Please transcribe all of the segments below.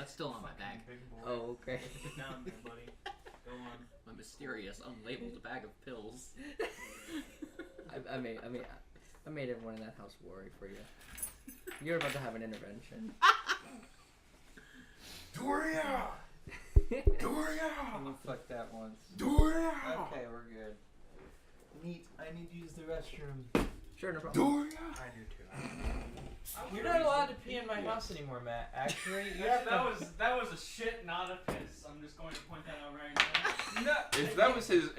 that's still on my bag. Big boy. Oh, okay. Put it down there, buddy. Go on. My mysterious, unlabeled bag of pills. I made everyone in that house worry for you. You're about to have an intervention. Doria! Doria! You fucked that once. Doria! Okay, we're good. I need to use the restroom. Sure, no problem. Doria! I do too. You're not allowed to pee in my house anymore, Matt. Actually, you have to... that was a shit, not a piss. I'm just going to point that out right now. No,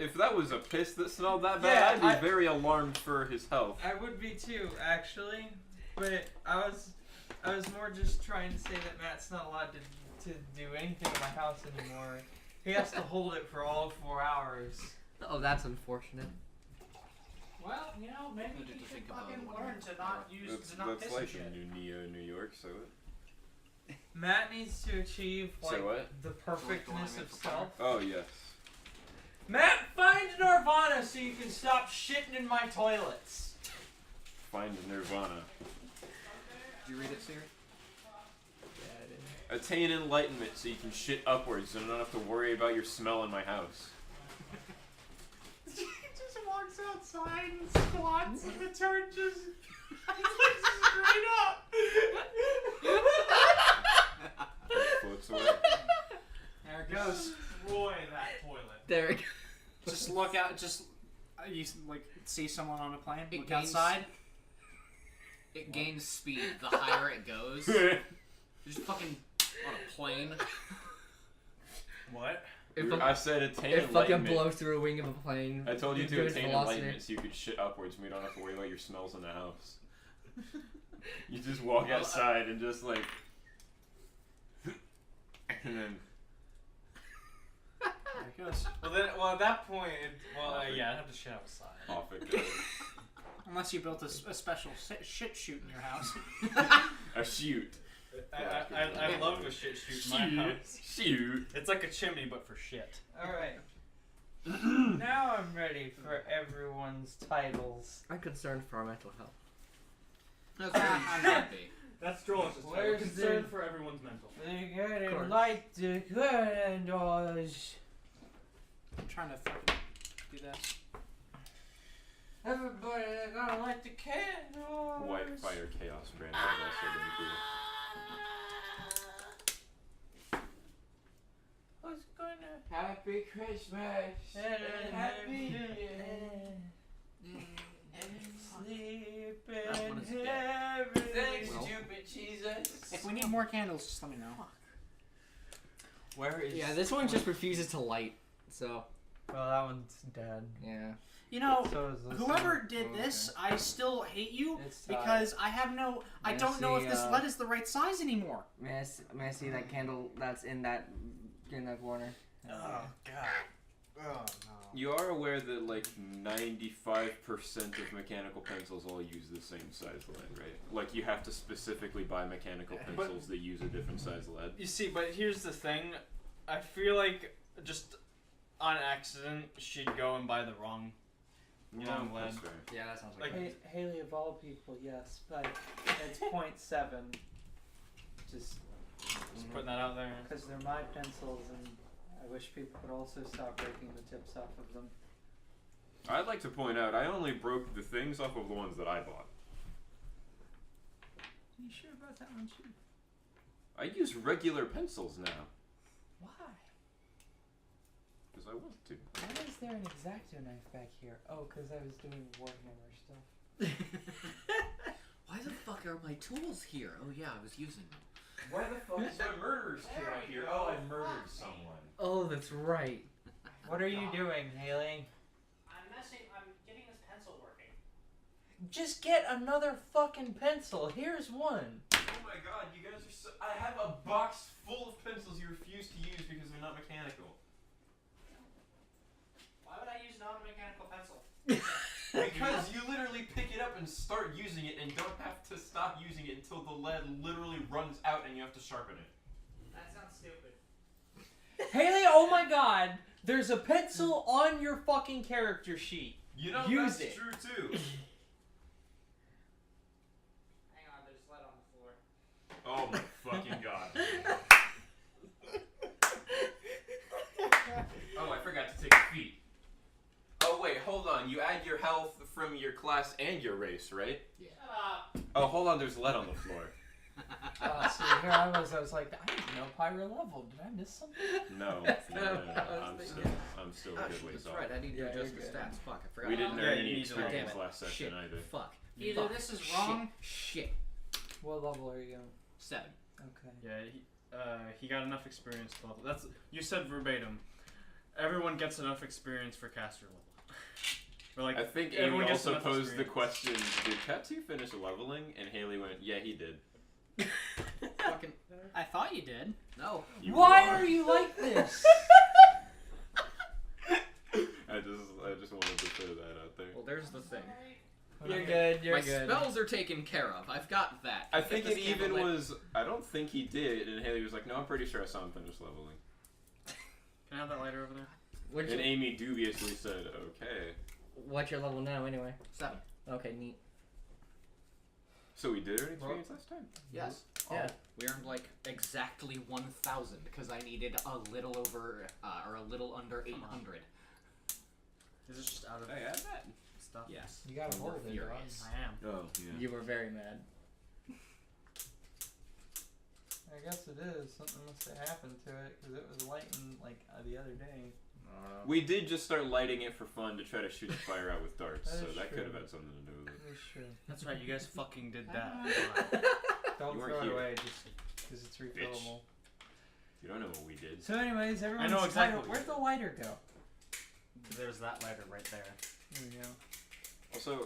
If that was a piss that smelled that bad, Yeah, I'd be very alarmed for his health. I would be too, actually. But I was more just trying to say that Matt's not allowed to do anything in my house anymore. He has to hold it for all 4 hours. Oh, that's unfortunate. Well, you know, maybe I did you to should think about fucking it. learn to not use to not That's piss like and shit. in New York, so Matt needs to achieve Say like what? the perfectness of self. Oh, yes. Matt, find Nirvana so you can stop shitting in my toilets. Find Nirvana. Did you read it, Siri? Yeah, I did. Attain enlightenment so you can shit upwards and don't have to worry about your smell in my house. He just walks outside and squats and the turd just looks straight up. Floats away. There it goes. Destroy that toilet. There we go. Just look out. Just you like see someone on a plane. It Look gains- outside. It gains speed the higher it goes. Just fucking on a plane. What? I said attain It fucking enlightenment. blows through a wing of a plane. I told you to Good attain velocity. enlightenment so you could shit upwards and we don't have to worry about your smells in the house. You just walk outside and just like... and then... There it goes. Well, at that point, yeah, I'd have to shit outside. Off it goes. Unless you built a special shit chute in your house. A shoot. I love a shit shoot in my house. Shoot. It's like a chimney, but for shit. Alright. Now I'm ready for everyone's titles. I'm concerned for our mental health. That's what I'm happy. That's Joel's. Where's We're concerned the- for everyone's mental. The good course. and light, the good and ours. I'm trying to fucking do this. Everybody gonna light the candles. White Fire Chaos brand has also been cool. Who's gonna Happy Christmas and Happy New Year. Sleep That one in is dead. heaven. Thanks, Well. stupid Jesus. If we need more candles, just let me know. Where is? Yeah, this one just refuses to light. So, Well, that one's dead. yeah. You know, So is this whoever one. did Oh, this, okay. I still hate you It's because I have no. I Yeah, don't know see, if this lead is the right size anymore. May I see that candle that's in that corner? Oh god. Oh no. You are aware that like 95% of mechanical pencils all use the same size lead, right? Like you have to specifically buy mechanical But- pencils that use a different size lead. You see, but here's the thing. I feel like just on accident she'd go and buy the wrong. You know, lead. That's fair. Yeah, that sounds like- Hey, Haley, of all people, yes, but it's 0.7. Just Just putting that out there. because they're my pencils, and I wish people would also stop breaking the tips off of them. I'd like to point out I only broke the things off of the ones that I bought. You sure about that one, too? I use regular pencils now Why? because I want to. Why is there an X-Acto knife back here? Oh, because I was doing Warhammer stuff. Why the fuck are my tools here? Oh yeah, I was using them. Why the fuck is my murderer's kit out here? Oh, I murdered someone. Oh, that's right. What are you doing, Haley? I'm messing. I'm getting this pencil working. Just get another fucking pencil. Here's one. Oh my god, you guys are so... I have a box full of pencils you refuse to use because they're not mechanical. Why would I use non-mechanical pencil? Because you literally pick it up and start using it and don't have to stop using it until the lead literally runs out and you have to sharpen it. That sounds stupid. Haley, oh my god, there's a pencil on your fucking character sheet. You know, Use that's it. true too. Hang on, there's lead on the floor. Oh my fucking god. You add your health from your class and your race, right? Yeah. Oh, hold on. There's lead on the floor. See, here I was like, I didn't know Pyro leveled. Did I miss something? No. That's No. what I was thinking. I'm still Oh, a good shit, ways that's off. right. I need to Yeah, adjust you're the good. stats. Fuck, I forgot. We didn't Yeah, earn you any need to experience level. last session Shit. either. Fuck. Either Fuck. this is Shit. wrong. Shit. What level are you? 7. Okay. Yeah, he got enough experience to level. That's you said verbatim. Everyone gets enough experience for caster level. Or like I think everyone Amy gets also enough posed the experience. question, did Katsu finish leveling? And Haley went, yeah, he did. Fucking. I thought you did. No. You Why are. are you like this? I just wanted to throw that out there. Well, there's the thing. You're good. You're My good. spells are taken care of. I've got that. I Get think this it even candle lit. was, I don't think he did, and Haley was like, no, I'm pretty sure I saw him finish leveling. Can I have that lighter over there? What's And your, Amy dubiously said, okay. what's your level now, anyway? 7. Okay, neat. So we did earn experience last time? Yes. Yeah. We earned like exactly 1,000 because I needed a little over or a little under 800. Is this just out of I add that? stuff? Yes. You gotta We're hold it, furious. I am. Oh, yeah. You were very mad. I guess it is. Something must have happened to it because it was lighting like the other day. We did just start lighting it for fun to try to shoot the fire out with darts, That so is that could true. have had something to do with it. That's true. That's right. You guys fucking did that. Don't You weren't throw it here. away just because it's refillable. You don't know what we did. So, anyways, everyone's know exactly title- what Where'd you the lighter go? There's that lighter right there. There we go. Also,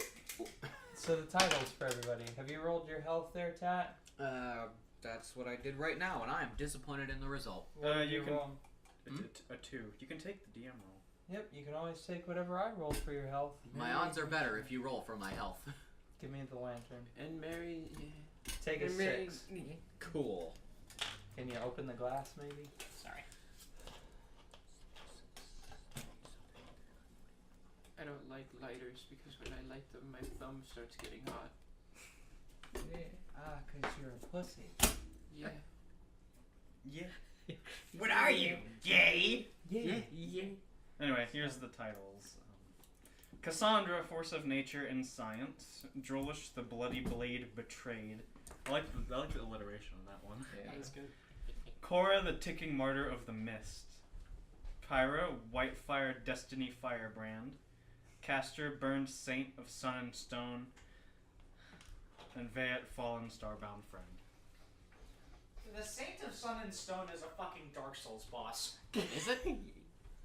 So the titles for everybody. Have you rolled your health there, Tat? That's what I did right now, and I am disappointed in the result. What did you can- roll? A 2. You can take the DM roll. Yep, you can always take whatever I rolled for your health. My odds are better if you roll for my health. Give me the lantern. and Mary, Take a 6. Cool. Can you open the glass, maybe? Sorry. I don't like lighters because when I light them, my thumb starts getting hot. Yeah. Ah, 'cause you're a pussy. Yeah. Yeah. What are you, gay? Yeah. Anyway, here's the titles. Cassandra, Force of Nature and Science. Drolish, the Bloody Blade Betrayed. I like the alliteration on that one. Yeah. That's good. Cora, the Ticking Martyr of the Mist. Pyra, Whitefire Destiny Firebrand. Castor, Burned Saint of Sun and Stone. And Vayet, Fallen Starbound Friend. The Saint of Sun and Stone is a fucking Dark Souls boss. Is it?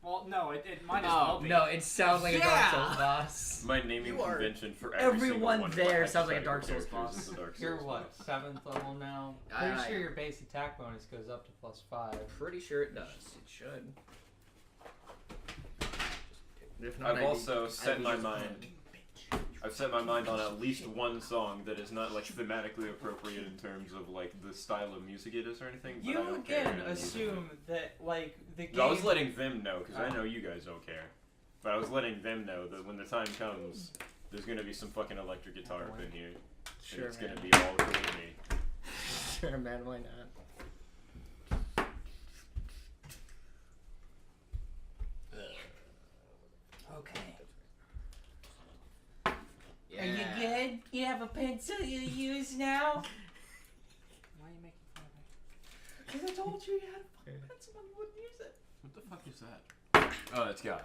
Well, no, it might as Oh, well be. No, it sounds like a Dark Yeah. Souls boss. My naming You are- convention for every single everyone one of there my sounds like a hypothetical Dark Souls characters boss. is a Dark You're Souls what, boss. 7th level now? I- Pretty sure your base attack bonus goes up to +5. Pretty sure it does. It should. If not, I've I'd be- also I'd set be my just mind. I've set my mind on at least one song that is not like thematically appropriate in terms of like the style of music it is or anything. But I You don't care again about music. assume that, like, the game... No, I was letting them know because I Oh. know you guys don't care. But I was letting them know that when the time comes, there's gonna be some fucking electric guitar up in here, and Sure, it's man. gonna be all cool to me. Sure, man. Why not? Okay. Yeah. Are you good? You have a pencil you use now? Why are you making fun of me? Because I told you had a fucking pencil and you wouldn't use it. What the fuck is that? Oh, that's God.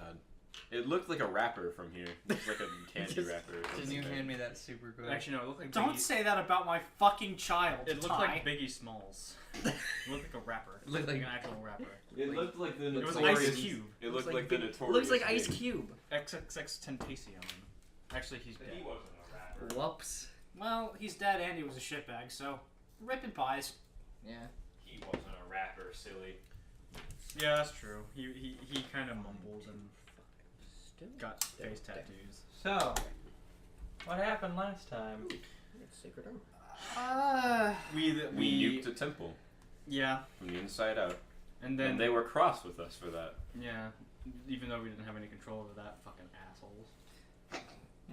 It looked like a wrapper from here. It's like a candy Just- wrapper. or Can something. you hand me that super glue? Actually, no, it looked like Don't Biggie. say that about my fucking child, It looked Ty. like Biggie Smalls. It looked like a rapper. It looked like- an actual rapper. It looked like the It was notorious. Ice Cube. It looked like Looks the Big- notorious. Looks like Ice Big. Cube. XXX Tentacion. Actually, he's dead. He wasn't a rapper. Whoops. Well, he's dead and he was a shitbag, so ripping pies. Yeah. He wasn't a rapper, silly. Yeah, that's true. He kind of mumbled and Still. got face tattoos. So, what happened last time? It's Sacred Armor. We We nuked a temple Yeah, from the inside out, and then and they were cross with us for that. yeah, even though we didn't have any control over that, fucking assholes.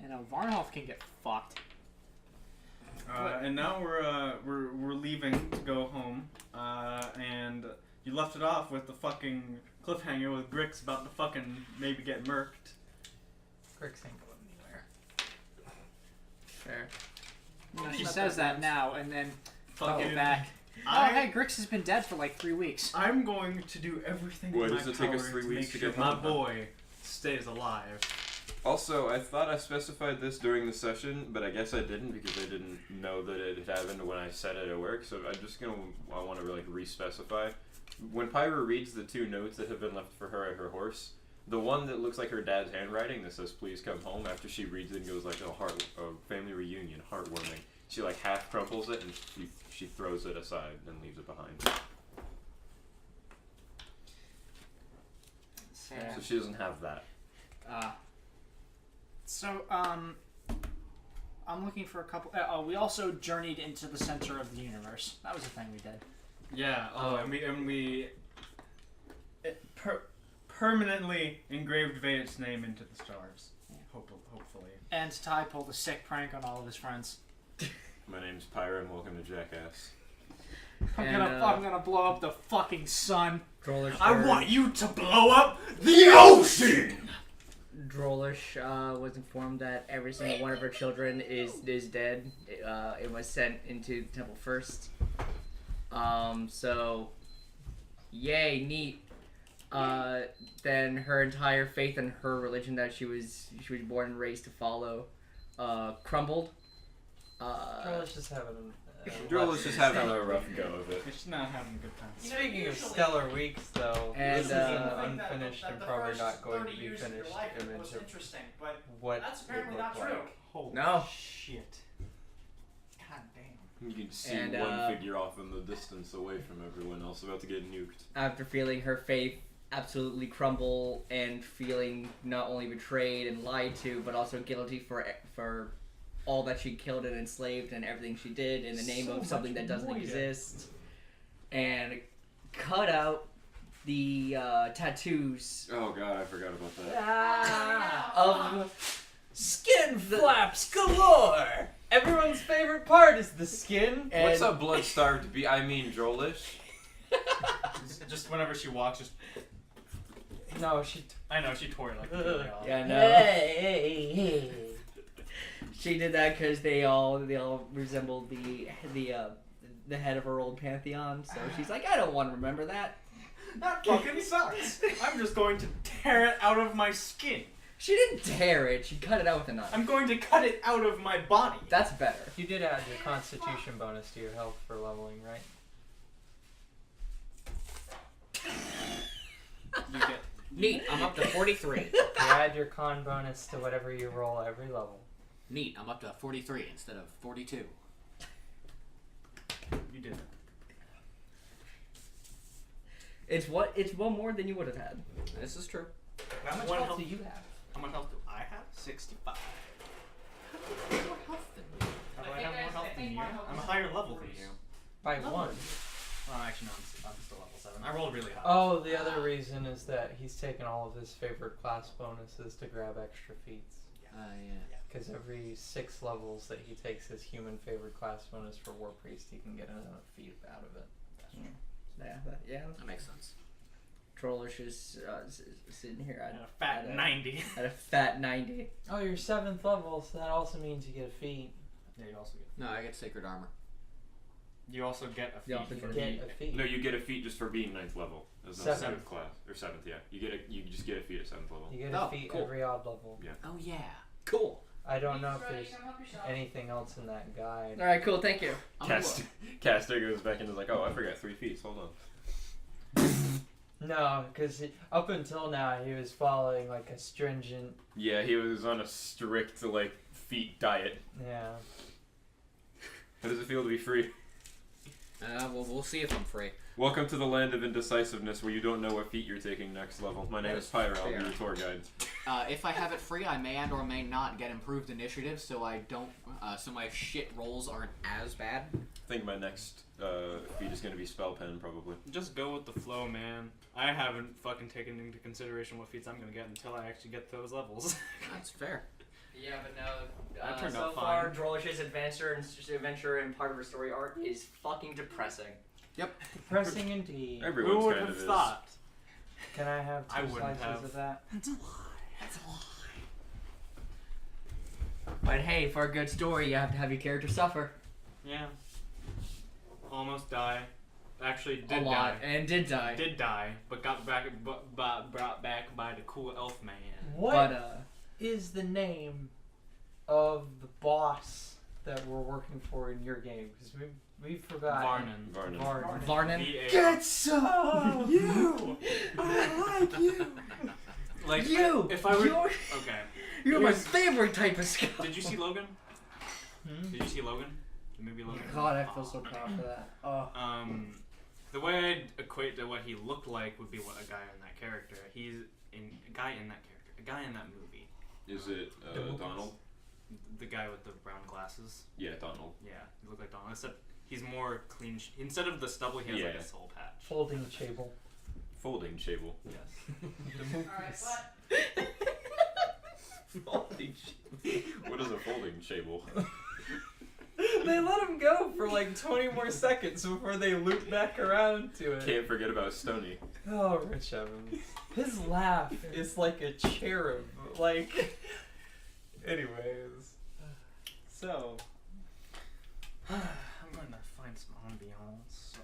You know, Varnhoff can get fucked. And now we're leaving to go home. And you left it off with the fucking cliffhanger with Grix about to fucking maybe get murked. Grix ain't going Fair. You know, she Not says that that now, and then Fucking get back. I- Oh, hey, Grix has been dead for like 3 weeks. I'm going to do everything What, in does my it take power us 3 to weeks make to sure get my home? boy stays alive. Also, I thought I specified this during the session, but I guess I didn't because I didn't know that it had happened when I said it at work. So I want to like re-specify. When Pyra reads the 2 notes that have been left for her at her horse, the one that looks like her dad's handwriting that says "Please come home," after she reads it and goes like, "Oh, family reunion, heartwarming." She like half crumples it and she throws it aside and leaves it behind. Yeah. So she doesn't have that. So, I'm looking for a couple. We also journeyed into the center of the universe. That was a thing we did. Yeah. And we permanently engraved Vayet's name into the stars. Yeah. Hopefully. And Ty pulled a sick prank on all of his friends. My name's Pyra and welcome to Jackass. I'm And, gonna blow up the fucking sun. Drollish. I want you to blow up the ocean. Drollish was informed that every single one of her children is dead. It was sent into the temple first. So, yay, neat. Then her entire faith in her religion that she was born and raised to follow, crumbled. Drollish just having Drill's just having a rough go of it. She's not having a good time. Speaking of stellar weeks, though, And, this is an unfinished and probably not going to be finished image of interesting, but what that's it apparently looked not true. like. Holy No. shit. God damn. You can see And, one figure off in the distance away from everyone else about to get nuked. After feeling her faith absolutely crumble and feeling not only betrayed and lied to, but also guilty for all that she killed and enslaved and everything she did in the name of something that doesn't exist, and cut out the tattoos Oh god, I forgot about that. of Skin flaps galore! Everyone's favorite part is the skin. and What's a blood-starved Drollish? Just whenever she walks, just No, she. I know she tore it like completely off. Yeah, no. Hey. She did that because they all resembled the head of her old pantheon. So she's like, I don't want to remember that. That fucking sucks. I'm just going to tear it out of my skin. She didn't tear it. She cut it out with a knife. I'm going to cut it out of my body. That's better. You did add your constitution bonus to your health for leveling, right? You get. Neat. I'm up to 43. You add your con bonus to whatever you roll every level. Neat. I'm up to 43 instead of 42. You did it. It's one more than you would have had. This is true. How much One health health. do you have? How much health do I have? 65. More health than me. How do I have more health than you? I'm a higher level than you. By Level. 1. Well, actually, no, I'm still level 7. I rolled really high. Oh, the other reason is that he's taken all of his favorite class bonuses to grab extra feats. Yeah. Because every 6 levels that he takes his human favorite class bonus for War Priest, he can get another feat out of it. Yeah. That makes sense. Trollish is sitting here And a fat 90. at a fat 90. Oh, you're 7th level, so that also means you get a feat. Yeah, you also get. No, I get sacred armor. You also get a You feat also for You being. get a feat. No, you get a feat just for being 9th level. As no 7th. 7th class. Or 7th, yeah. You just get a feat at 7th level. You get a Oh, feat cool. every odd level. Oh yeah. Cool. I don't know if there's anything else in that guide. All right, cool. Thank you. Caster goes back and is like, oh, I forgot 3 feats. Hold on. No, because up until now he was following like a stringent. Yeah, he was on a strict like feat diet. Yeah. How does it feel to be free? Well, we'll see if I'm free. Welcome to the land of indecisiveness, where you don't know what feat you're taking next level. My name is Pyra. I'll be your tour guide. If I have it free, I may and or may not get improved initiative, so I don't. So my shit rolls aren't as bad. I think my next feat is going to be spell pen, probably. Just go with the flow, man. I haven't fucking taken into consideration what feats I'm gonna get until I actually get those levels. That's fair. Yeah, but no. That turned so out far, fine. Drolish's adventure and part of her story arc is fucking depressing. Depressing indeed. Everyone's Who would kind have of is. thought? Can I have 2 I wouldn't slices have. of that? That's a lie. That's a lie. But hey, for a good story, you have to have your character suffer Yeah. Almost die. Actually, a did lot, die. and did die. Did die, but got back, brought back by the cool elf man. What is the name of the boss that we're working for in your game? Because we forgot. Varnon. Varnon. V-A-R. Get some! You! I like you! Like, You! if I were... You're, Okay. you're my Here's- favorite type of scout. Did you see Logan? Hmm? Did you see Logan? The movie Logan? God, I feel so proud for that. Oh. The way I'd equate to what he looked like would be what a guy in that character. He's a guy in that movie. Is it Donald? The guy with the brown glasses. Yeah, Donald. Yeah, he looked like Donald. Except he's more clean. Instead of the stubble, he has like Yeah. a soul patch. Folding table. Folding table. Yes. Holy shit. What is a folding table? They let him go for like 20 more seconds before they loop back around to it. Can't forget about Stony. Oh, Rich Evans. His laugh is like a cherub. Like, anyways. So, I'm going to find some ambiance.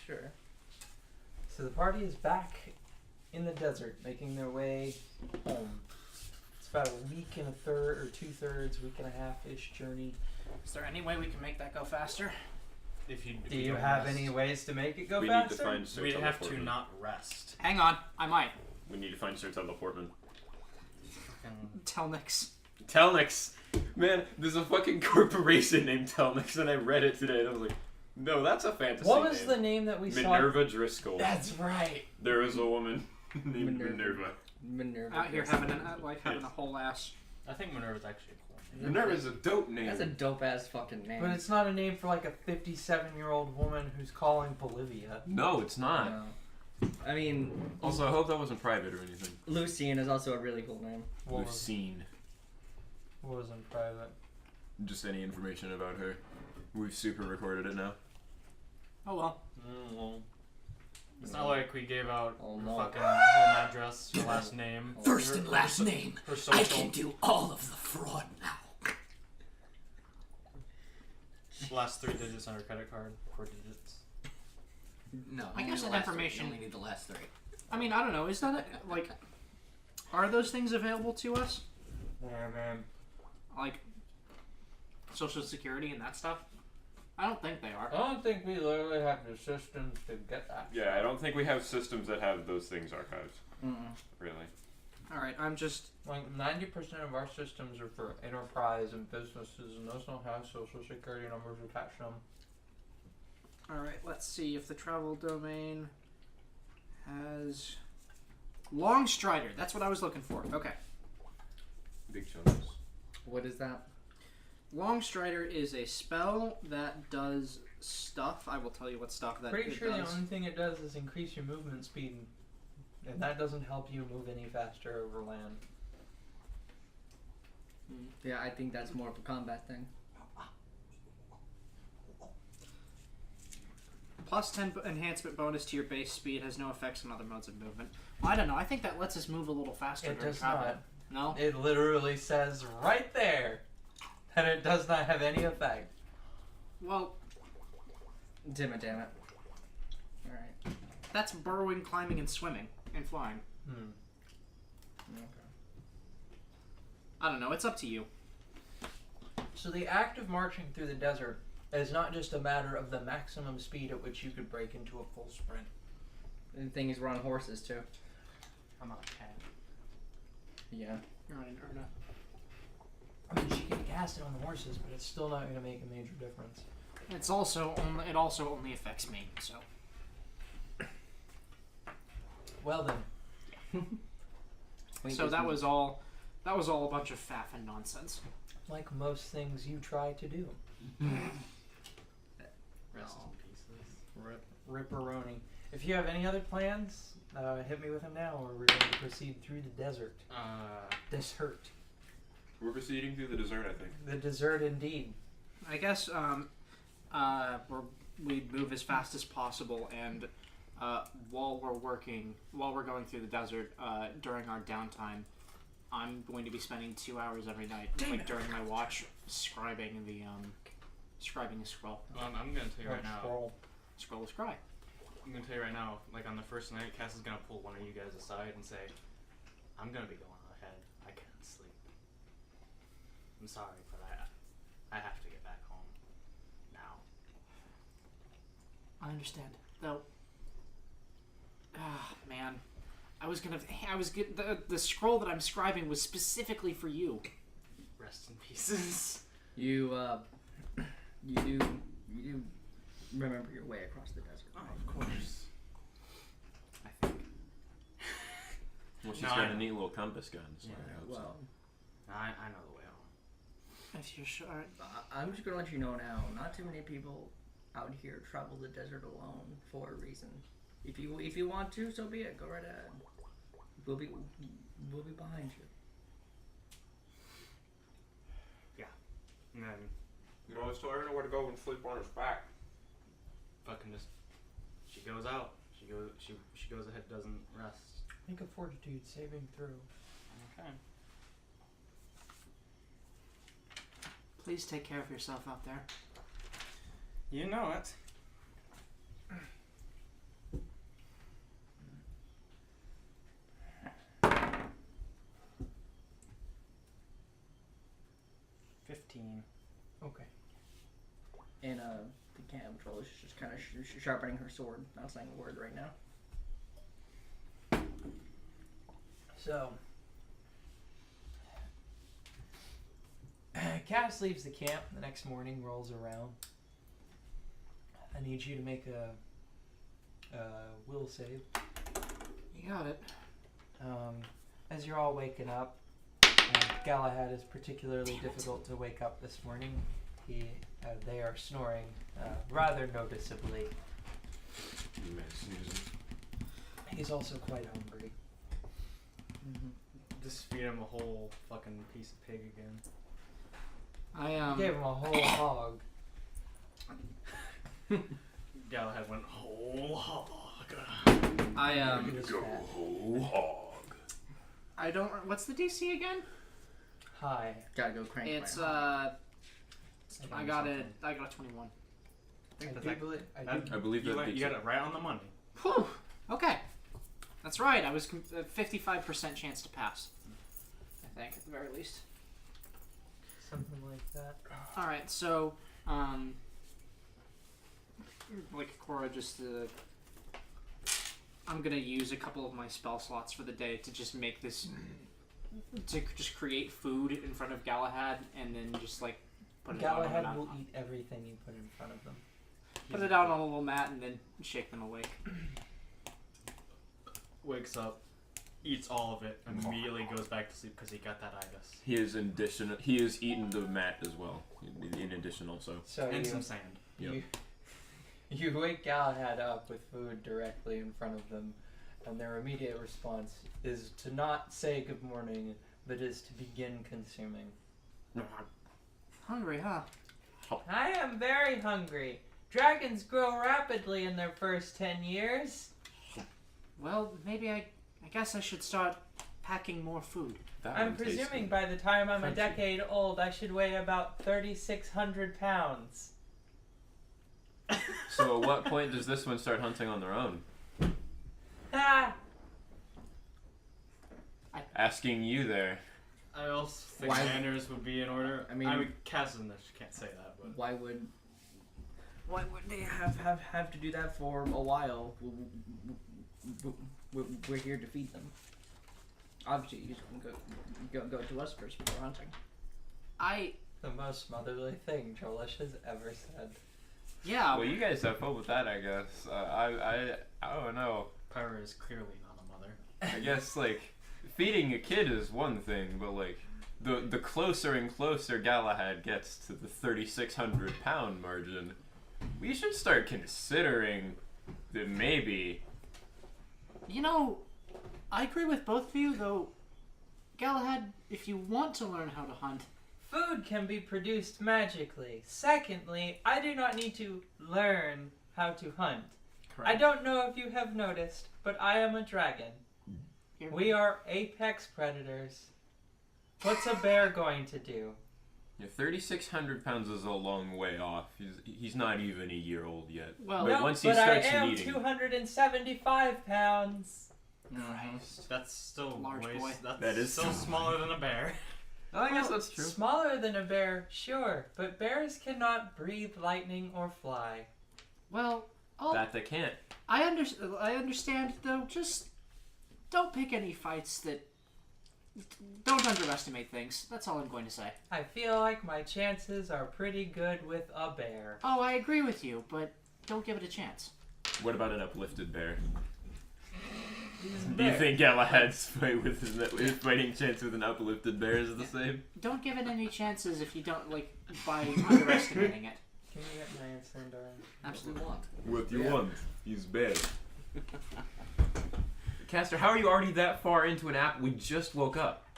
Sure. So the party is back in the desert, making their way home. It's about a week and a third, or 2/3, week and a half-ish journey. Is there any way we can make that go faster? If you Do you have any ways to make it go We faster? need to find Sir We'd have to Teleportman. not rest. Hang on, I might. We need to find Sir Teleportman. Telnix. Telnix! Man, there's a fucking corporation named Telnix, and I read it today, and I was like, no, that's a fantasy What was name. the name that we Minerva Driscoll. saw? That's right. There is a woman named Minerva. Minerva. Out here having a whole ass. I think Minerva's actually cool. Minerva's a dope name. That's a dope ass fucking name. But it's not a name for like a 57-year-old woman who's calling Bolivia. No, it's not. No. I mean, Also, I hope that wasn't private or anything. Lucien is also a really cool name. What We've was, seen what was in private? just any information about her. We've super recorded it now. Oh well. It's not like we gave out Oh, her no. fucking home address, her last name. First her- and last her, name. Her social. I can do all of the fraud now. Last 3 digits on her credit card. 4 digits. No, I guess that information. You only need the last 3. I mean, I don't know. Is that like? Are those things available to us? Like Social Security and that stuff? I don't think they are. I don't think we literally have the systems to get that. Yeah, I don't think we have systems that have those things archived. Really. All right, I'm just. Like 90% of our systems are for enterprise and businesses, and those don't have social security numbers attached to them. All right, let's see if the travel domain has Long Strider. That's what I was looking for. Okay. Big chunks. What is that? Long Strider is a spell that does stuff. I will tell you what stuff that Pretty it sure does. the only thing it does is increase your movement speed, and that doesn't help you move any faster over land. Yeah, I think that's more of a combat thing. Plus 10 enhancement bonus to your base speed has no effects on other modes of movement. Well, I don't know. I think that lets us move a little faster It during does travel. not. No? It literally says right there that it does not have any effect. Well, Damn it. Alright. that's burrowing, climbing, and swimming, and flying. Okay. I don't know. It's up to you. So the act of marching through the desert is not just a matter of the maximum speed at which you could break into a full sprint. And the thing is, we're on horses too. I'm not a cat. Yeah. You're on an Erna. I mean, she can cast it on the horses, but it's still not going to make a major difference. It also only affects me. So Well then, so that was all a bunch of faff and nonsense. like most things you try to do. Rest in pieces. Ripperoni. If you have any other plans, hit me with them now, or we're going to proceed through the desert. Desert. We're proceeding through the desert, I think. The desert indeed. I guess we move as fast as possible, and while we're going through the desert during our downtime, I'm going to be spending 2 hours every night, like during my watch, scribing the scroll. I'm gonna tell you right now. Scroll is cry. I'm gonna tell you right now. Like on the first night, Cass is gonna pull one of you guys aside and say, "I'm gonna be going ahead. I can't sleep. I'm sorry, but I have to get back home now." I understand, though. Ah, man. The scroll that I'm scribing was specifically for you. Rest in pieces. You do remember your way across the desert. Oh, of course. I think. Well, she's No, got I a know. neat little compass gun. So Yeah, I hope well, I know the way home. If you're sure. I'm just gonna let you know now. Not too many people out here travel the desert alone for a reason. If you want to, so be it. Go right ahead. We'll be behind you. And then you always tell her where to go and sleep on his back. fucking just she goes out. She goes ahead, doesn't rest. Make a fortitude saving throw. Okay. Please take care of yourself out there. You know it. Okay. And the camp patrol is just kind of sharpening her sword, not saying a word right now. So, Cass leaves the camp. The next morning rolls around. I need you to make a will save. You got it. As you're all waking up, Galahad is particularly difficult to wake up this morning. They are snoring rather noticeably. He's also quite hungry. Just feed him a whole fucking piece of pig again. I Gave him a whole hog. Galahad went whole hog. He was fat. whole hog. I don't. What's the DC again? High. Gotta go crank. It's my I got it. I got a 21. I I believe You that got it right on the money. Whew. Okay. That's right. I was 55% chance to pass. I think at the very least. something like that. All right. So, like Cora, just I'm gonna use a couple of my spell slots for the day to just make this, to just create food in front of Galahad, and then just like put it out on a Galahad mat. will eat everything you put in front of them. Put it out on a little mat and then shake them awake. Wakes up, eats all of it, and immediately goes back to sleep because he got that ibis. He is eaten the mat as well. In addition, also. So And you, some sand. you wake Galahad up with food directly in front of them, and their immediate response is to not say good morning, but is to begin consuming. Hungry, huh? I am very hungry. Dragons grow rapidly in their first 10 years. Well, maybe I guess I should start packing more food. That I'm one tastes presuming good. by the time I'm a Crunchy. decade old, I should weigh about 3,600 pounds. So at what point does this one start hunting on their own? Ah! Asking you there. I also think Why- manners would be in order. I mean- Cass and this can't say that, but Why would they have to do that for a while? We're here to feed them. Obviously, you can go to us first before hunting. The most motherly thing Jolish has ever said. Yeah. Well, you guys have fun with that, I guess. I don't know. Pyra is clearly not a mother. I guess like feeding a kid is one thing, but like the closer and closer Galahad gets to the 3,600 pound margin, we should start considering that maybe. You know, I agree with both of you, though. Galahad, if you want to learn how to hunt, Food can be produced magically. Secondly, I do not need to learn how to hunt. I don't know if you have noticed, but I am a dragon. We are apex predators. What's a bear going to do? Yeah, 3,600 pounds is a long way off. He's not even a year old yet. Well, but No, once he but starts I am eating, 275 pounds. That's still Large way, boy. That is still still- smaller than a bear. I guess Well, that's true. Smaller than a bear, sure, but bears cannot breathe lightning or fly. Well, That they can't. I understand though. Just don't pick any fights that. Don't underestimate things. That's all I'm going to say. I feel like my chances are pretty good with a bear. Oh, I agree with you, but don't give it a chance. What about an uplifted bear? He's a Do you bear. think Galahad's fight with his fighting chance with an uplifted bear is the same? Don't give it any chances if you don't by underestimating it. Can you get my incendiary? Absolutely. What do you want? He's bad. Caster, how are you already that far into an app? We just woke up.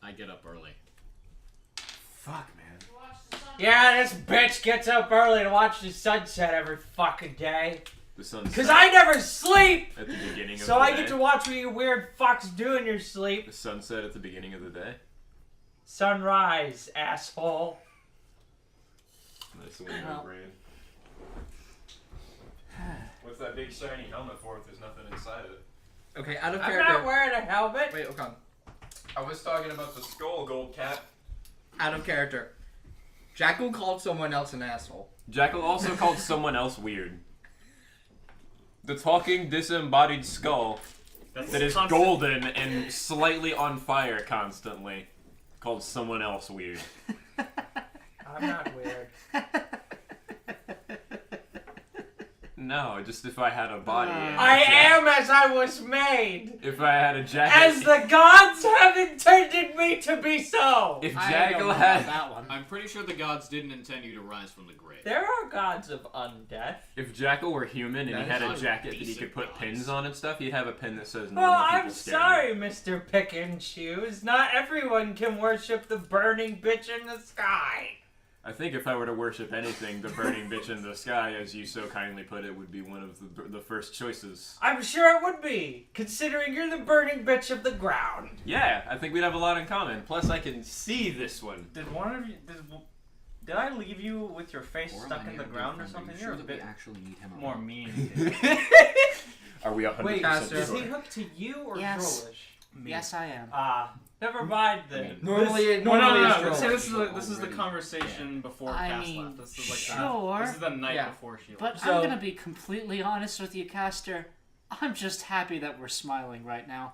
I get up early. Fuck, man. Yeah, this bitch gets up early to watch the sunset every fucking day. The sun's Cause I never sleep! at the beginning of So the I day. get to watch what you weird fucks do in your sleep. The sunset at the beginning of the day. Sunrise, asshole. Nice window Well. brain. What's that big shiny helmet for if there's nothing inside it? Okay, out of I'm character. not wearing a helmet. Wait, Okan. I was talking about the skull, gold cap. Out of character. Jackal called someone else an asshole. Jackal also called someone else weird. The talking disembodied skull That's that is constant- golden and slightly on fire constantly called someone else weird. I'm not weird. No, just if I had a body. and a I jacket- am as I was made. If I had a jacket. As the gods have intended me to be so. If I don't Jackal know had. about that one. I'm pretty sure the gods didn't intend you to rise from the grave. There are gods of undeath. If Jackal were human and That he had is a not jacket that he basic could put gods. pins on and stuff, he'd have a pin that says Well, normal I'm people scare sorry, Mr. Pick and Choose. Not everyone can worship the burning bitch in the sky. I think if I were to worship anything, the burning bitch in the sky, as you so kindly put it, would be one of the first choices. I'm sure it would be, considering you're the burning bitch of the ground. Yeah, I think we'd have a lot in common. Plus, I can see this one. Did one of you? Did I leave you with your face Or am stuck I in the near ground or good friend? Are something? you You're sure a that bit we actually need him more around? mean. Are we 100% Wait, Caster. is he sure? hooked to you or Yes. Drolish? Me. Yes, I am. Ah, never mind then. Normally, Well, normally no, it's no. Drolish. See, this is the Already. conversation before I Cass mean, left. This is like sure, this is the night Yeah. before she left. But So- I'm gonna be completely honest with you, Caster. I'm just happy that we're smiling right now.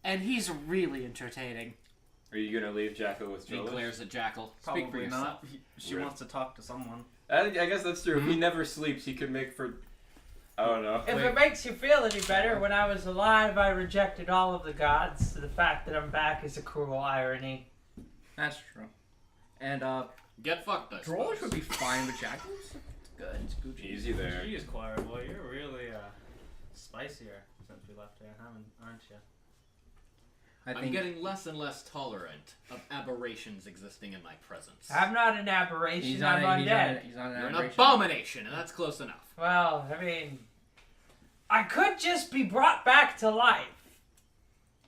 And he's really entertaining. Are you gonna leave Jackal with He Joel? glares at Jackal. Speak for Probably yourself. not. She Rip. wants to talk to someone. I guess that's true. If he never sleeps, he could make for. I don't know. If Wait. it makes you feel any better, when I was alive, I rejected all of the gods. So the fact that I'm back is a cruel irony. That's true. And Get fucked, I Drolish suppose. would be fine with Jackals. It's good. It's Gucci. Easy there. Jeez, choir boy, you're really spicier since we left here, aren't you? I I'm think getting less and less tolerant of aberrations existing in my presence. I'm not an aberration, he's I'm not. undead. He's not an You're an aberration. abomination, and that's close enough. Well, I mean, I could just be brought back to life.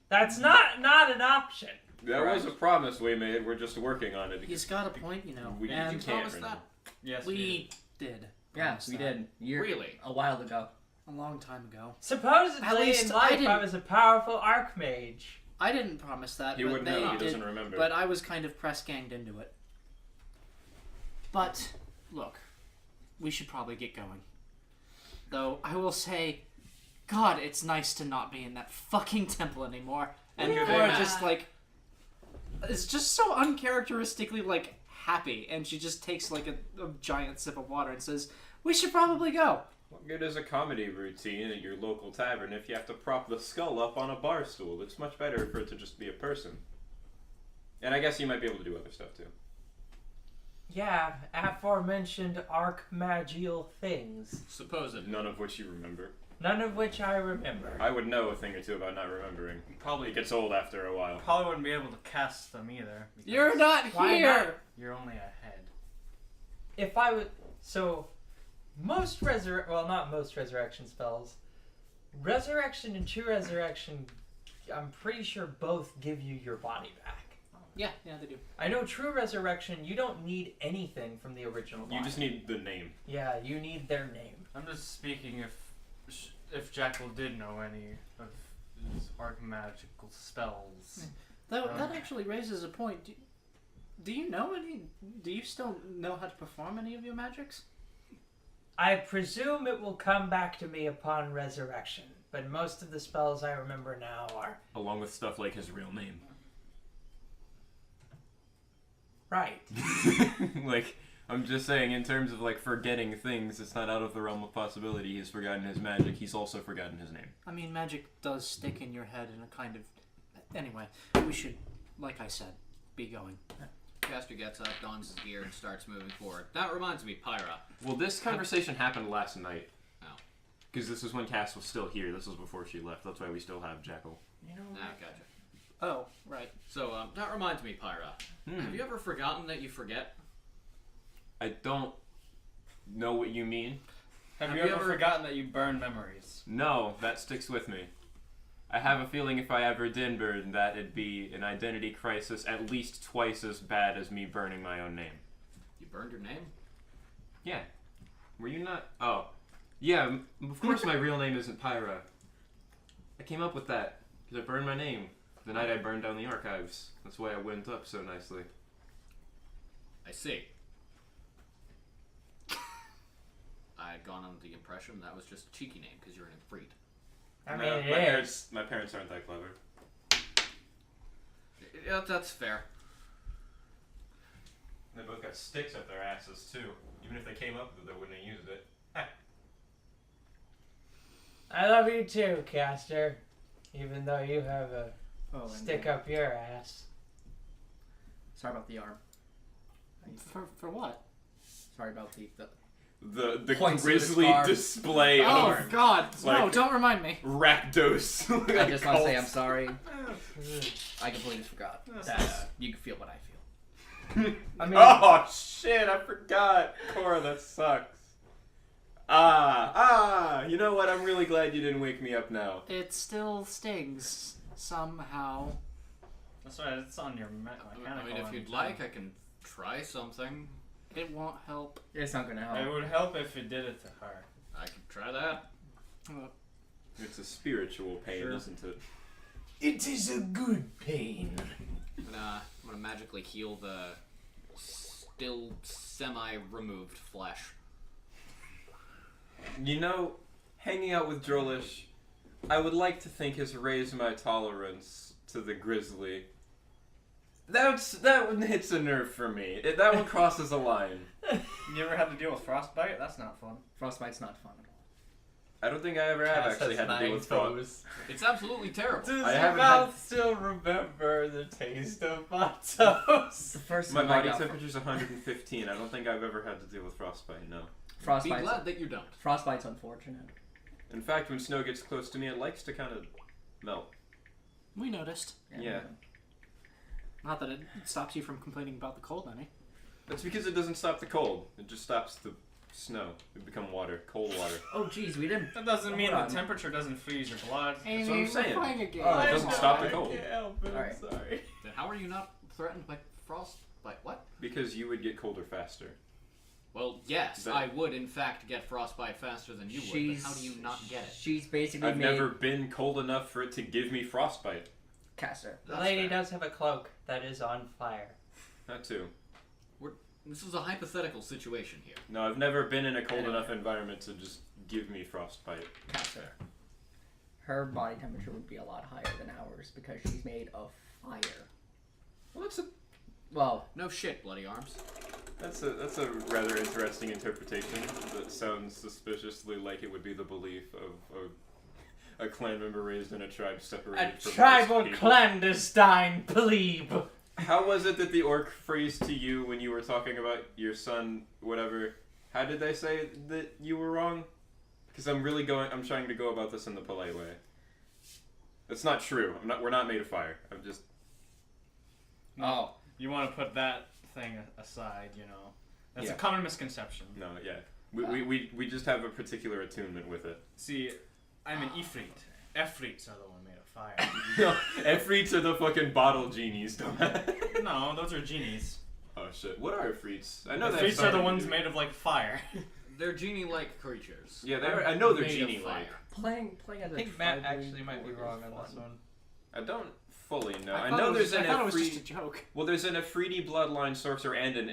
That's not an option. That was a promise we made. We're just working on it. He's got a point, you know. We and Did you promise remember. that? Yes, we did. Yeah, promise we that. did. Really? A while ago. A long time ago. At Supposedly least in I life, didn't- I was a powerful archmage. I didn't promise that, He but wouldn't they know. He did. doesn't remember. But I was kind of press ganged into it. But, look, we should probably get going. Though, I will say, God, it's nice to not be in that fucking temple anymore. And Yeah. Cora just, like, is just so uncharacteristically, like, happy. And she just takes, like, a giant sip of water and says, we should probably go. What good is a comedy routine at your local tavern if you have to prop the skull up on a bar stool? It's much better for it to just be a person. And I guess you might be able to do other stuff too. Yeah, aforementioned archmagial things. Supposed. None of which you remember. None of which I remember. I would know a thing or two about not remembering. Probably It gets old after a while. probably wouldn't be able to cast them either. because You're not Why here! not? You're only a head. If I would, so most not most resurrection spells. Resurrection and true resurrection I'm pretty sure both give you your body back. Yeah, they do. I know true resurrection, you don't need anything from the original body. You just need the name. Yeah, you need their name. I'm just speaking if Jackal did know any of his archmagical spells. That actually raises a point. Do you know any? Do you still know how to perform any of your magics? I presume it will come back to me upon resurrection, but most of the spells I remember now are... Along with stuff like his real name. Right. Like, I'm just saying, in terms of, like, forgetting things, it's not out of the realm of possibility. He's forgotten his magic. He's also forgotten his name. I mean, magic does stick in your head in a kind of... Anyway, we should, like I said, be going. Caster gets up, dons his gear, and starts moving forward. That reminds me, Pyra. Well, this conversation happened last night. Oh. Because this is when Cass was still here. This was before she left. That's why we still have Jackal. You know, Ah, gotcha. Oh, right. So, that reminds me, Pyra. Have you ever forgotten that you forget? I don't know what you mean. Have you ever forgotten that you burn memories? No, that sticks with me. I have a feeling if I ever did burn that, it'd be an identity crisis at least twice as bad as me burning my own name. You burned your name? Yeah. Were you not? Oh. Yeah, of course my real name isn't Pyra. I came up with that because I burned my name the night I burned down the archives. That's why I went up so nicely. I see. I had gone under the impression that was just a cheeky name because you're an Ifrit. I No, mean, it is. my parents aren't that clever. Yeah, that's fair. They both got sticks up their asses too. Even if they came up with it, they wouldn't have used it. I love you too, Caster. Even though you have a stick up your ass. Sorry about the arm. For what? Sorry about the The Points to the grisly scar. display Oh, of God. Like- no, don't remind me. Rakdos. I just want to say I'm sorry. I completely forgot. That's- You can feel what I feel. I mean, Oh shit! I forgot. Cora, that sucks. You know what? I'm really glad you didn't wake me up now. It still stings somehow. That's right, it's on your I mean, if you'd like, I can try something. It won't help. It's not gonna help. It would help if you did it to her. I could try that. It's a spiritual pain, Sure. isn't it? it is a good pain. I'm gonna magically heal the still semi-removed flesh. You know, hanging out with Drolish, I would like to think has raised my tolerance to the grizzly. That one hits a nerve for me. That one crosses a line. You ever had to deal with frostbite? That's not fun. Frostbite's not fun at all. I don't think I ever have actually had to deal with frost. It's absolutely terrible. Does I your haven't mouth still remember the taste of my toast? The first My time I body got temperature's 115. I don't think I've ever had to deal with frostbite, no. Be frostbite's, glad that you don't. frostbite's unfortunate. In fact, when snow gets close to me, it likes to kind of melt. We noticed. Yeah. Not that it stops you from complaining about the cold, any. That's because it doesn't stop the cold. It just stops the snow. It become water, cold water. Oh jeez, we didn't. That doesn't mean Hold the on. temperature doesn't freeze your blood. That's what I'm saying. We're playing a game. Oh, it doesn't stop the I cold. can't help it. Alright. I'm sorry. Then how are you not threatened by frostbite? What? Because you would get colder faster. Well, yes, But- I would in fact get frostbite faster than you would, but how do you not get it? She's basically I've made never been cold enough for it to give me frostbite. Caster. The That's lady fair. does have a cloak that is on fire. That too. This is a hypothetical situation here. No, I've never been in a cold enough environment to just give me frostbite. Caster. Her body temperature would be a lot higher than ours because she's made of fire. Well, Well, No shit, bloody arms. that's a rather interesting interpretation that sounds suspiciously like it would be the belief of a clan member raised in a tribe separated A from tribal most people. clandestine plebe. How was it that the orc phrased to you when you were talking about your son, whatever? How did they say that you were wrong? Because I'm trying to go about this in the polite way. It's not true. We're not made of fire. I'm just. oh, You want to put that thing aside, you know. That's Yeah. a common misconception. No, yeah. We just have a particular attunement with it. See, I'm an Ifrit. Efreets are the one made of fire. No, Efreets are the fucking bottle genies, dumbass. No, those are genies. Oh shit, what are Efreets? I know that. Efreets are the ones made of like fire. They're genie-like creatures. Yeah, I know they're Made of genie-like. Playing as I a think Matt tribal actually might be warrior wrong is on this fun. one. I don't fully know. I I thought know it was there's just- an I thought it was just a Efreet. joke. Well, there's an Efreeti bloodline sorcerer and an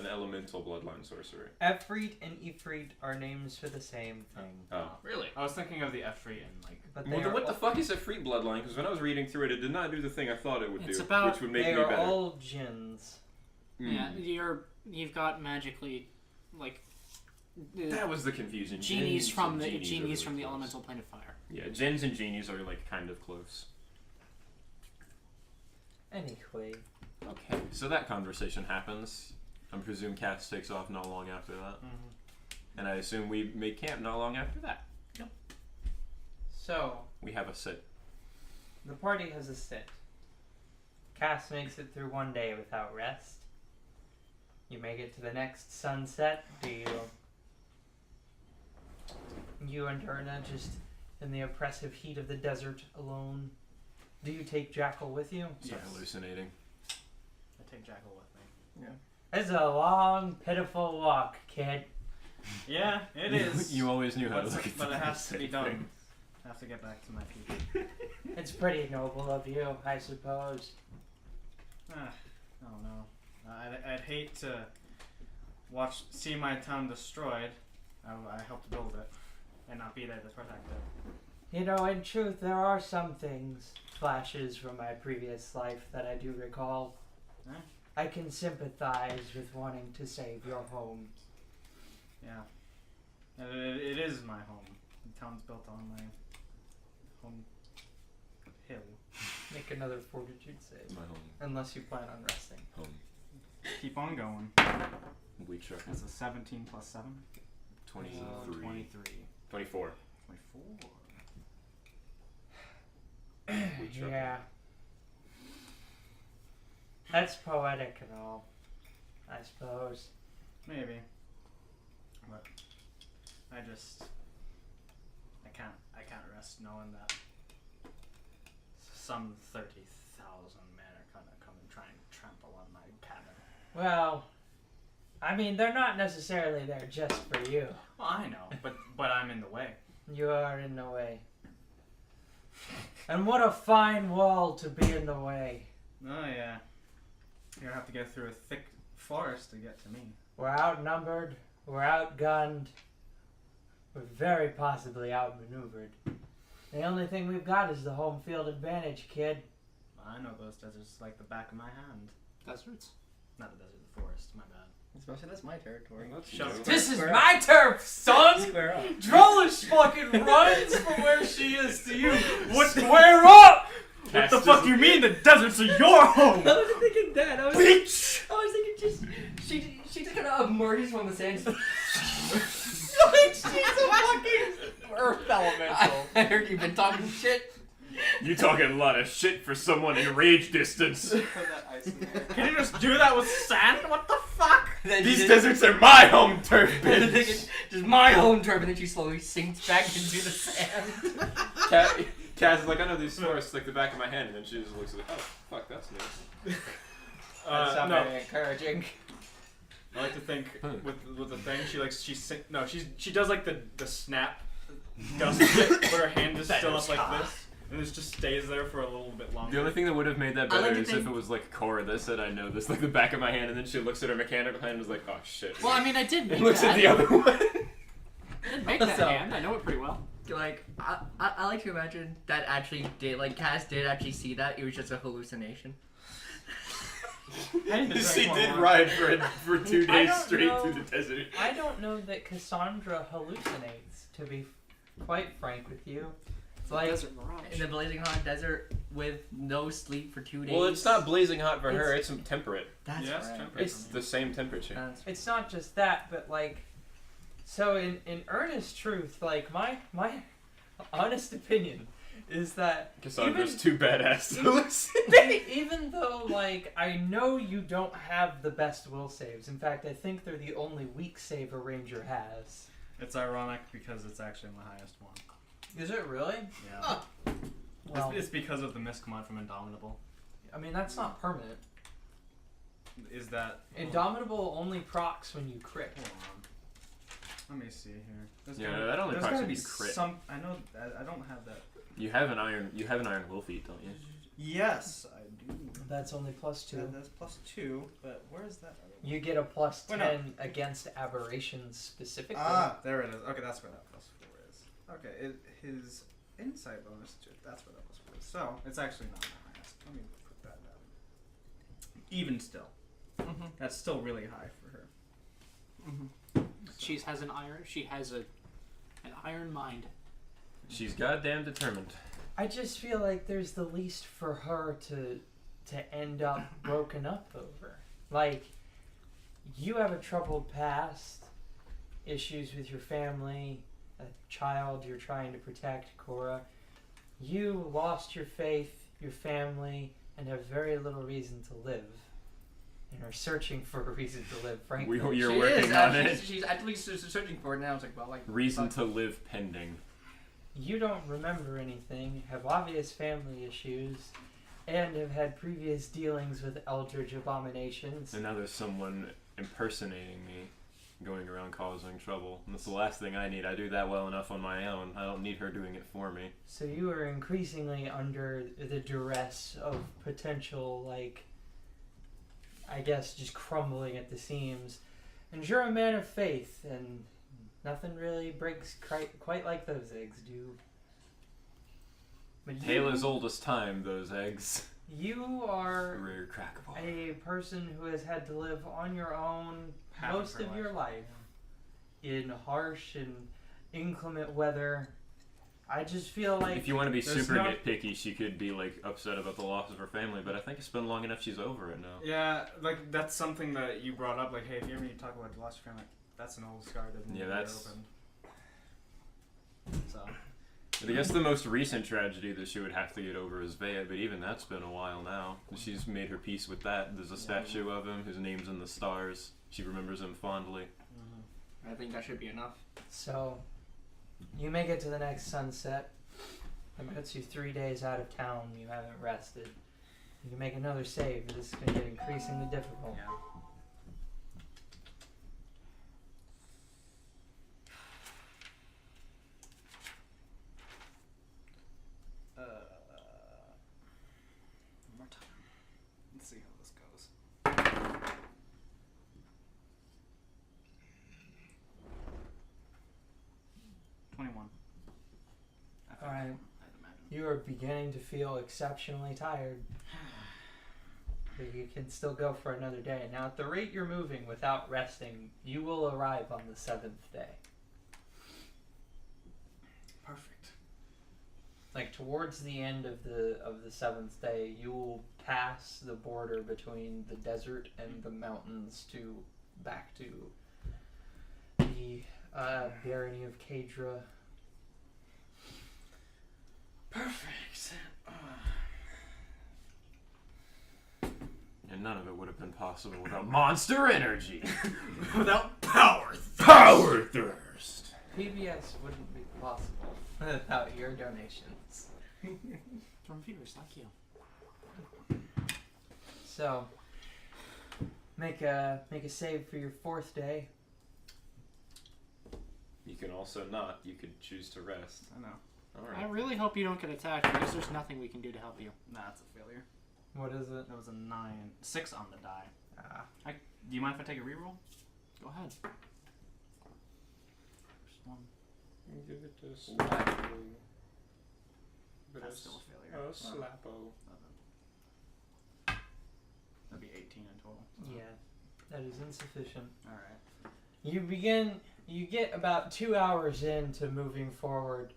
elemental bloodline sorcerer. Efreet and Ifrit are names for the same thing. Oh. Really? I was thinking of the Efreet and like. But they Well, then are what the all, fuck is Efreet bloodline? Because when I was reading through it, it did not do the thing I thought it would It's do, about- which would make they me are better. all djinns. Yeah, Mm. you've got magically, like, That was the confusion. genies Jinns from and the genies are really from the close. elemental plane of fire. Yeah, jinns and genies are like kind of close. Anyway, Okay, so that conversation happens. I presume Cass takes off not long after that, and I assume we make camp not long after that. so We have a sit. the party has a sit. Cass makes it through one day without rest. You make it to the next sunset. Do you and Erna just in the oppressive heat of the desert alone? Do you take Jackal with you? Start Yes. hallucinating. I take Jackal with me. It's a long, pitiful walk, kid. Yeah, it is. You always knew how to But- look at but it the has to be same done. thing. I have to get back to my people. It's pretty noble of you, I suppose. I don't know. I'd hate to see my town destroyed. I helped build it, and not be there to protect it. You know, in truth, there are some things, flashes from my previous life that I do recall. Eh? I can sympathize with wanting to save your home. Yeah. It is my home. The town's built on my home hill. Make another fortitude save. My home. Unless you plan on resting. Home. Keep on going. We chuck. That's a 17 plus 7. 23. 23. 24. 24. We chuck. Yeah. That's poetic and all, I suppose. Maybe. But I can't rest knowing that some 30,000 men are gonna come and try and trample on my cabin. Well, I mean, they're not necessarily there just for you. Well, I know, but I'm in the way. You are in the way. And what a fine wall to be in the way. Oh yeah. You're gonna have to go through a thick forest to get to me. We're outnumbered, we're outgunned, we're very possibly outmaneuvered. The only thing we've got is the home field advantage, kid. I know those deserts like the back of my hand. Deserts. Not the desert, the forest. My bad. Especially that's my territory. Shut up. This is Square my turf, son! Square up. Drollish fucking runs from where she is to you. What? Square up! What the fuck you mean? The deserts are your home. I wasn't thinking that. I was thinking just she just kind of emerges from the sand. Like she's a fucking earth elemental. I heard you've been talking shit. You talking a lot of shit for someone in rage distance. Put that ice in there. Can you just do that with sand? What the fuck? Then These she deserts are my home turf, just, bitch. just my home turf, and then she slowly sinks back into the sand. Kaz is like, I know these forests like the back of my hand, and then she just looks like, oh, fuck, that's new. That's not No. very encouraging. I like to think with the thing she does like the snap gust shit, but her hand is still up like this, and it just stays there for a little bit longer. The only thing that would have made that I like better to is if think- it was like Cora that said, I know this, like the back of my hand, and then she looks at her mechanical hand and was like, oh shit. Well, I mean, I did make and looks that. at the other one. I did make that So- hand. I know it pretty well. Like I like to imagine that actually did Cass did actually see that. It was just a hallucination. I need to drink She more did water. ride for 2 I days don't straight know. through the desert. I don't know that Cassandra hallucinates, to be quite frank with you. It's like, Desert Mirage. In the blazing hot desert with no sleep for 2 days. Well, it's not blazing hot for her, it's temperate. That's Yeah, it's right. temperate. It's the same temperature. That's it's not just that, but like, so in earnest truth, like my honest opinion is that Cassandra's too badass to hallucinate. even though like I know you don't have the best will saves, in fact I think they're the only weak save a ranger has. It's ironic because it's actually my highest one. Is it really? Yeah. Well, It's because of the mist command from Indomitable. I mean, that's not permanent. Is that... Indomitable only procs when you crit. Hold on. Let me see here. Yeah, that only there's procs gotta when be you crit. some... I know... I don't have that. You have an iron will feat, don't you? Yes, I do. That's only +2. That's +2, but where is that other one? You get a +10 Wait, no. against aberrations specifically. Ah, there it is. Okay, that's where that +4 is. Okay, his insight bonus, that's where that +4 is. So, it's actually not the highest. Let me put that down. Even still. Mm-hmm. That's still really high for her. Mm-hmm. She has an iron mind. She's goddamn determined. I just feel like there's the least for her to end up broken up over. Like, you have a troubled past, issues with your family, a child you're trying to protect, Cora. You lost your faith, your family, and have very little reason to live. And are searching for a reason to live, frankly. You're She working is, on it. She's at least searching for it now. It's like, well, like... Reason to live pending. You don't remember anything, have obvious family issues, and have had previous dealings with eldritch abominations. And now there's someone impersonating me, going around causing trouble. And that's the last thing I need. I do that well enough on my own. I don't need her doing it for me. So you are increasingly under the duress of potential, like, I guess, just crumbling at the seams. And you're a man of faith, and nothing really breaks quite like those eggs do. But Tale as old as time, those eggs. You are Rare crackable. a person who has had to live on your own Half of most her of life. your life in harsh and inclement weather. I just feel like If you want to be there's super no- nitpicky, she could be like upset about the loss of her family, but I think it's been long enough she's over it now. Yeah, like, that's something that you brought up. Like, hey, if you ever need to talk about the lost family, that's an old scar that doesn't need Yeah, to be that's- opened. So... But I guess the most recent tragedy that she would have to get over is Vea, but even that's been a while now. She's made her peace with that. There's a statue of him, his name's in the stars. She remembers him fondly. I think that should be enough. so. You make it to the next sunset. It puts you 3 days out of town. You haven't rested. You can make another save. This is going to get increasingly difficult. Yeah. One more time. Let's see how this goes. All right. You are beginning to feel exceptionally tired. But you can still go for another day. Now, at the rate you're moving without resting, you will arrive on the 7th day. Perfect. Like towards the end of the 7th day, you will pass the border between the desert and the mountains to back to the barony of Kadra. Perfect. And none of it would have been possible without monster energy. Without power. Power thirst. PBS wouldn't be possible without your donations. From viewers like you. So, make a save for your 4th day. You can also not. You could choose to rest. I know. I Alright. really hope you don't get attacked because there's nothing we can do to help you. Nah, it's a failure. What is it? That was a 6 on the die. Ah. Do you mind if I take a reroll? Go ahead. First one. Give it to That's still a failure. Slappo. That'd be 18 in total. Yeah, that is insufficient. Alright. You get about 2 hours into moving forward,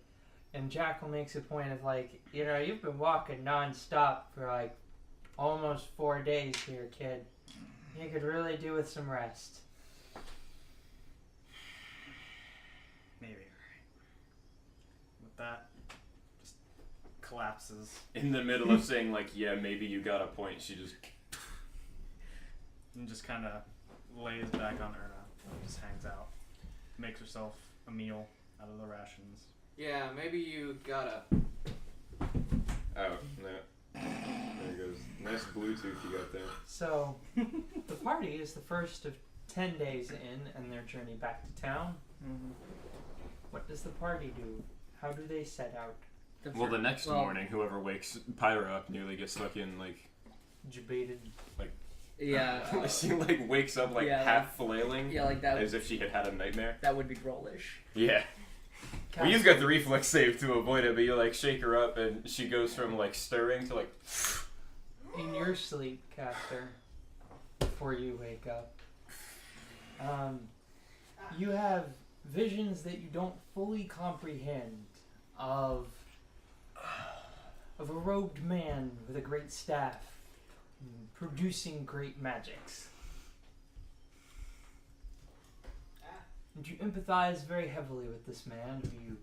and Jackal makes a point of like, you've been walking non-stop for like almost 4 days here, kid. You could really do with some rest. Maybe, alright. With that, just collapses. In the middle of saying like, yeah, maybe you got a point, she just And just kind of lays back on Erna. Just hangs out. Makes herself a meal out of the rations. Yeah, maybe you gotta. Oh, no. There it goes. Nice Bluetooth you got there. So, the party is the first of 10 days in their journey back to town. Mm-hmm. What does the party do? How do they set out? Well, the next morning, whoever wakes Pyra up nearly gets stuck in, like... Debated. Yeah. she, like, wakes up, like, yeah, half flailing. Yeah, like that. As if she had had a nightmare. That would be drollish. Yeah. Well, you've got the reflex save to avoid it, but you, like, shake her up, and she goes from, like, stirring to, like... In your sleep, Caster, before you wake up, you have visions that you don't fully comprehend of a robed man with a great staff producing great magics. And you empathize very heavily with this man who you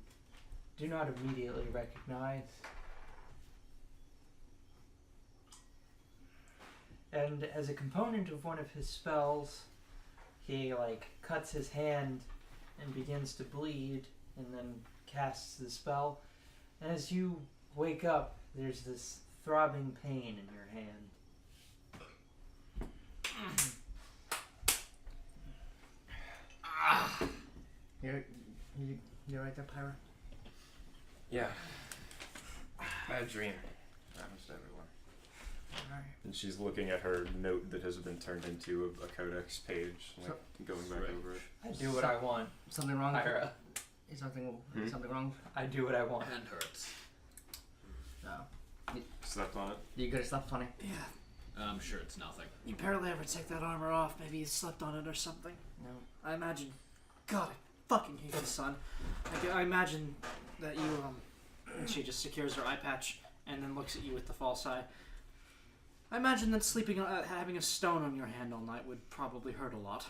do not immediately recognize. And as a component of one of his spells, he cuts his hand and begins to bleed and then casts the spell. And as you wake up, there's this throbbing pain in your hand. You're right there, Pyra? Yeah. Bad dream. Happens to everyone. Alright. And she's looking at her note that has been turned into a codex page, like, going back over it. I do what I want. Something wrong? Pyra. Is something wrong? I do what I want. Hand hurts. No. Slept on it? You could have slept on it. Yeah. I'm sure it's nothing. You barely ever take that armor off. Maybe you slept on it or something. No. I imagine. God, I fucking hate the sun. I imagine that you, and she just secures her eye patch and then looks at you with the false eye. I imagine that sleeping, having a stone on your hand all night would probably hurt a lot.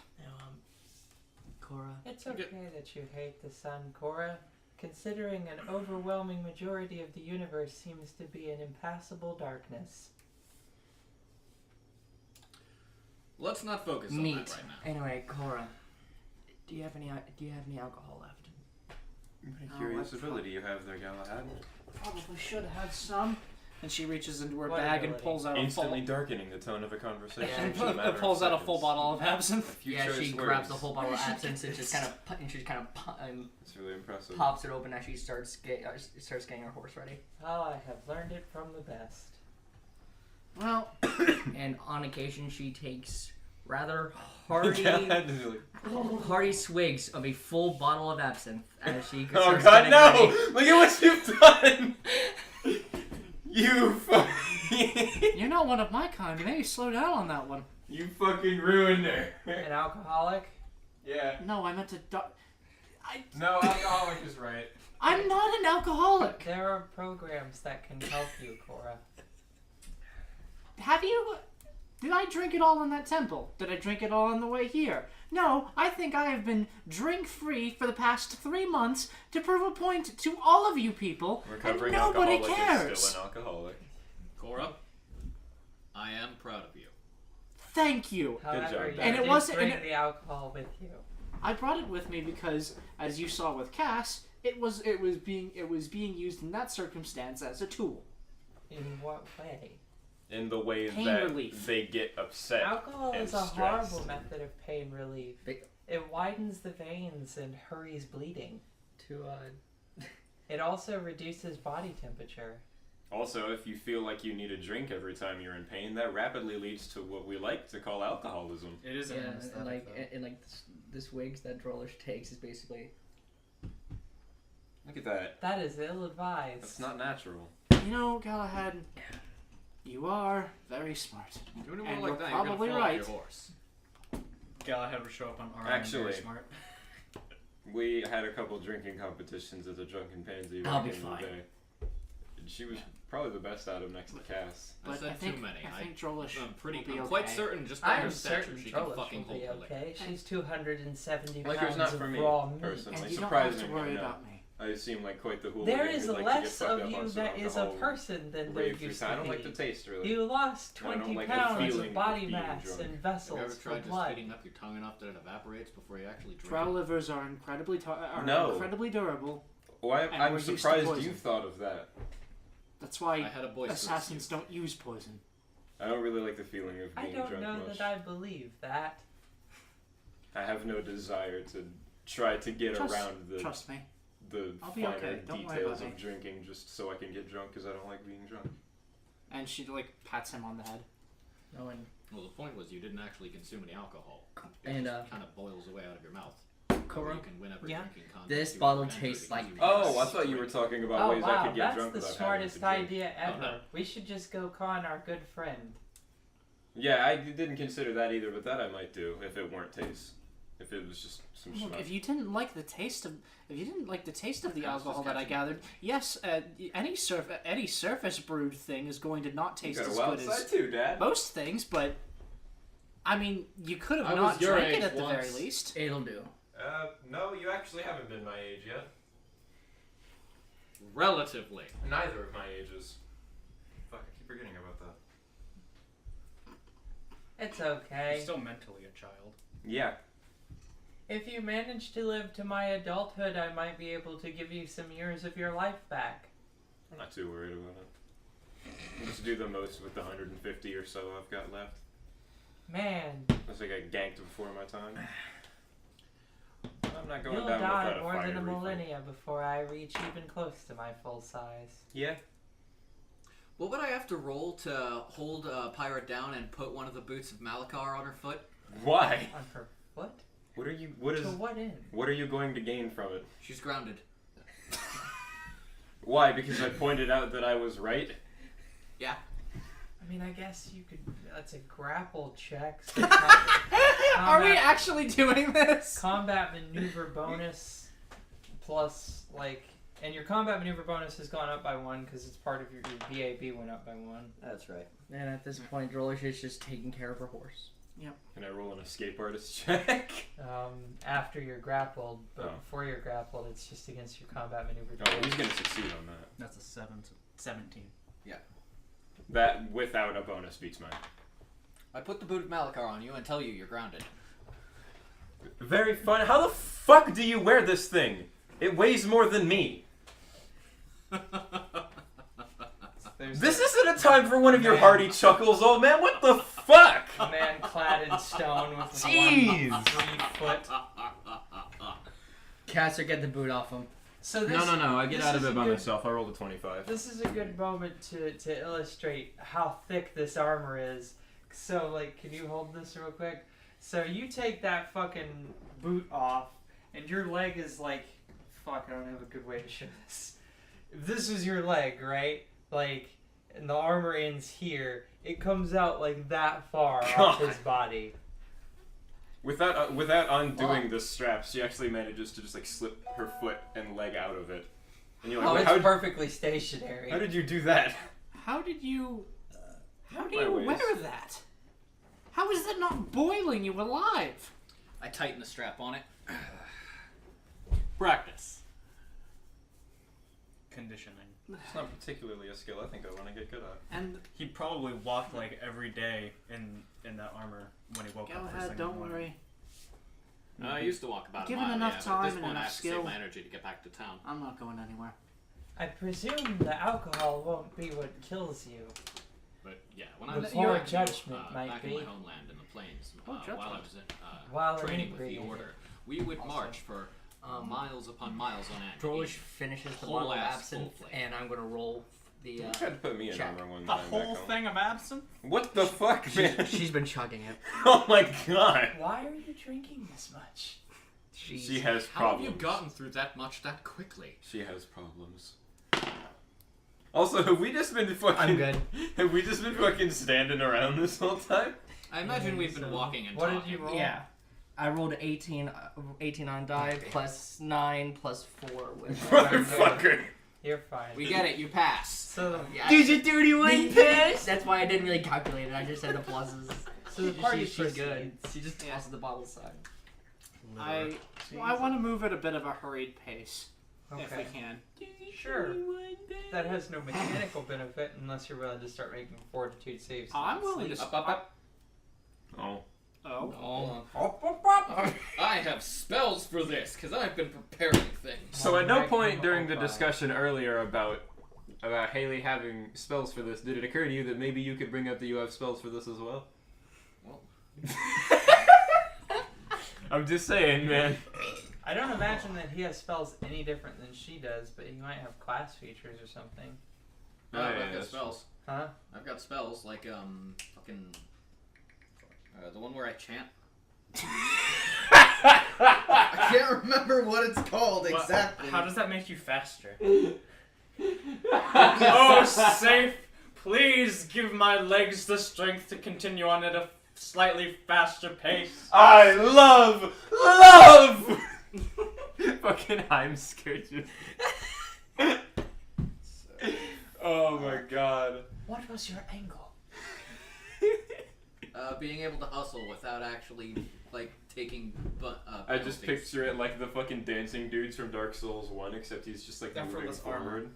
Cora. It's okay that you hate the sun, Cora, considering an overwhelming majority of the universe seems to be in impassable darkness. Let's not focus on that right now. Anyway, Cora, do you have any alcohol left? What a Oh, curious I ability you have there, Galahad. Probably should have some. And she reaches into her What bag and ability? pulls out Instantly darkening the tone of a conversation. Yeah, for the matter of pulls out a seconds. full bottle of absinthe. Few Yeah, choice she words. grabs the whole bottle of absinthe and just kind of It's really impressive. pops it open as she starts getting her horse ready. Oh, I have learned it from the best. Well, And on occasion, she takes rather hearty, Galahad is like, hearty swigs of a full bottle of absinthe as she oh starts god, getting no! ready. Look at what you've done! You fucking... you're not one of my kind. Maybe slow down on that one. You fucking ruined her. An alcoholic? Yeah. No, I meant to... No, alcoholic is right. I'm not an alcoholic. There are programs that can help you, Cora. Have you... Did I drink it all in that temple? Did I drink it all on the way here? No, I think I have been drink-free for the past 3 months to prove a point to all of you people, Recovering and nobody alcoholic cares. is still an alcoholic. Cora, I am proud of you. Thank you. However, job, you Dan. And it did wasn't- bring and the alcohol with you. I brought it with me because, as you saw with Cass, it was being used in that circumstance as a tool. In what way? In the way Pain that relief. they get upset. Alcohol and is a stressed. horrible method of pain relief. It widens the veins and hurries bleeding. It also reduces body temperature. Also, if you feel like you need a drink every time you're in pain, that rapidly leads to what we like to call alcoholism. It is an anesthetic, though. The swigs that Drollish takes is basically. Look at that. That is ill-advised. That's not natural. You know, Galahad, you are very smart. Doing it And more like you're that, you're probably gonna fall off right. your horse. Galahad would show up on RM. Actually- Very smart. We had a couple drinking competitions at the Drunken Pansy I'll back be in fine. the day. And she was probably the best out of next to Cass. I But said I think, too many. I think Drollish I'm will be I'm quite okay. certain just by I her am stature certain she can Trollish fucking will hold be her liquor. okay. She's 270 Liquor's pounds not of for me, raw meat. personally. And you don't have to Surprising, worry no. about me. I seem like quite the hooligan. There is who'd like to get less fucked of up you on some that is a alcohol person than there rave used through town. I to don't like the be. taste, really. You lost And I don't 20 like the pounds feeling of body of being mass drunk. in Have you vessels ever for tried just blood. speeding up your tongue enough that it evaporates before you actually drink Trout it? livers are incredibly No. incredibly durable. Well, And I'm we're used to surprised poison. you thought of that. That's I why had a boisterous assassins youth. don't use poison. I don't really like the feeling of I being don't drunk know much. that I believe that. I have no desire to try to get around the Trust me. I'll be finer okay. Don't worry details about of me. drinking just so I can get drunk because I don't like being drunk. And she like pats him on the head. No, and Well, the point was you didn't actually consume any alcohol. It And, just kind of boils away out of your mouth. Cora, You can whenever Yeah. drinking contest, This you bottle enter tastes because like you Oh, I must thought you were drink. talking about Oh ways I wow, could get that's drunk the without smartest having to drink. idea ever. no. We should just go con our good friend. Yeah, I didn't consider that either, but that I might do if it weren't taste. If it was just some Look, schmuck. if you didn't like the taste of the I was alcohol just that I catching gathered, yes, any surface brewed thing is going to not You taste got a as wild good side as too, Dad. most things, but I mean, you could have I not was your drank it age at the very once. least. it'll do. No, you actually haven't been my age yet. Relatively. Neither of my ages. Fuck, I keep forgetting about that. It's You're okay. still mentally a child. Yeah. If you manage to live to my adulthood, I might be able to give you some years of your life back. I'm not too worried about it. I'll just do the most with the 150 or so I've got left. Man, Unless I get ganked before my time. I'm not going you'll down die without a more fire than a refund. millennia before I reach even close to my full size. Yeah. What would I have to roll to hold a pirate down and put one of the boots of Malachar on her foot? Why? On her foot? What To what end? are you going to gain from it? She's grounded. Why? Because I pointed out that I was right? Yeah. I mean, I guess you could. That's a grapple check. So Are we combat- actually doing this? combat maneuver bonus plus and your combat maneuver bonus has gone up by 1 because it's part of your BAB went up by 1. That's right. And at this point, Drolish is just taking care of her horse. Can I roll an escape artist check? After you're grappled, but Oh. before you're grappled, it's just against your combat maneuver. Oh, he's gonna succeed on that. That's a 17. That without a bonus beats mine. I put the boot of Malachar on you and tell you you're grounded. Very fun. How the fuck do you wear this thing? It weighs more than me. This isn't a time for one of your Man. hearty chuckles, old man. What the fuck? A man clad in stone with Jeez. 1 3 foot. Caster, get the boot off him. So this, No. I get out of it by myself. I rolled a 25. This is a good moment to illustrate how thick this armor is. So, can you hold this real quick? So you take that fucking boot off, and your leg is fuck, I don't have a good way to show this. If this is your leg, right? And the armor ends here. It comes out that far off his body. Without undoing the straps, she actually manages to just slip her foot and leg out of it. And you're like, Oh, "Wait, it's perfectly stationary. how did you do that? How did you? How do My you ways. wear that? How is that not boiling you alive? I tighten the strap on it. Practice. Conditioning. It's not particularly a skill I think I want to get good at. And He probably walked every day in that armor when he woke go up first ahead, thing in the don't morning. worry. I used to walk about Given a mile, enough yeah, but time at this and point I enough have to skill- save my energy to get back to town. I'm not going anywhere. I presume the alcohol won't be what kills you. But yeah, when I was Before back in- judgment might back be. in my homeland in the plains, Oh, while I judgment. was in, While training with the inebriated. order, we would Also. march for miles upon miles on end. Drolish eating finishes the whole bottle of ass absinthe, full plate. and I'm gonna roll the. You tried to put me in check. armor one The time back whole home. thing of absinthe? What the fuck, man? She's been chugging it. Oh my god. Why are you drinking this much? She has How have problems. you gotten through that much that quickly? She has problems. Also, have we just been fucking? I'm good. Have we just been fucking standing around this whole time? I imagine we've been walking and What talking. did you roll? Yeah. I rolled 18 on die, plus 9, plus 4 with. Motherfucker. You're fine. We get it, you pass. So Yeah. Did you 31 piss? That's why I didn't really calculate it. I just said the pluses. the party she's good. proceeds. She just Yeah. tosses the bottle aside. I want to move at a bit of a hurried pace if we Okay. can. Sure. That has no mechanical benefit unless you're willing to start making fortitude saves. I'm willing to. Up. Oh. Oh. I have spells for this because I've been preparing things. So at no point during the discussion earlier about Haley having spells for this, did it occur to you that maybe you could bring up that you have spells for this as well? Well, I'm just saying, man. I don't imagine that he has spells any different than she does, but he might have class features or something. no, Oh, yeah, I've got that's spells. Huh? I've got spells like fucking the one where I chant. I can't remember what it's called What- exactly. How does that make you faster? Oh, safe! Please give my legs the strength to continue on at a slightly faster pace. I love fucking I'm scourges. Oh my god. What was your angle? Being able to hustle without actually like taking. I just penalties. picture it like the fucking dancing dudes from Dark Souls 1, except he's just like moving Effortless armor. forward.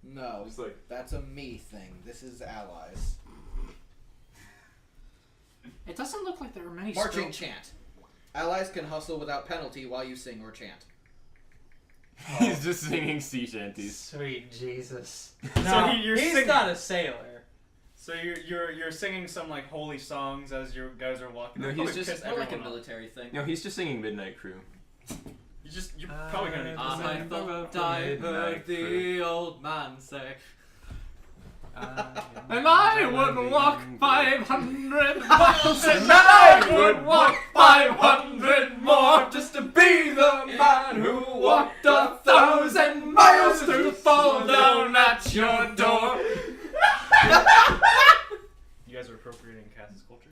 No, Just like that's a me thing. This is allies. It doesn't look like there are many Marching spells. chant. Allies can hustle without penalty while you sing or chant. he's just singing sea shanties. Sweet Jesus. So No, you're he's singing- not a sailor. So you're singing some like holy songs as you guys are walking. No, That'd he's probably just- piss More like a everyone off. military thing. No, he's just singing Midnight Crew. You're probably gonna need to I sing. thought I heard the old man say. And I would walk 500 miles, and I would walk 500 more just to be the man who walked 1,000 miles to fall down at your door. You guys are appropriating Cass's culture.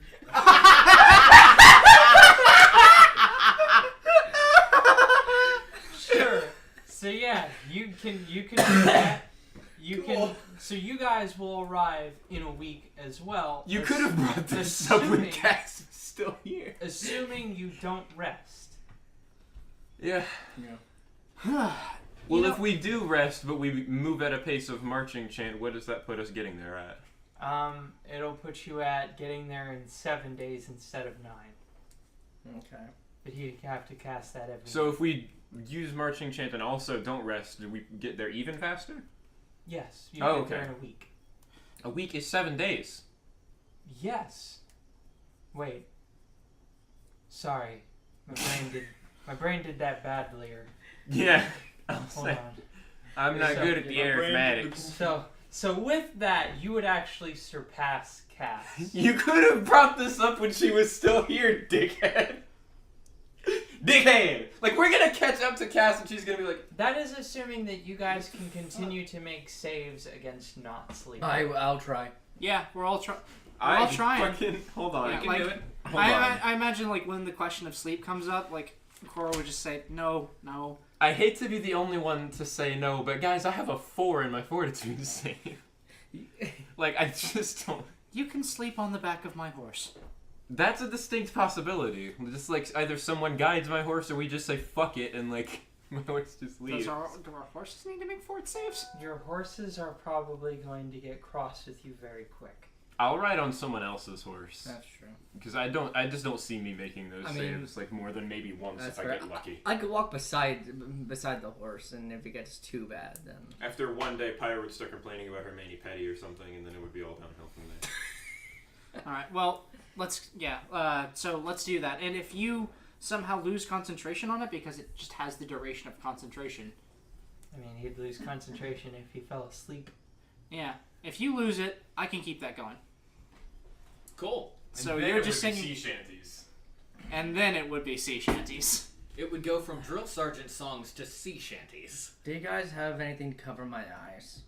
Sure. So yeah, you can do that. You can. So you guys will arrive in a week as well. You could have brought this up when assuming- Cass is still here. Assuming you don't rest. Yeah. Yeah. Well, if we do rest, but we move at a pace of marching chant, what does that put us getting there at? It'll put you at getting there in 7 days instead of 9. Okay. But you have to cast that every. So if we use marching chant and also don't rest, do we get there even faster? Yes, you Oh, get there okay. in a week. A week is 7 days. Yes. Wait. Sorry, my brain did that badly. Or Yeah. I'll hold say. on. I'm not So- good at the My brain- arithmetics. So with that, you would actually surpass Cass. You could have brought this up when she was still here, dickhead. Dickhead! Like, we're gonna catch up to Cass and she's gonna be like, That is assuming that you guys can continue to make saves against not sleeping. I'll try. Yeah, we're all all trying. Fucking, hold on. Yeah, can like, do it. Hold on. I imagine like when the question of sleep comes up, like Cora would just say no. I hate to be the only one to say no, but guys, I have a 4 in my fortitude save. Like, I just don't. You can sleep on the back of my horse. That's a distinct possibility. Just like either someone guides my horse or we just say fuck it and like my horse just leaves. Do our horses need to make fort saves? Your horses are probably going to get cross with you very quick. I'll ride on someone else's horse That's true. because I just don't see me making those I mean, saves like more than maybe once That's if I fair. get lucky. I could walk beside the horse, and if it gets too bad, then After one day, Pyre would start complaining about her mani-pedi or something, and then it would be all downhill from there. All right. Well, so let's do that. And if you somehow lose concentration on it because it just has the duration of concentration. I mean, he'd lose concentration if he fell asleep. Yeah. If you lose it, I can keep that going. Cool. So you're just singing, sea shanties. and then it would be sea shanties. It would go from drill sergeant songs to sea shanties. do you guys have anything to cover my eyes?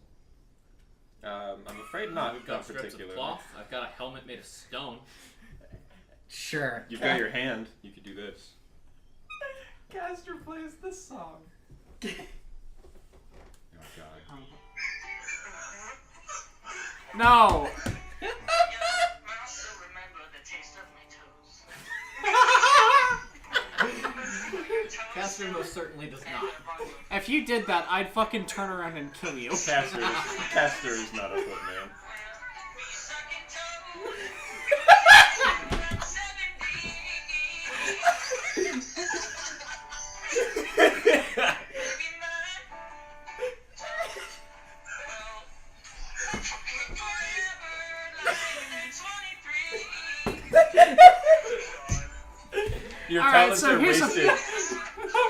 I'm afraid not. We've got Not strips of particularly. cloth. I've got a helmet made of stone. Sure. You've got your hand. You could do this. Caster plays this song. Oh god. No. I also remember the taste of my toes. Caster most certainly does not. If you did that, I'd fucking turn around and kill you. Caster is not a footman. Your All right, talents so are here's a- wasted.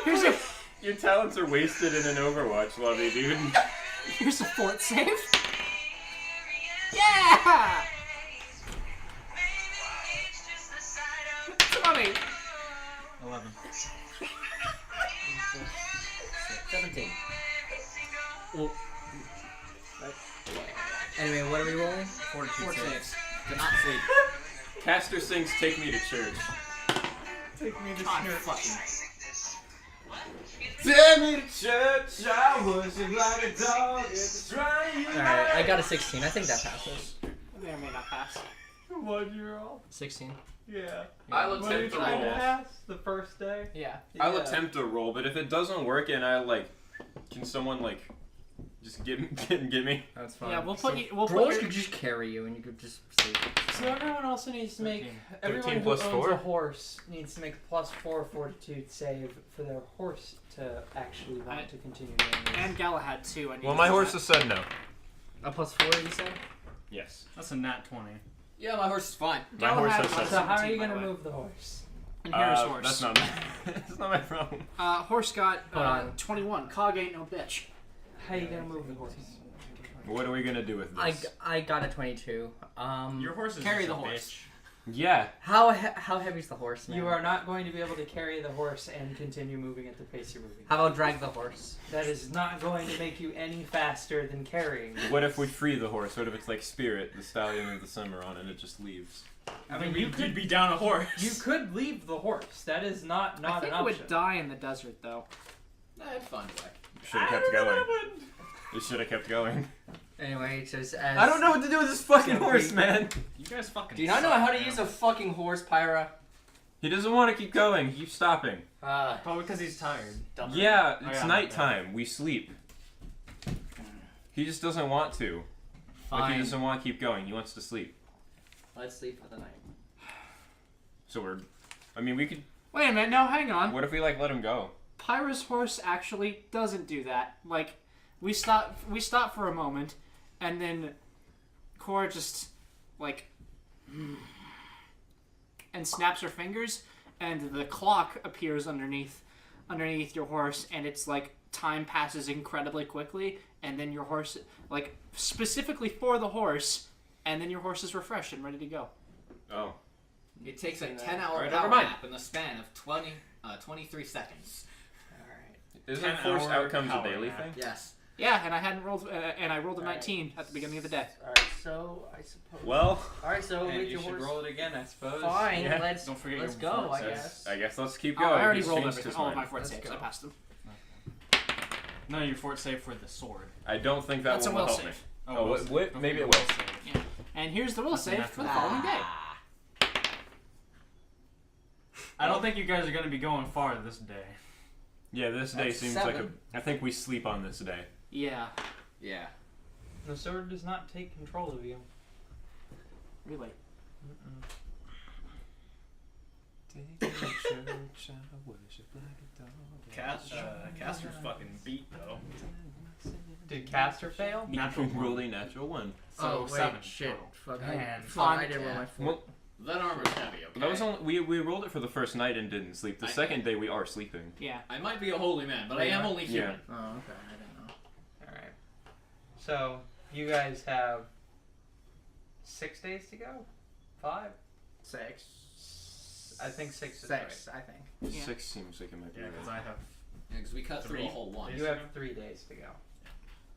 Here's a Your talents are wasted in an Overwatch lobby, dude. here's a fort save. Yeah. 20. 11. 17. Anyway, what are we rolling? Fort saves. Do not sleep. Caster sings "Take Me to Church." Take me to God, church. fucking. Take me to church, I worship like a dog at the shrine. Alright, I got a 16. I think that passes. May or may not pass. What'd you roll? 16. Yeah. I'll What did attempt you to roll roll. pass the first day? Yeah. I'll Yeah. attempt to roll, but if it doesn't work and I can someone just give me? That's fine. Yeah, we'll put you. We'll Drawers put your, could just carry you and you could just sleep. So everyone also needs to make 13. everyone 13 who plus owns 4? a horse needs to make +4 fortitude save for their horse to actually want to continue doing this. and Galahad too. I need Well, to my do horse that. has said no. A +4, you said? Yes. That's a nat 20. Yeah, my horse is fine. My horse Galahad has was So how are 17, you by gonna the way. move the horse? And here's horse. That's not that's not my problem. Horse got Hold on. 21. Cog ain't no bitch. How are you gonna move the horse? What are we gonna do with this? I got a 22. Your horse is Carry just the a horse. bitch. Yeah. How heavy's the horse now? You are not going to be able to carry the horse and continue moving at the pace you're moving. How about drag the horse? That is not going to make you any faster than carrying. What if we free the horse? What if it's like Spirit, the stallion of the Cimarron, and it just leaves? I mean, you you'd could- be down a horse. You could leave the horse. That is not I an think it option. would die in the desert though. Nah, it's fine, Jack. Should have kept going. It should have kept going. Anyway, it says as... I don't know what to do with this fucking Yeah, horse, we- man. You guys fucking Do you not know suck, how to man. use a fucking horse, Pyra? He doesn't want to keep going. He keeps stopping. Probably because he's tired. Yeah, Oh, it's yeah, nighttime. We sleep. He just doesn't want to. Like, he Fine. doesn't want to keep going. He wants to sleep. Let's sleep for the night. So we could. Wait a minute. No, hang on. What if we let him go? Pyra's horse actually doesn't do that. Like, we stop for a moment, and then Cora just and snaps her fingers, and the clock appears underneath your horse, and it's like time passes incredibly quickly, and then your horse, like specifically for the horse, and then your horse is refreshed and ready to go. Oh. It takes a 10-hour Alright, power never mind. nap in the span of 23 seconds. Isn't 10 force hour outcomes a power daily nap. thing? Yes. Yeah, and I hadn't rolled, and I rolled a 19 at the beginning of the day. Alright, so I suppose... Well, Alright, so And with you your should horse... roll it again, I suppose. Fine, Yeah. let's Don't forget let's your go, I fort guess. I guess let's keep Oh, going. I already He's rolled changed everything. his All of mind. my fort Let's saves. go. I passed them. No, your fort save for the sword. I don't think that That's a will will help save. me. Oh, Oh, will what- save. what? Don't Maybe forget it will Yeah. And here's the will That's a save natural for the one. following day. I don't think you guys are going to be going far this day. Yeah, this day That's seems 7. like I think we sleep on this day. Yeah, Yeah. The sword does not take control of you. really. Caster's fucking beat, though. Did Caster fail? Natural one. Rolled a natural one. So Oh, wait, 7 shit. total. Fuck, Man. I didn't roll my fort. Well, That armor's heavy, okay? that was only we rolled it for the first night and didn't sleep. The I- second day we are sleeping. Yeah. I might be a holy man, but I am only human. Oh, okay, I didn't know. Alright. So, you guys have 6 days to go? 5? 6. I think 6 is 6, I think. Yeah. 6 seems like it might be Yeah, right. because I have... Because we cut through a 3. whole one. right. You have 3 days to go.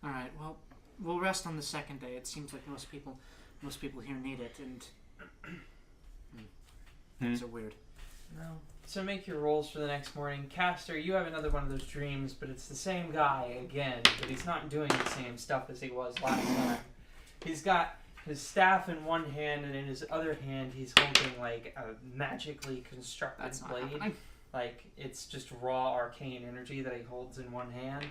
All right. Well, we'll rest on the second day. It seems like most people here need it, and these are weird. No. So make your rolls for the next morning. Caster, you have another one of those dreams, but it's the same guy again, but he's not doing the same stuff as he was last time. He's got his staff in one hand, and in his other hand he's holding like a magically constructed That's not blade. happening. Like it's just raw arcane energy that he holds in one hand.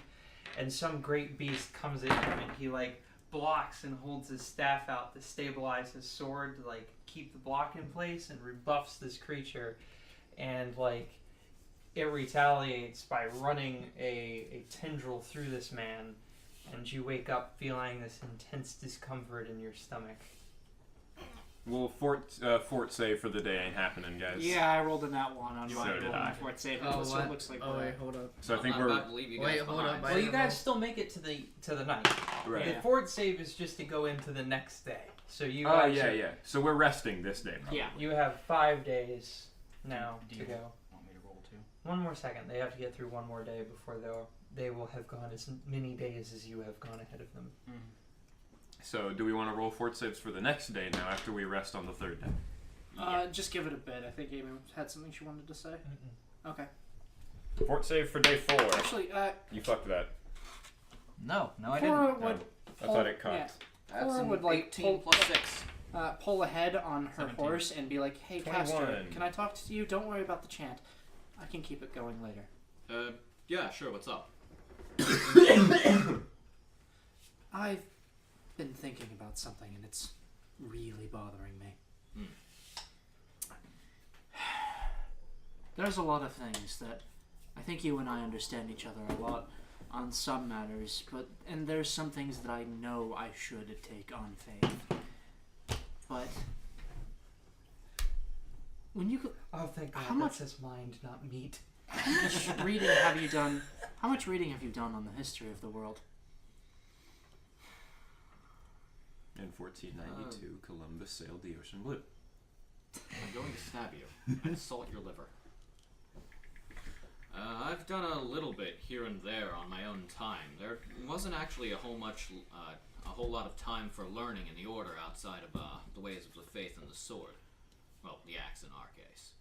And some great beast comes at him and he like blocks and holds his staff out to stabilize his sword to like keep the block in place and rebuffs this creature, and like it retaliates by running a tendril through this man, and you wake up feeling this intense discomfort in your stomach. Well, fort save for the day ain't happening, guys. Yeah, I rolled a nat 1 on So my did roll I. on fort save. Oh, So what? it looks like Oh we're- wait, hold up. So I think I'm we're about to leave you guys Wait, hold behind. up, Well, you guys still make it to the night. right. Yeah. The fort save is just to go into the next day. So you Oh guys yeah. So we're resting this day. Probably. Yeah. you have 5 days now Do to you go. want me to roll too? One more second. They have to get through one more day before they will have gone as many days as you have gone ahead of them. So do we want to roll fort saves for the next day now after we rest on the third day? Just give it a bit. I think Amy had something she wanted to say. Okay. Fort save for day 4. Actually, You fucked that. No, I Cora didn't. would. I thought it caught. Yeah. That's Cora an would like 18 plus 6. pull ahead on her 17. horse and be like, "Hey, 21. Castor, can I talk to you? Don't worry about the chant. I can keep it going later." Yeah, sure, what's up? I've been thinking about something, and it's really bothering me. There's a lot of things that I think you and I understand each other a lot on some matters, and there's some things that I know I should take on faith. But when you Oh, thank God. How much- That's his mind, not meat. how much reading have you done? How much reading have you done on the history of the world? In 1492, Columbus sailed the ocean blue. I'm going to stab you and salt your liver. I've done a little bit here and there on my own time. There wasn't actually a whole lot of time for learning in the order outside of the ways of the faith and the sword. Well, the axe in our case.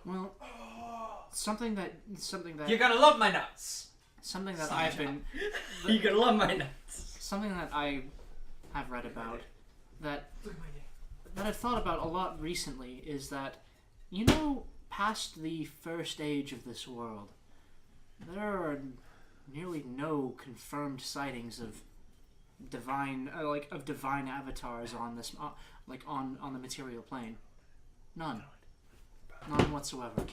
Well, something that You're gonna love my nuts. something that I've been You're gonna love my nuts. something that I have read about that I've thought about a lot recently is that, you know, past the first age of this world, there are nearly no confirmed sightings of divine avatars on this on the material plane. None whatsoever.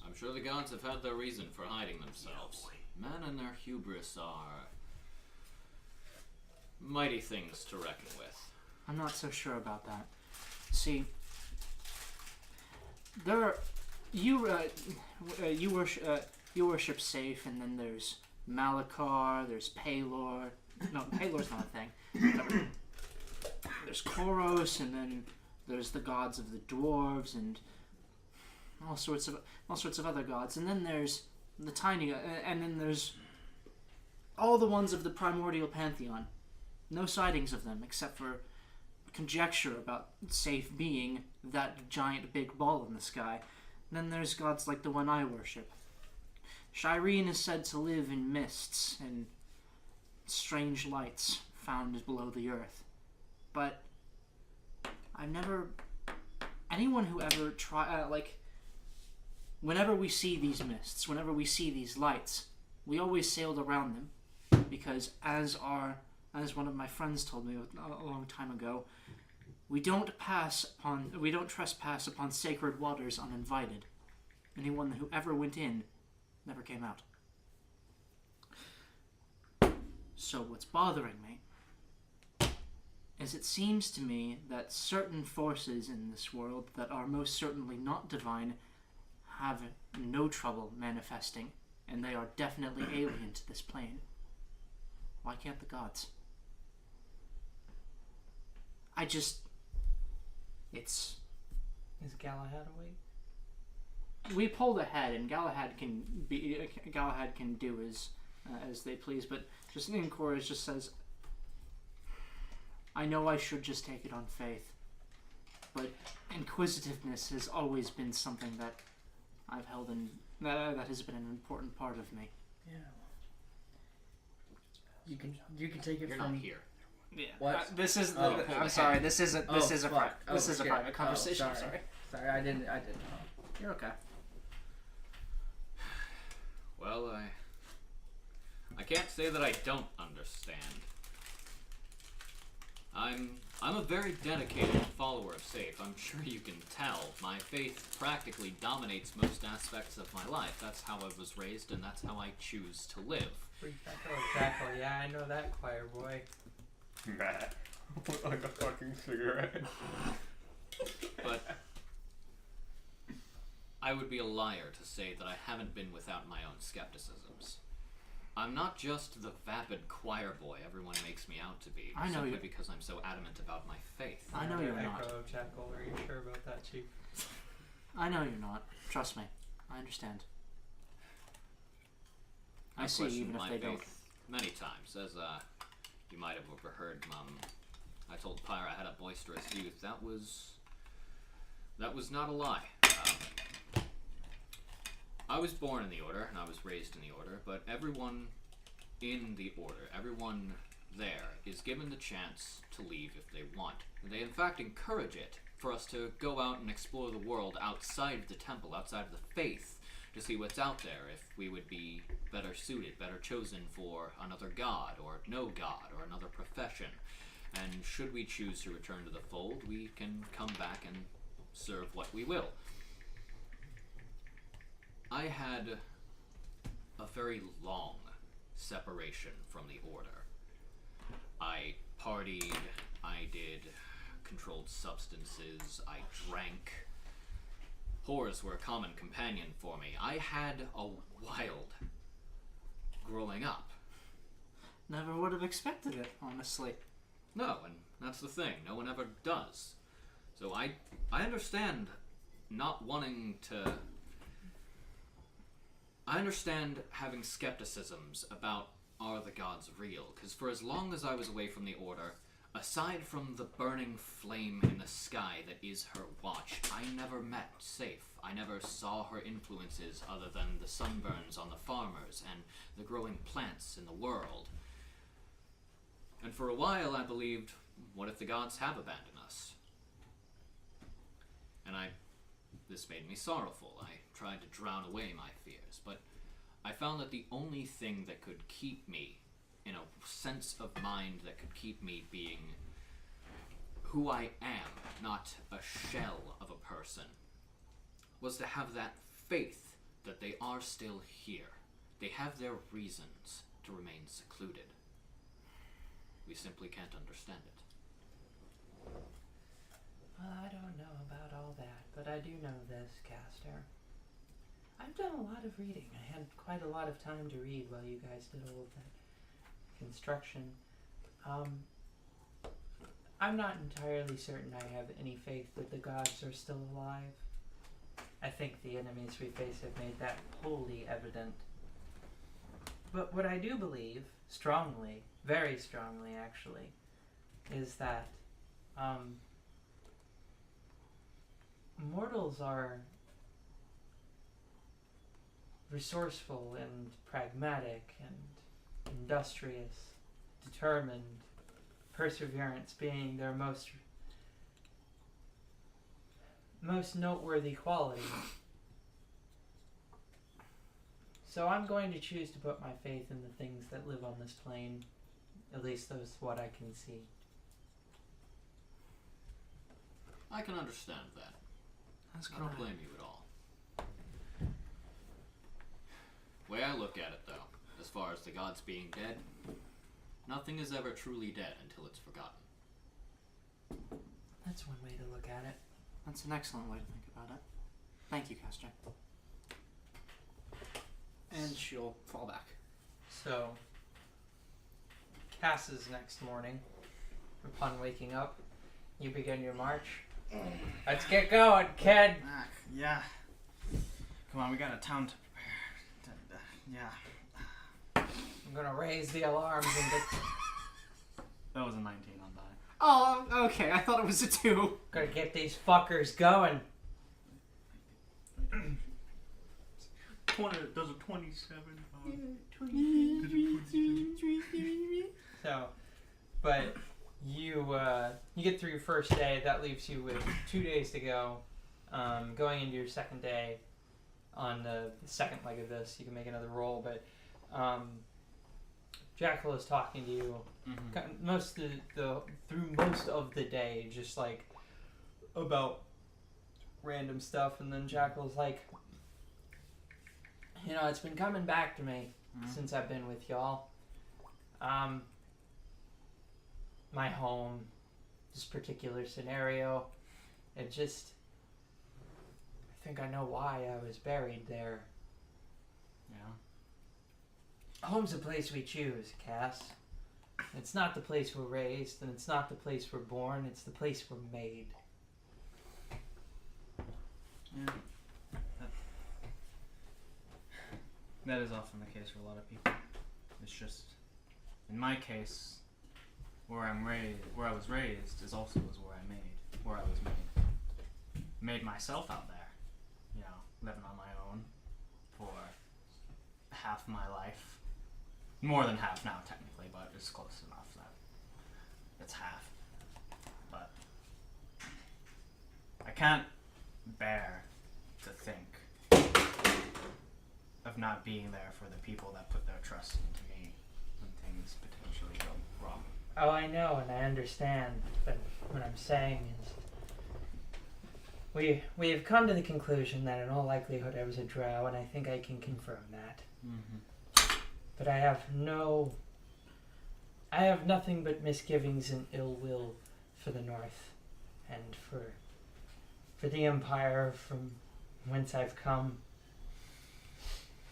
I'm sure the gods have had their reason for hiding themselves. Men and their hubris are mighty things to reckon with. I'm not so sure about that. See, there are you worship Safe, and then there's Malachar, there's Palor. No, Palor's not a thing. There's Koros, and then there's the gods of the dwarves, and all sorts of other gods. And then there's the tiny, and then there's all the ones of the primordial pantheon. No sightings of them except for conjecture about Safe being that giant big ball in the sky. And then there's gods like the one I worship. Shireen is said to live in mists and strange lights found below the earth. But I've never... Anyone who ever whenever we see these mists, whenever we see these lights, we always sailed around them. Because as one of my friends told me a long time ago, we don't trespass upon sacred waters uninvited. Anyone who ever went in never came out. So what's bothering me is it seems to me that certain forces in this world that are most certainly not divine have no trouble manifesting, and they are definitely alien to this plane. Why can't the gods? It's... Is Galahad awake? We pulled ahead, and Galahad can do as they please, but just in chorus just says, I know I should just take it on faith, but inquisitiveness has always been something that I've held in, that has been an important part of me. Yeah. You can take it You're from not here. Yeah. What? This is. Oh, I'm sorry. This is a fuck. this is a Shit. private conversation. Oh, sorry. Sorry, I didn't know. You're okay. Well, I can't say that I don't understand. I'm a very dedicated follower of Safe. I'm sure you can tell. My faith practically dominates most aspects of my life. That's how I was raised, and that's how I choose to live. Exactly. Yeah, I know that, choir boy. Like a fucking cigarette. But I would be a liar to say that I haven't been without my own skepticisms. I'm not just the vapid choir boy everyone makes me out to be, I know simply you- because I'm so adamant about my faith. I know you're Echo not. of Jackal. Are you sure about that, Chief? I know you're not. Trust me. I understand. I I've see, questioned even if my they faith don't. many times, as you might have overheard. I told Pyra I had a boisterous youth. That was not a lie. I was born in the Order, and I was raised in the Order, but everyone in the Order, everyone there, is given the chance to leave if they want. And they in fact encourage it for us to go out and explore the world outside the temple, outside of the faith, to see what's out there, if we would be better suited, better chosen for another god, or no god, or another profession. And should we choose to return to the fold, we can come back and serve what we will. I had a very long separation from the Order. I partied, I did controlled substances, I drank. Whores were a common companion for me. I had a wild growing up. Never would have expected it, honestly. No, and that's the thing. No one ever does. So I understand not wanting to... I understand having skepticisms about are the gods real, because for as long as I was away from the Order, aside from the burning flame in the sky that is her watch, I never met Safe. I never saw her influences other than the sunburns on the farmers and the growing plants in the world. And for a while I believed, what if the gods have abandoned us? And this made me sorrowful. I tried to drown away my fears, but I found that the only thing that could keep me in a sense of mind that could keep me being who I am, not a shell of a person, was to have that faith that they are still here. They have their reasons to remain secluded. We simply can't understand it. Well, I don't know about all that, but I do know this, Caster. I've done a lot of reading. I had quite a lot of time to read while you guys did all of that construction. I'm not entirely certain I have any faith that the gods are still alive. I think the enemies we face have made that wholly evident. But what I do believe, strongly, very strongly actually, is that mortals are resourceful and pragmatic and industrious, determined, perseverance being their most noteworthy quality. So I'm going to choose to put my faith in the things that live on this plane, at least those what I can see. I can understand that. That's I don't good. blame you at all. Way I look at it, though, as far as the gods being dead, nothing is ever truly dead until it's forgotten. That's one way to look at it. That's an excellent way to think about it. Thank you, Caster. And she'll fall back. So, Cass's next morning, upon waking up, you begin your march. Let's get going, kid! Yeah. Come on, we got a town to prepare. Yeah. I'm gonna raise the alarms and get... That was a 19 on die. Oh, okay. I thought it was a 2. Gotta get these fuckers going. 20, does a 27. So, but you get through your first day. That leaves you with 2 days to go. Going into your second day, on the second leg of this, you can make another roll. But Jackal is talking to you most of the day, just like about random stuff, and then Jackal's like, you know, it's been coming back to me since I've been with y'all. My home, this particular scenario. It just... I think I know why I was buried there. Yeah. Home's a place we choose, Cass. It's not the place we're raised, and it's not the place we're born, it's the place we're made. Yeah. That is often the case for a lot of people. It's just, in my case, where I was raised is also where I was made. Made myself out there, you know, living on my own for half my life. More than half now, technically, but it's close enough that it's half. But I can't bear to think of not being there for the people that put their trust into me when things potentially go wrong. Oh, I know, and I understand, but what I'm saying is we have come to the conclusion that in all likelihood I was a drow, and I think I can confirm that. Mm-hmm. But I have nothing but misgivings and ill will for the North, and for the Empire from whence I've come.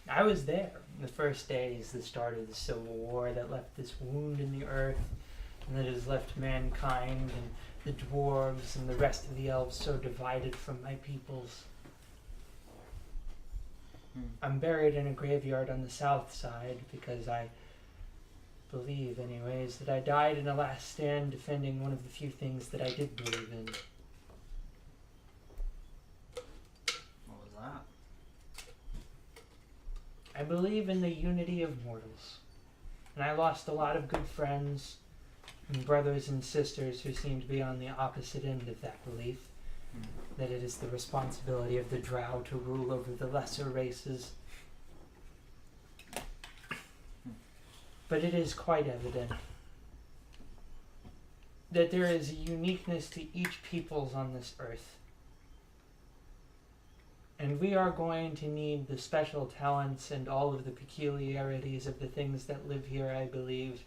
I was there the first days, the start of the Civil War that left this wound in the earth, and that has left mankind and the dwarves and the rest of the elves so divided from my peoples. I'm buried in a graveyard on the south side because I believe, anyways, that I died in a last stand defending one of the few things that I did believe in. What was that? I believe in the unity of mortals. And I lost a lot of good friends and brothers and sisters who seemed to be on the opposite end of that belief. That it is the responsibility of the drow to rule over the lesser races. But it is quite evident that there is a uniqueness to each peoples on this earth. And we are going to need the special talents and all of the peculiarities of the things that live here, I believe,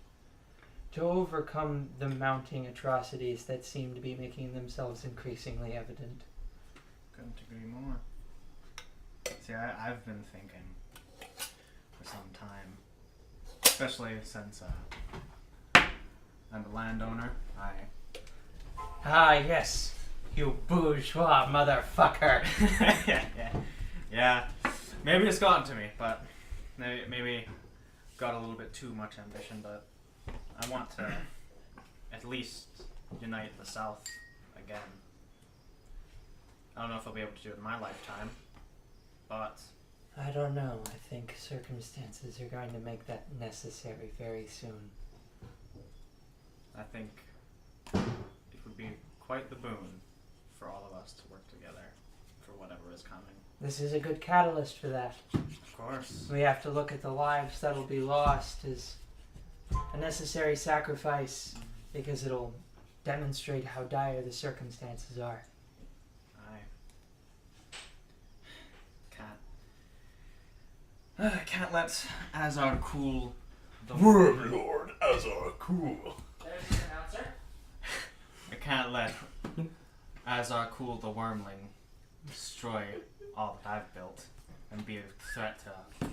to overcome the mounting atrocities that seem to be making themselves increasingly evident. Couldn't agree more. See, I've been thinking for some time, especially since I'm a landowner. Ah, yes, you bourgeois motherfucker. Yeah. Maybe it's gotten to me, but maybe got a little bit too much ambition, but I want to at least unite the South again. I don't know if I'll be able to do it in my lifetime, but... I don't know. I think circumstances are going to make that necessary very soon. I think it would be quite the boon for all of us to work together for whatever is coming. This is a good catalyst for that. Of course. We have to look at the lives that'll be lost as a necessary sacrifice because it'll demonstrate how dire the circumstances are. I can't let Azar cool the Lord Azar, cool. There's the announcer. I can't let Azar cool the wormling destroy all that I've built and be a threat to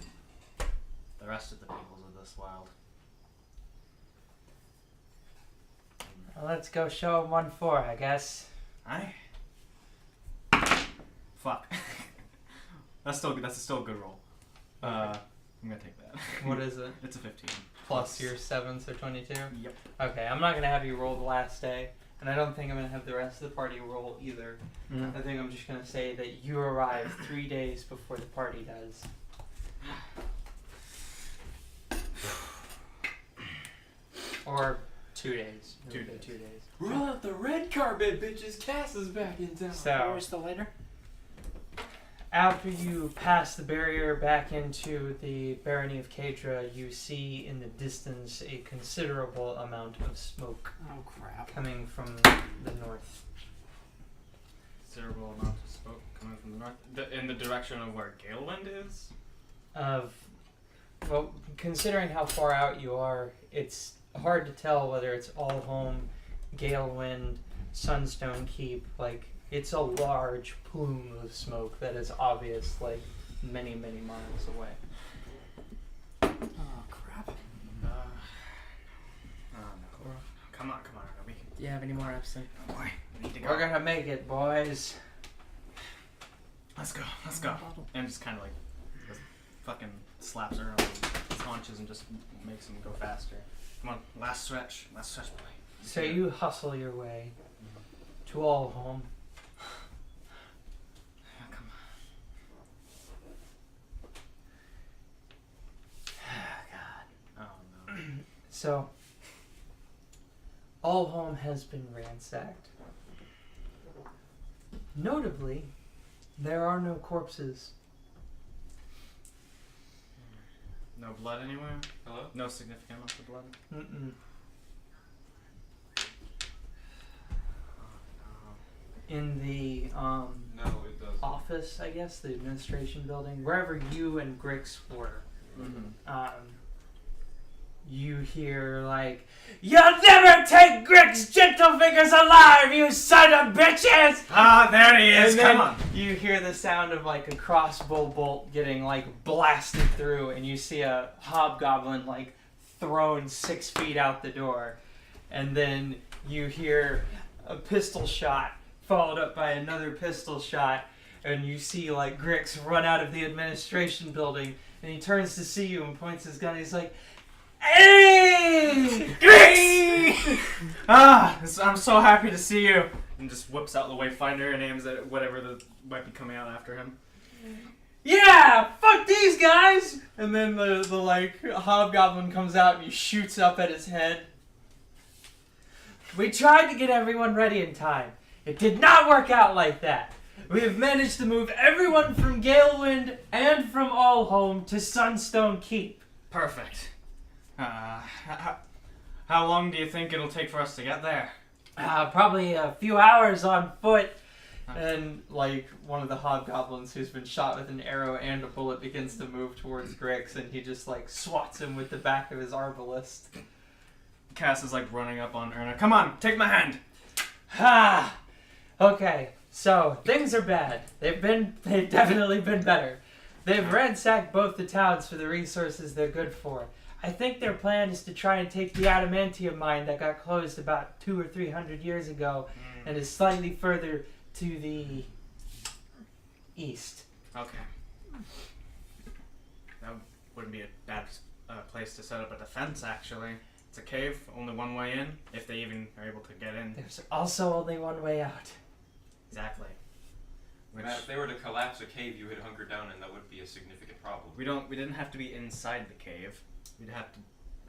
the rest of the peoples of this world. Well, let's go show him 1-4, I guess. Fuck. That's still a good roll. I'm gonna take that. What is it? It's a 15. Plus your 7, so 22? Yep. Okay, I'm not going to have you roll the last day, and I don't think I'm going to have the rest of the party roll either. I think I'm just going to say that you arrive 3 days before the party does. Or 2 days. 2 It'll be days. 2 days. Roll out the red carpet, bitches. Cass is back in town. So, Where's the lighter? after you pass the barrier back into the barony of Kadra, you see in the distance a considerable amount of smoke Oh crap. coming from the north. Considerable amount of smoke coming from the north. In the direction of where Galewind is? Well, considering how far out you are, it's hard to tell whether it's all home, Galewind, Sunstone Keep, like, it's a large plume of smoke that is obvious, like, many, many miles away. Oh, crap. Oh no. Come on, Obi. Do you have any more absinthe? Oh boy, we need to go. We're gonna make it, boys. Let's go. And just kind of like fucking slaps her on his haunches and just makes him go faster. Come on, last stretch, boy. So you hustle your way to All Home. Yeah, come on. God. Oh no. So, All Home has been ransacked. Notably, there are no corpses. No blood anywhere? Hello? No significant amounts of blood? Mm-mm. Oh In the No, it doesn't. office, I guess, the administration building, wherever you and Grix were, no. Mm-hmm. you hear like, "You'll never take Grix Gentlefingers alive, you son of bitches!" Ah, there he is! And then Come on! you hear the sound of like a crossbow bolt getting like blasted through, and you see a hobgoblin like thrown 6 feet out the door, and then you hear a pistol shot followed up by another pistol shot, and you see like Grix run out of the administration building, and he turns to see you and points his gun. He's like, "Hey! Grix! I'm so happy to see you! And just whips out the Wayfinder and aims at whatever might be coming out after him. Yeah, fuck these guys!" And then the like hobgoblin comes out and he shoots up at his head. "We tried to get everyone ready in time. It did not work out like that. We have managed to move everyone from Galewind and from All Home to Sunstone Keep." Perfect. How long do you think it'll take for us to get there? Probably a few hours on foot. And like one of the hobgoblins who's been shot with an arrow and a bullet begins to move towards Grix, and he just like swats him with the back of his arbalist. Cass is like running up on Erna. Come on, take my hand! Ha! Okay, so things are bad. They've definitely been better. They've ransacked both the towns for the resources they're good for. I think their plan is to try and take the adamantium mine that got closed about 200 or 300 years ago and is slightly further to the east. Okay. That wouldn't be a bad place to set up a defense, actually. It's a cave, only one way in, if they even are able to get in. There's also only one way out. Exactly. Which Matt, if they were to collapse a cave you had hunkered down in, that would be a significant problem. we didn't have to be inside the cave. We'd have to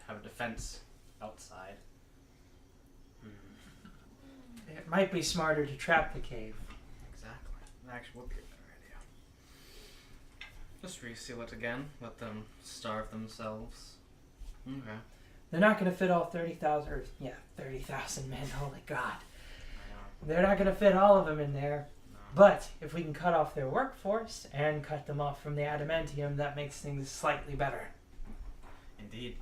have a defense outside. It might be smarter to trap the cave. Exactly. Actually, would be a better idea. Just reseal it again. Let them starve themselves. Okay. They're not going to fit all 30,000, 30,000 men, holy God. I know. They're not going to fit all of them in there. No. But if we can cut off their workforce and cut them off from the adamantium, that makes things slightly better. Indeed.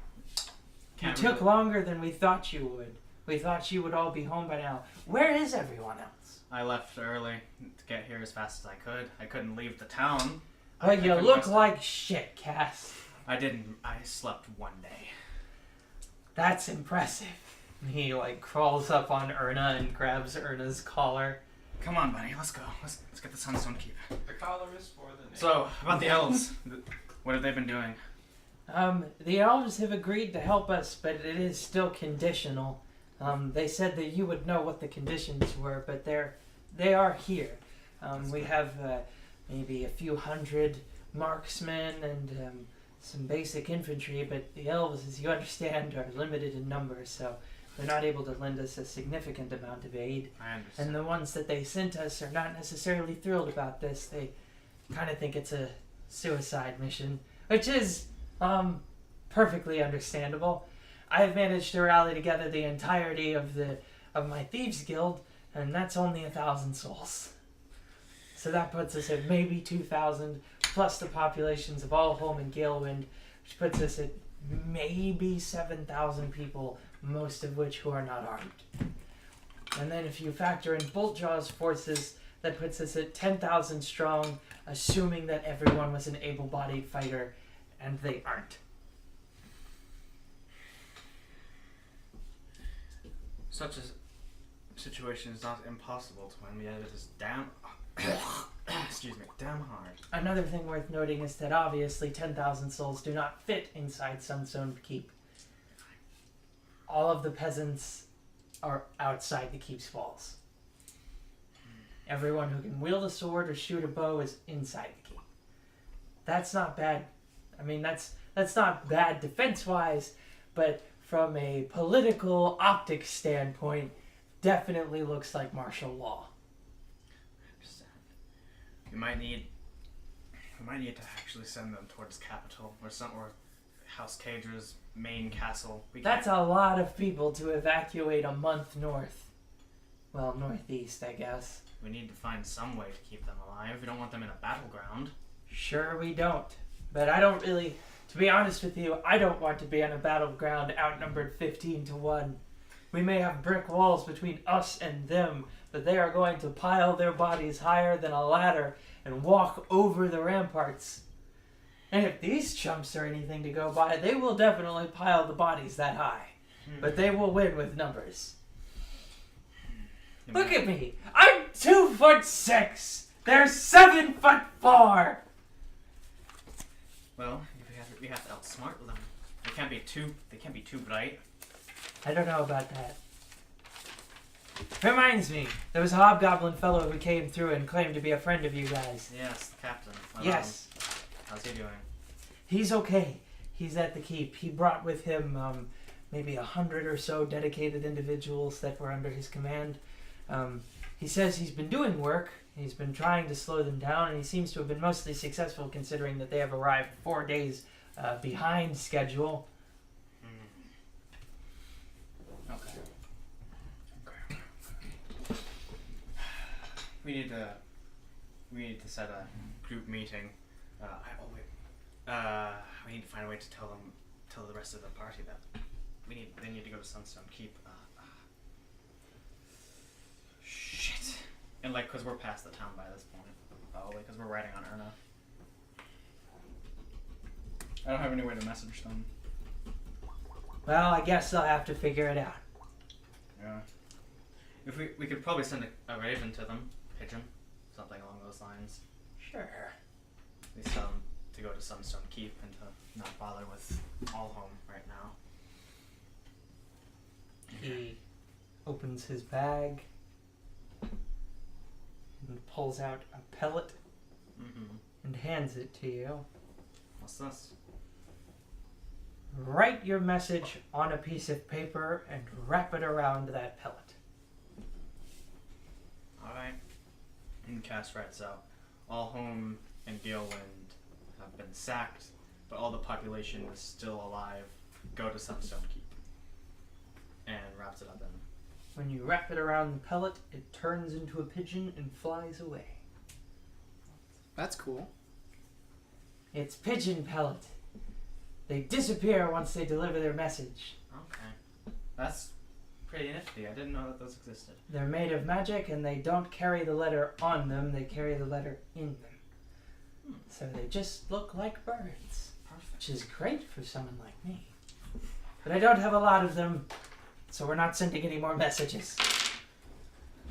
You took longer than we thought you would. We thought you would all be home by now. Where is everyone else? I left early to get here as fast as I could. I couldn't leave the town. Well, I you couldn't look rest- like shit, Cass. I didn't. I slept one day. That's impressive. He like crawls up on Erna and grabs Erna's collar. Come on, buddy. Let's go. Let's get the Sunstone Keep. The collar is for the name. So, about the elves. What have they been doing? The elves have agreed to help us, but it is still conditional. They said that you would know what the conditions were, but they are here. We have maybe a few hundred marksmen and some basic infantry, but the elves, as you understand, are limited in numbers, so they're not able to lend us a significant amount of aid. I understand. And the ones that they sent us are not necessarily thrilled about this. They kind of think it's a suicide mission, which is perfectly understandable. I've managed to rally together the entirety of my thieves guild, and that's only 1,000 souls. So that puts us at maybe 2,000, plus the populations of All Home and Galewind, which puts us at maybe 7,000 people, most of which who are not armed. And then if you factor in Boltjaw's forces, that puts us at 10,000 strong, assuming that everyone was an able-bodied fighter, and they aren't. Such a situation is not impossible to win, yet it is damn excuse me, damn hard. Another thing worth noting is that obviously 10,000 souls do not fit inside Sunstone Keep. All of the peasants are outside the keep's walls. Everyone who can wield a sword or shoot a bow is inside the keep. That's not bad. I mean, that's not bad defense-wise, but from a political optics standpoint, definitely looks like martial law. I understand. We might need to actually send them towards capital or House Cadra's main castle. That's a lot of people to evacuate a month north. Well, northeast, I guess. We need to find some way to keep them alive. We don't want them in a battleground. Sure we don't. But I don't really, to be honest with you, I don't want to be on a battleground outnumbered 15-1. We may have brick walls between us and them, but they are going to pile their bodies higher than a ladder and walk over the ramparts. And if these chumps are anything to go by, they will definitely pile the bodies that high. But they will win with numbers. Look at me! I'm 2'6". They're 7'4". Well, we have to outsmart them. They can't be too bright. I don't know about that. Reminds me, there was a hobgoblin fellow who came through and claimed to be a friend of you guys. Yes, the captain. Yes. How's he doing? He's okay. He's at the keep. He brought with him maybe 100 or so dedicated individuals that were under his command. He says he's been doing work. He's been trying to slow them down, and he seems to have been mostly successful considering that they have arrived 4 days behind schedule. Okay. We need to set a group meeting. We need to find a way to tell the rest of the party that they need to go to Sunstone Keep. Shit. And because we're past the town by this point, probably because we're riding on Erna. I don't have any way to message them. Well, I guess I'll have to figure it out. Yeah. If we could probably send a raven to them, pigeon, something along those lines. Sure. At least to go to Sunstone Keep and to not bother with Allhome right now. He opens his bag and pulls out a pellet and hands it to you. What's this? Write your message on a piece of paper and wrap it around that pellet. Alright. And Cass writes out, Allhome and Galewind have been sacked, but all the population is still alive. Go to Sunstone Keep. And wraps it up in. When you wrap it around the pellet, it turns into a pigeon and flies away. That's cool. It's pigeon pellet. They disappear once they deliver their message. Okay. That's pretty nifty. I didn't know that those existed. They're made of magic and they don't carry the letter on them, they carry the letter in them. So they just look like birds. Perfect. Which is great for someone like me. But I don't have a lot of them, so we're not sending any more messages.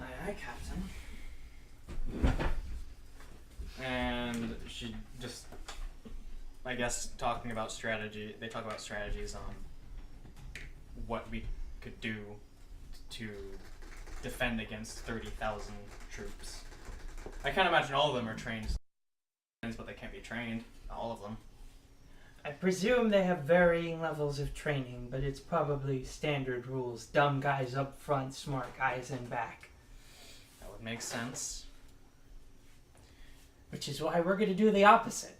Aye, aye, Captain. And she just, I guess, talking about strategy. They talk about strategies on what we could do to defend against 30,000 troops. I can't imagine all of them are trained, but they can't be trained. All of them. I presume they have varying levels of training, but it's probably standard rules. Dumb guys up front, smart guys in back. That would make sense. Which is why we're going to do the opposite.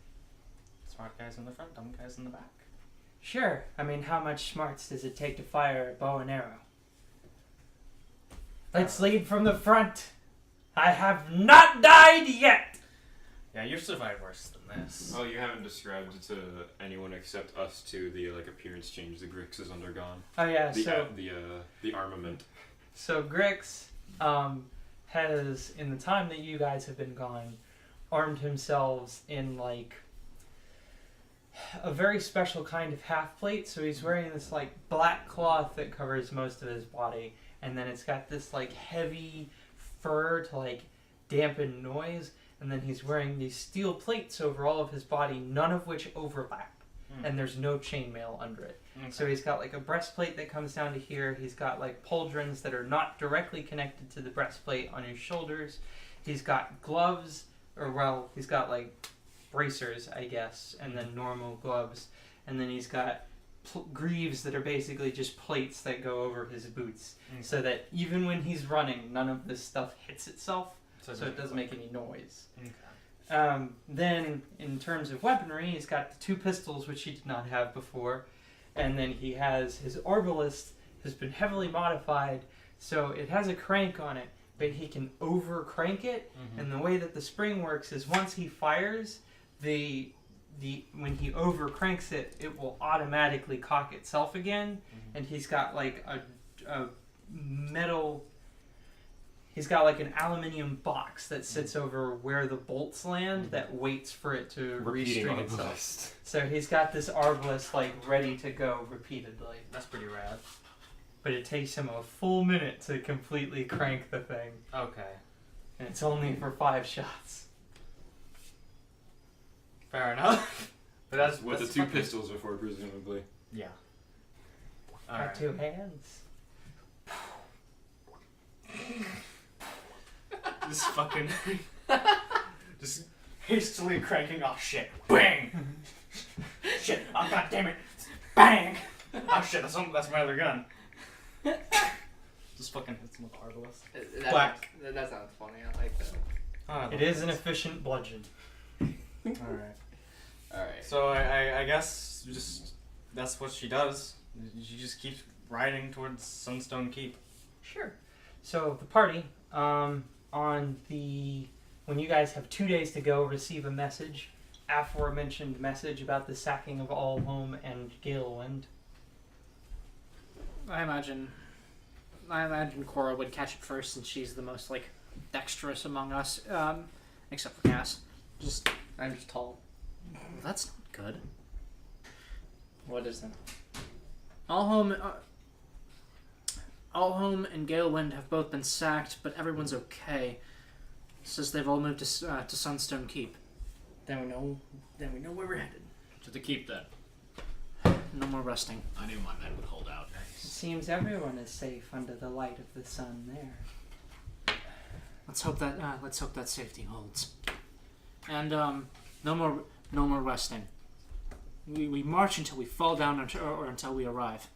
Smart guys in the front, dumb guys in the back. Sure. I mean, how much smarts does it take to fire a bow and arrow? Let's lead from the front. I have not died yet! Yeah, you've survived worse than this. Oh, you haven't described to anyone except us two the appearance change the Grix has undergone. Oh yeah, The armament. so Grix has, in the time that you guys have been gone, armed himself in like a very special kind of half plate. So he's wearing this like black cloth that covers most of his body, and then it's got this like heavy fur to like dampen noise, and then he's wearing these steel plates over all of his body, none of which overlap, and there's no chainmail under it. Okay. So he's got like a breastplate that comes down to here. He's got like pauldrons that are not directly connected to the breastplate on his shoulders. He's got gloves, or well, he's got like bracers, I guess, and then normal gloves. And then he's got greaves that are basically just plates that go over his boots, so that even when he's running, none of this stuff hits itself, so it doesn't make any noise. Okay. Then, in terms of weaponry, he's got the 2 pistols, which he did not have before. And then he has his arbalist has been heavily modified, so it has a crank on it, but he can over crank it. And the way that the spring works is once he fires, when he over cranks it, it will automatically cock itself again. And he's got like a metal. He's got like an aluminium box that sits over where the bolts land that waits for it to Repeating restring arbalist. itself. So he's got this arbalist like ready to go repeatedly. That's pretty rad. But it takes him a full minute to completely crank the thing. Okay. And it's only for 5 shots. Fair enough. But that's what the that's 2 fucking- pistols are for, presumably. Yeah. Got Alright. 2 hands. Just fucking just hastily cranking. Oh shit! Bang! Shit! Oh god damn it! Bang! Oh shit! That's my other gun. Just fucking hits him with the arbalist. Black. That sounds funny. I like that. Oh, It is an efficient bludgeon. Alright. Alright. So I guess just that's what she does. She just keeps riding towards Sunstone Keep. Sure. So the party, when you guys have 2 days to go, receive a message, aforementioned message about the sacking of Allhome and Galewind. I imagine Cora would catch it first, since she's the most like dexterous among us, except for Cass. I'm just tall. Well, that's not good. What is that? Allhome and Galewind have both been sacked, but everyone's okay. Says they've all moved to Sunstone Keep. Then we know where we're headed. To the keep then. No more resting. I knew my men would hold out. It seems everyone is safe under the light of the sun there. Let's hope that safety holds. And no more resting. We march until we fall down, or until we arrive.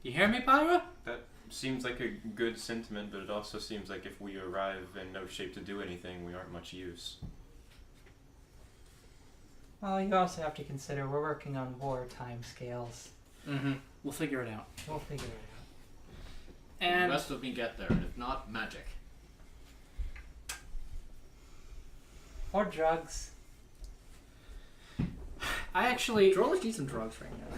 You hear me, Pyra? That seems like a good sentiment, but it also seems like if we arrive in no shape to do anything, we aren't much use. Well, you also have to consider we're working on war time scales. Mm-hmm. We'll figure it out. We'll figure it out. And the rest of me get there, and if not, magic. Or drugs. I actually, Drollers need some drugs right now.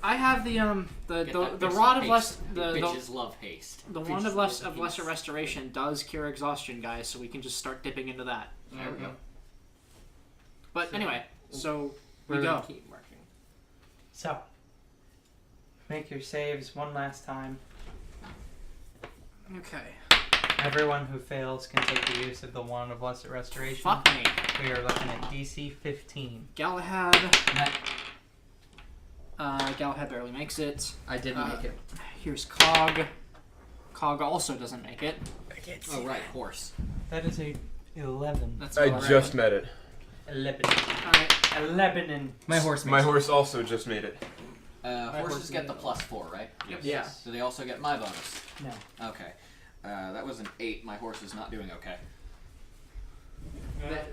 I have the Get that the bitch rod some of less haste. the Bitches love haste. wand of lesser restoration does cure exhaustion, guys. So we can just start dipping into that. There we go. But So- anyway, so we We're go. gonna keep marching. So, make your saves one last time. Okay. Everyone who fails can take the use of the Wand of Lesser Restoration. Fuck me. We are looking at DC 15. Galahad. Galahad barely makes it. I didn't make it. Here's Cog. Cog also doesn't make it. Oh right, horse. That is a 11. That's I correct. just met it. A Lebanon. Alright. A Lebanon. My horse makes My it. horse also just made it. Horses get the +4, right? Yep. Yeah. Do they also get my bonus? No. Okay. That was an 8. My horse is not doing okay.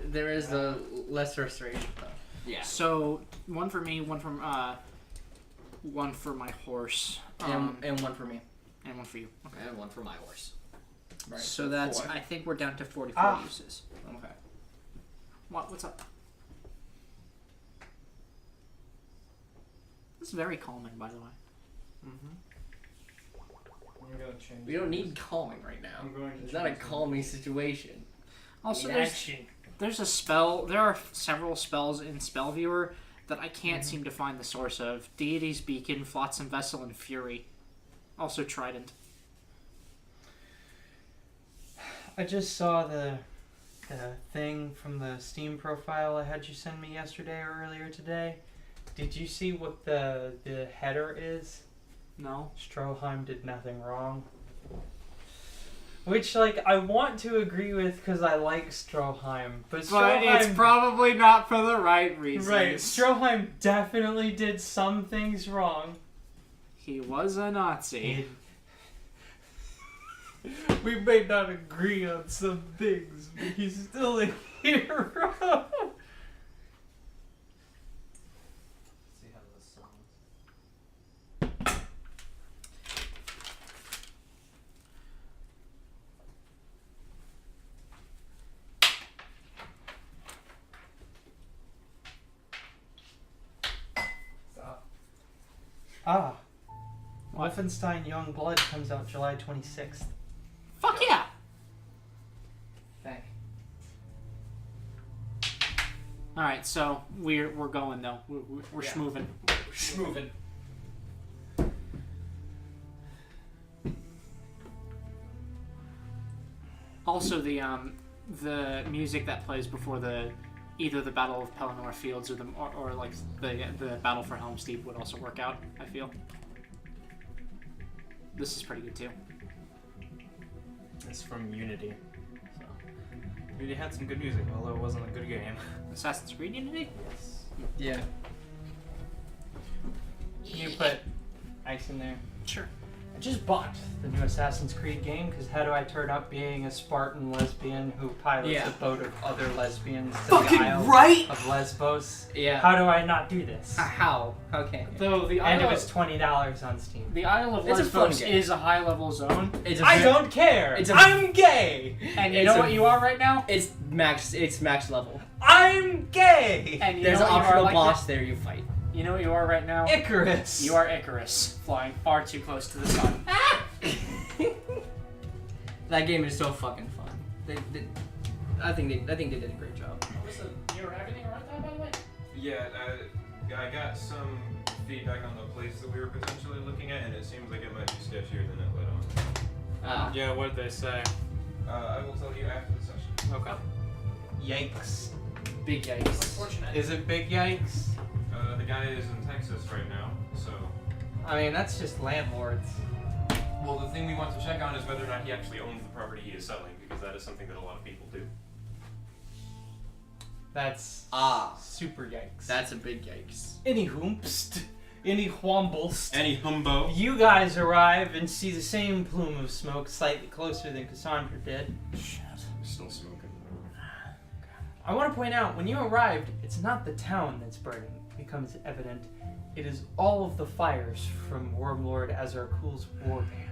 There is the less restoration though. Yeah. So one for me, one for my horse, And one for me. and one for you. Okay. And 1 for my horse. Right. So that's 4. I think we're down to 44 Ah. uses. Okay. What's up? This is very calming, by the way. Mm-hmm. I'm gonna change. We don't need calming right now. I'm going to It's not a change calming this. situation. Also, Need there's, action. there's a spell. There are several spells in Spellviewer that I can't seem to find the source of. Deity's Beacon, Flotsam Vessel, and Fury. Also Trident. I just saw the thing from the Steam profile I had you send me yesterday or earlier today. Did you see what the header is? No? Stroheim did nothing wrong. Which, like, I want to agree with because I like Stroheim, but Stroheim... it's probably not for the right reasons. Right, Stroheim definitely did some things wrong. He was a Nazi. We may not agree on some things, but he's still a hero. See how this sounds. Stop. Wolfenstein Young Blood comes out July 26th. Fuck yeah! Thank. Alright, so we're going though. We're Yeah. schmoovin'. Schmoovin'. Also, the music that plays before either the Battle of Pelennor Fields or like the Battle for Helm's Deep would also work out. I feel this is pretty good too. It's from Unity. So Unity had some good music, although it wasn't a good game. Assassin's Creed Unity. Yes. Yeah. Can you put ice in there? Sure. I just bought the new Assassin's Creed game because how do I turn up being a Spartan lesbian who pilots Yeah. a boat of other lesbians to Fucking the Isle right! of Lesbos? Yeah. How do I not do this? How? Okay. Though the And it Isle, was $20 on Steam. the Isle of It's a fun Lesbos game. is a high level zone, It's a I ve- don't care. it's a- I'm gay. and you It's know a- what you are right now. It's max level. I'm gay. And you There's know an what you are optional like boss there you fight. You know what you are right now. Icarus. You are Icarus, flying far too close to the sun. That game is so fucking fun. I think they did a great job. Listen, you're everything right there, by the way. Yeah, I got some feedback on the place that we were potentially looking at, and it seems like it might be sketchier than it let on. Yeah, what did they say? I will tell you after the session. Okay. Yikes. Big yikes. Unfortunate. Is it big yikes? The guy is in Texas right now, so. I mean, that's just landlords. Well, the thing we want to check on is whether or not he actually owns the property he is selling, because that is something that a lot of people do. That's super yikes. That's a big yikes. Any hoomst, any whomblest. Any humbo? You guys arrive and see the same plume of smoke slightly closer than Cassandra did. Shit. Still smoking. I want to point out, when you arrived, it's not the town that's burning, becomes evident. It is all of the fires from Wormlord Azarkul's war band.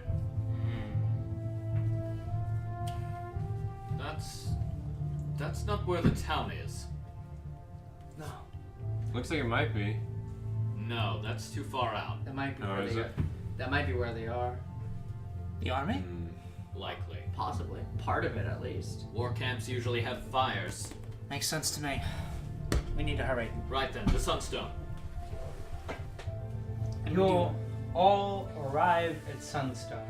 That's not where the town is. No. Looks like it might be. No, that's too far out. That might be Oh, where is they it? are. That might be where they are. The army? Likely. Possibly. Part of it, at least. War camps usually have fires. Makes sense to me. We need to hurry. Right then, the Sunstone. And You'll all arrive at Sunstone.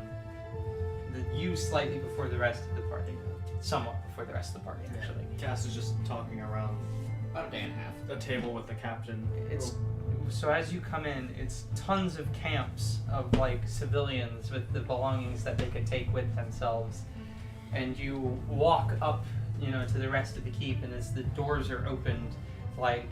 You slightly before the rest of the party. Somewhat before the rest of the party, actually. Cass is just talking around About a day and a half. the table with the captain. It's so as you come in, it's tons of camps of like civilians with the belongings that they could take with themselves, and you walk up, to the rest of the keep, and as the doors are opened, like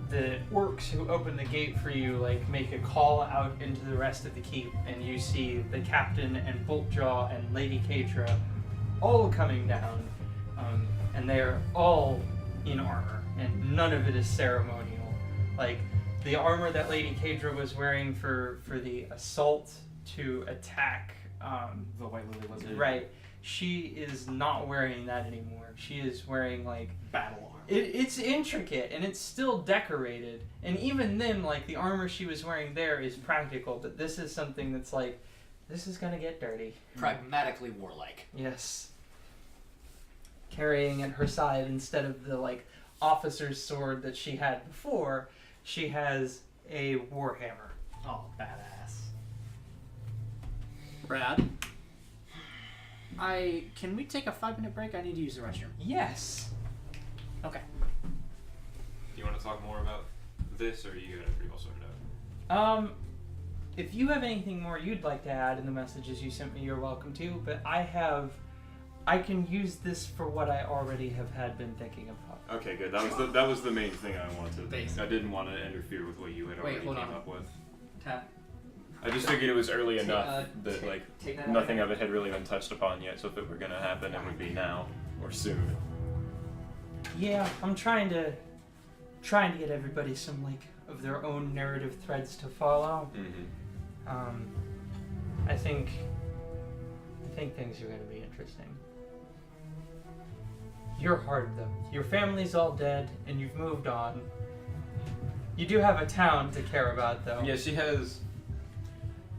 the orcs who open the gate for you, like make a call out into the rest of the keep, and you see the captain and Boltjaw and Lady Kadra all coming down, and they are all in armor, and none of it is ceremonial. Like, the armor that Lady Kadra was wearing for the assault to attack, The White Lily was right, she is not wearing that anymore. She is wearing, like, battle armor. it's intricate, and it's still decorated, and even then, like, the armor she was wearing there is practical, but this is something that's, like, This is gonna get dirty. Pragmatically warlike. Yes. Carrying at her side instead of the officer's sword that she had before, she has a warhammer. Oh, badass. Brad, can we take a 5-minute break? I need to use the restroom. Yes. Okay. Do you want to talk more about this, or you got it pretty well sorted out? If you have anything more you'd like to add in the messages you sent me, you're welcome to. But I can use this for what I already have been thinking about. Okay, good. That was the main thing I wanted. Thanks. I didn't want to interfere with what you had already hold came on. up with. Tap. I just figured it was early enough that Take that nothing of it had really been touched upon yet. So if it were gonna happen, it would be now or soon. Yeah, I'm trying to get everybody some of their own narrative threads to follow. Mm-hmm. I think things are going to be interesting. You're hard though. Your family's all dead and you've moved on. You do have a town to care about though. Yeah, she has.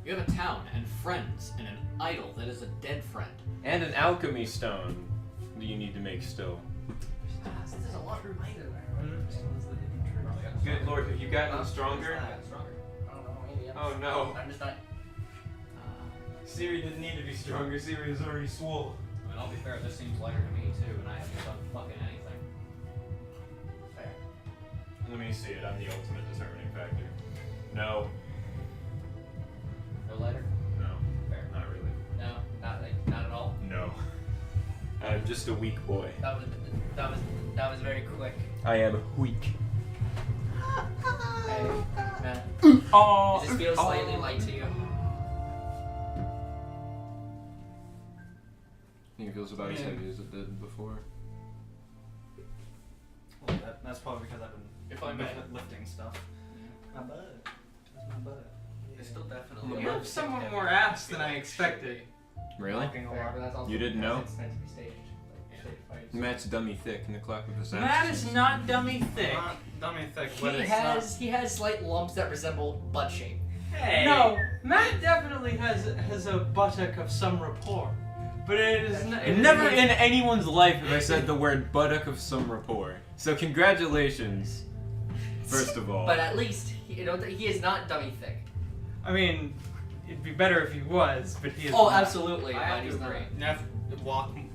You have a town and friends and an idol that is a dead friend. And an alchemy stone that you need to make still. There's a lot reminded Good lord, have you gotten stronger? I don't know, maybe. Oh no. I'm just not. Siri didn't need to be stronger. Siri is already swole. I mean, I'll be fair, this seems lighter to me too, and I haven't done fucking anything. Fair. Let me see it. I'm the ultimate determining factor. No. No lighter? No. Fair. Not really. No, not at all. No. I'm just a weak boy. That was very quick. I am weak. Hey, Matt. Oh, Does this feel slightly light to you? I think it feels about as heavy as it did before. Well, that's probably because I've been If I may. lifting stuff. My butt. That's my butt. It's still definitely. You have somewhat more ass than I expected. Really? Walking a lot. You didn't know? It's meant to be staged. Stage fights. Matt's dummy thick in the clap of his ass. Matt is not dummy thick. Not dummy thick, but He it's has slight lumps that resemble butt shape. Hey. No, Matt definitely has a buttock of some rapport, but it is not. Never in anyone's life have I said the word buttock of some rapport. So congratulations, first of all. But at least he is not dummy thick. I mean, it'd be better if he was, but he is. Oh, not. absolutely. I but have he's to not. agree. Neff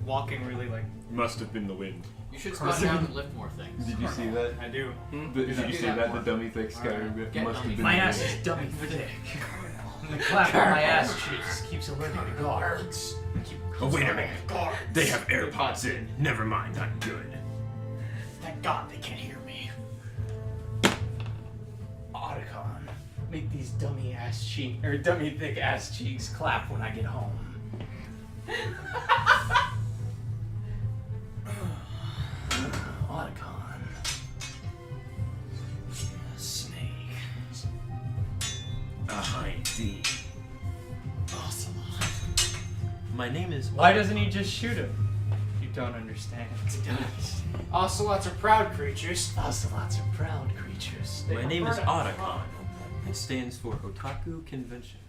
walking really like. Must have been the wind. You should squat down and lift more things. Did you see that? I do. Did you see that? The dummy thick sky Alright. Get must have dummy been My the ass wind. is dummy thick. And the clap of my ass cheeks keeps alerting the guards. Oh, wait a minute. They have AirPods in. Never mind, I'm good. Thank God they can't hear me. Otacon, make these dummy thick ass cheeks clap when I get home. Otacon. Snake. ID. Awesome. My name is. Why doesn't he just shoot him? You don't understand. Ocelots are proud creatures. Ocelots are proud creatures. My name is Otacon. It stands for Otaku Convention.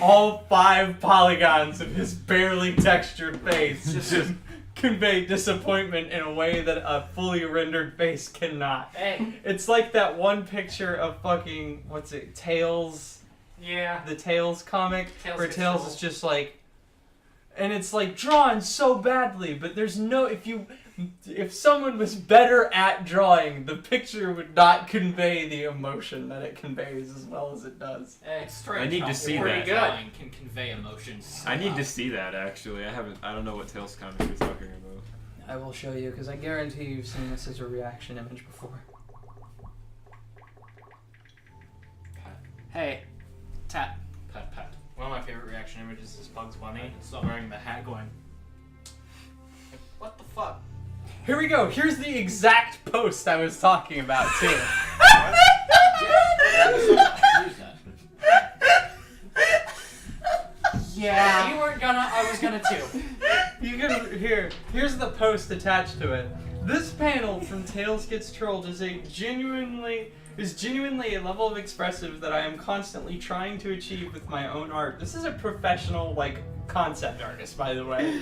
All 5 polygons of his barely textured face just convey disappointment in a way that a fully rendered face cannot. Hey. It's like that one picture of fucking, Tails, Yeah. the Tails comic, Tails where gets Tails full. is just like, and it's like drawn so badly, but there's no, if someone was better at drawing, the picture would not convey the emotion that it conveys as well as it does. Hey. It's strange. I need to how see pretty that. good. Drawing can convey emotions. I need to see that actually. I don't know what Tales comic you're talking about. I will show you, because I guarantee you've seen this as a reaction image before. Hey. Tap. Pat, pat. One of my favorite reaction images is Bugs Bunny So- wearing the hat going. What the fuck? Here we go. Here's the exact post I was talking about, too. Use that. Yeah. You weren't gonna. I was gonna too. You can here's the post attached to it. This panel from Tales Gets Trolled is genuinely a level of expressive that I am constantly trying to achieve with my own art. This is a professional, like, concept artist, by the way.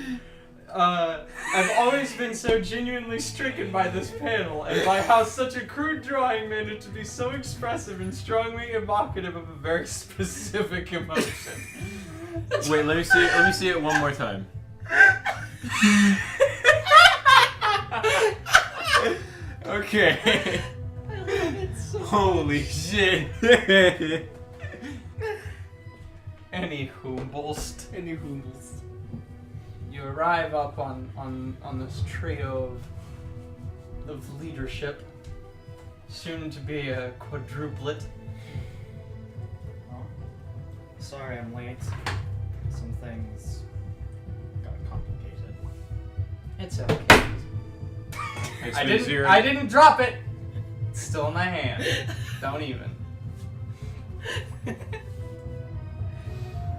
I've always been so genuinely stricken by this panel and by how such a crude drawing managed to be so expressive and strongly evocative of a very specific emotion. Wait, let me see it. Let me see it one more time. Okay. Holy shit. Any Humbolst. You arrive up on this trio of leadership, soon to be a quadruplet. Sorry I'm late. Some things got complicated. It's okay. I didn't drop it. It's still in my hand. Don't even.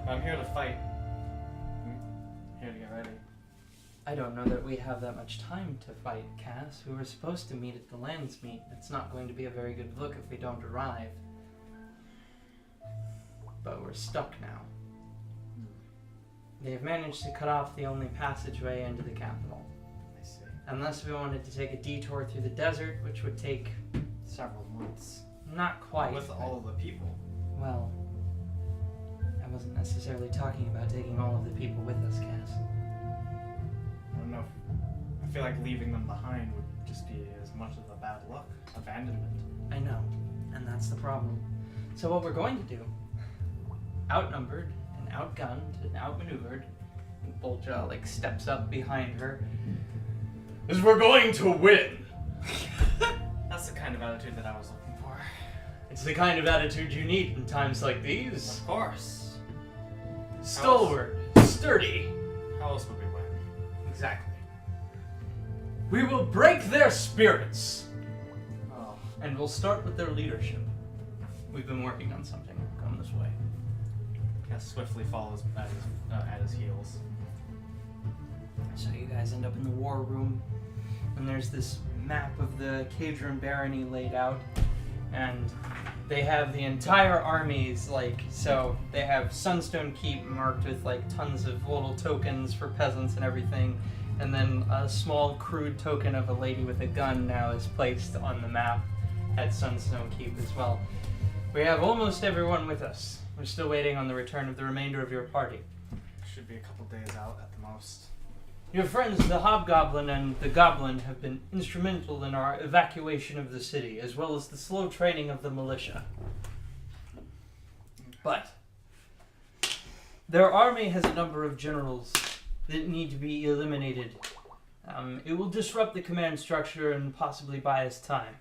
I'm here to fight. Here to get ready. I don't know that we have that much time to fight, Cass. We were supposed to meet at the Lands Meet. It's not going to be a very good look if we don't arrive. But we're stuck now. They've managed to cut off the only passageway into the capital. I see. Unless we wanted to take a detour through the desert, which would take Several months. not quite. With all of the people. Well, I wasn't necessarily talking about taking all of the people with us, Cass. I don't know. I feel like leaving them behind would just be as much of a bad luck. Abandonment. I know, and that's the problem. So what we're going to do, outnumbered and outgunned and outmaneuvered, and Bolja like steps up behind her, is we're going to win. That's the kind of attitude that I was looking for. It's the kind of attitude you need in times like these. Of course. Stalwart, sturdy. How else would we win? Exactly. We will break their spirits. Oh. And we'll start with their leadership. We've been working on something. Come this way. Cass swiftly follows at his heels. So you guys end up in the war room, and there's this map of the Cadron barony laid out, and they have the entire armies, like, so they have Sunstone Keep marked with like tons of little tokens for peasants and everything, and then a small crude token of a lady with a gun now is placed on the map at Sunstone Keep as well. We have almost everyone with us. We're still waiting on the return of the remainder of your party. Should be a couple days out at the most. Your friends, the Hobgoblin and the Goblin, have been instrumental in our evacuation of the city, as well as the slow training of the militia. But their army has a number of generals that need to be eliminated. It will disrupt the command structure and possibly buy us time.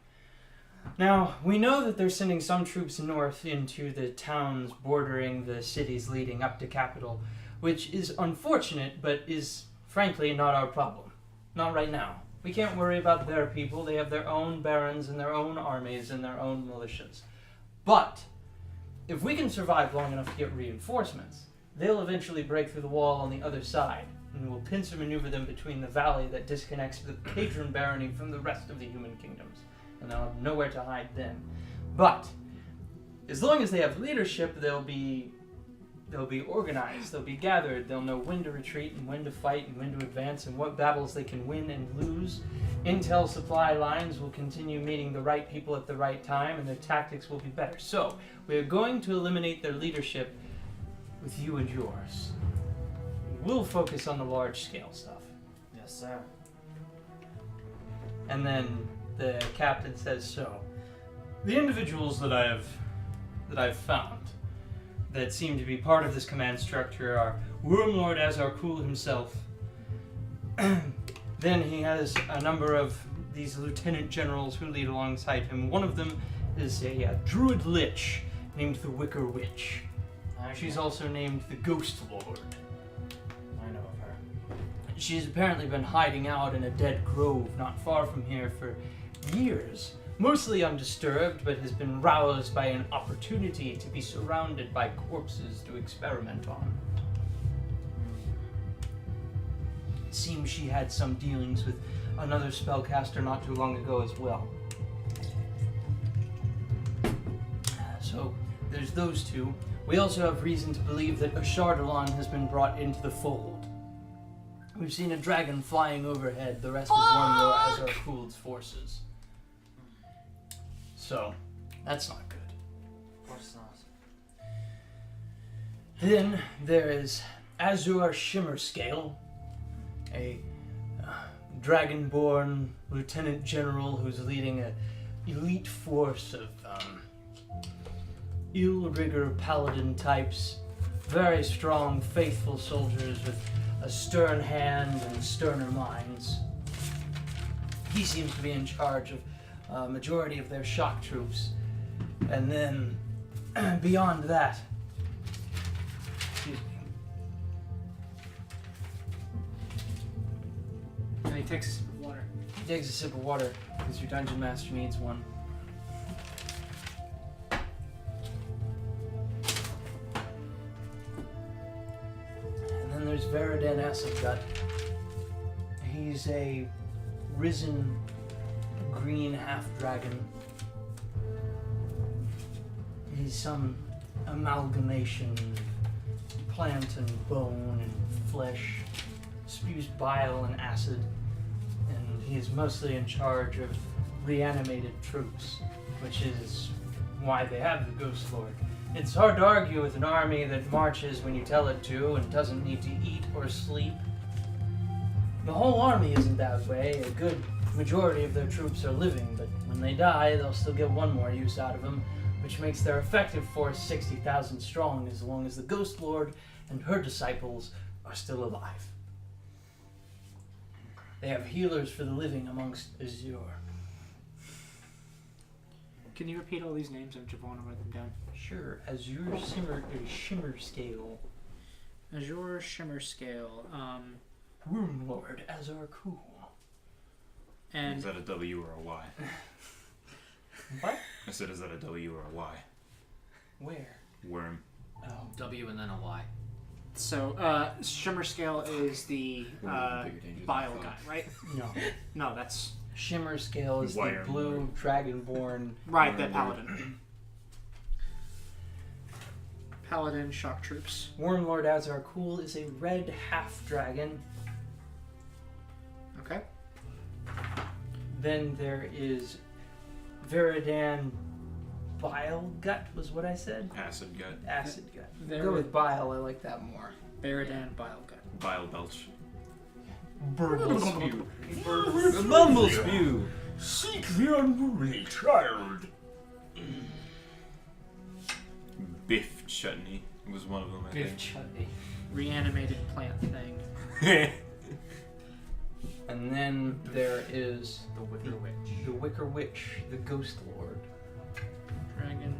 Now, we know that they're sending some troops north into the towns bordering the cities leading up to capital, which is unfortunate, but is frankly not our problem. Not right now. We can't worry about their people. They have their own barons and their own armies and their own militias. But if we can survive long enough to get reinforcements, they'll eventually break through the wall on the other side, and we'll pincer maneuver them between the valley that disconnects the Cadron barony from the rest of the human kingdoms, and they'll have nowhere to hide then. But as long as they have leadership, they'll be organized, they'll be gathered, they'll know when to retreat and when to fight and when to advance and what battles they can win and lose. Intel supply lines will continue meeting the right people at the right time, and their tactics will be better. So, we are going to eliminate their leadership with you and yours. We'll focus on the large-scale stuff. Yes, sir. And then the captain says, so, the individuals that I've found that seem to be part of this command structure are Wormlord Azarkul himself. Then he has a number of these lieutenant generals who lead alongside him. One of them is a druid lich named the Wicker Witch. She's also named the Ghost Lord. I know of her. She's apparently been hiding out in a dead grove not far from here for years. Mostly undisturbed, but has been roused by an opportunity to be surrounded by corpses to experiment on. It seems she had some dealings with another spellcaster not too long ago as well. So there's those two. We also have reason to believe that a Chardalon has been brought into the fold. We've seen a dragon flying overhead, the rest of Wormlore as our Kuld's forces. So, that's not good. Of course not. Then there is Azure Shimmerscale, a dragonborn lieutenant general who's leading an elite force of ill-rigor paladin types, very strong, faithful soldiers with a stern hand and sterner minds. He seems to be in charge of a majority of their shock troops. And then, beyond that, excuse me. And he takes a sip of water. He takes a sip of water, because your dungeon master needs one. And then there's Veridan Acidgut. He's a risen green half-dragon. He's some amalgamation of plant and bone and flesh, spews bile and acid, and he's mostly in charge of reanimated troops, which is why they have the Ghost Lord. It's hard to argue with an army that marches when you tell it to and doesn't need to eat or sleep. The whole army isn't that way. A good majority of their troops are living, but when they die, they'll still get one more use out of them, which makes their effective force 60,000 strong as long as the Ghost Lord and her disciples are still alive. They have healers for the living amongst Azure. Can you repeat all these names? I just want to write them down. Sure, Azure Shimmerscale, Azure Shimmerscale. Wormlord Azarkul. And Is that a W or a Y? What? I said, is that a W or a Y? Where? Worm. Oh. W and then a Y. so, Shimmerscale is the bile guy, right? No. No, that's Shimmerscale is the Wire blue dragonborn. right. That paladin. Paladin shock troops. Wormlord Azarkul is a red half-dragon. Okay. Then there is Veridan Bilegut, was what I said? Acid gut. Acid gut. There- Go with bile, I like that more. Baradan Bilegut. Bile belch. Burble spew. Mumble spew. Seek the unruly child. Biff chutney was one of them, I Biff think. chutney. Reanimated plant thing. And then there is The Wicker Witch. the Wicker Witch, the Ghost Lord. Dragon.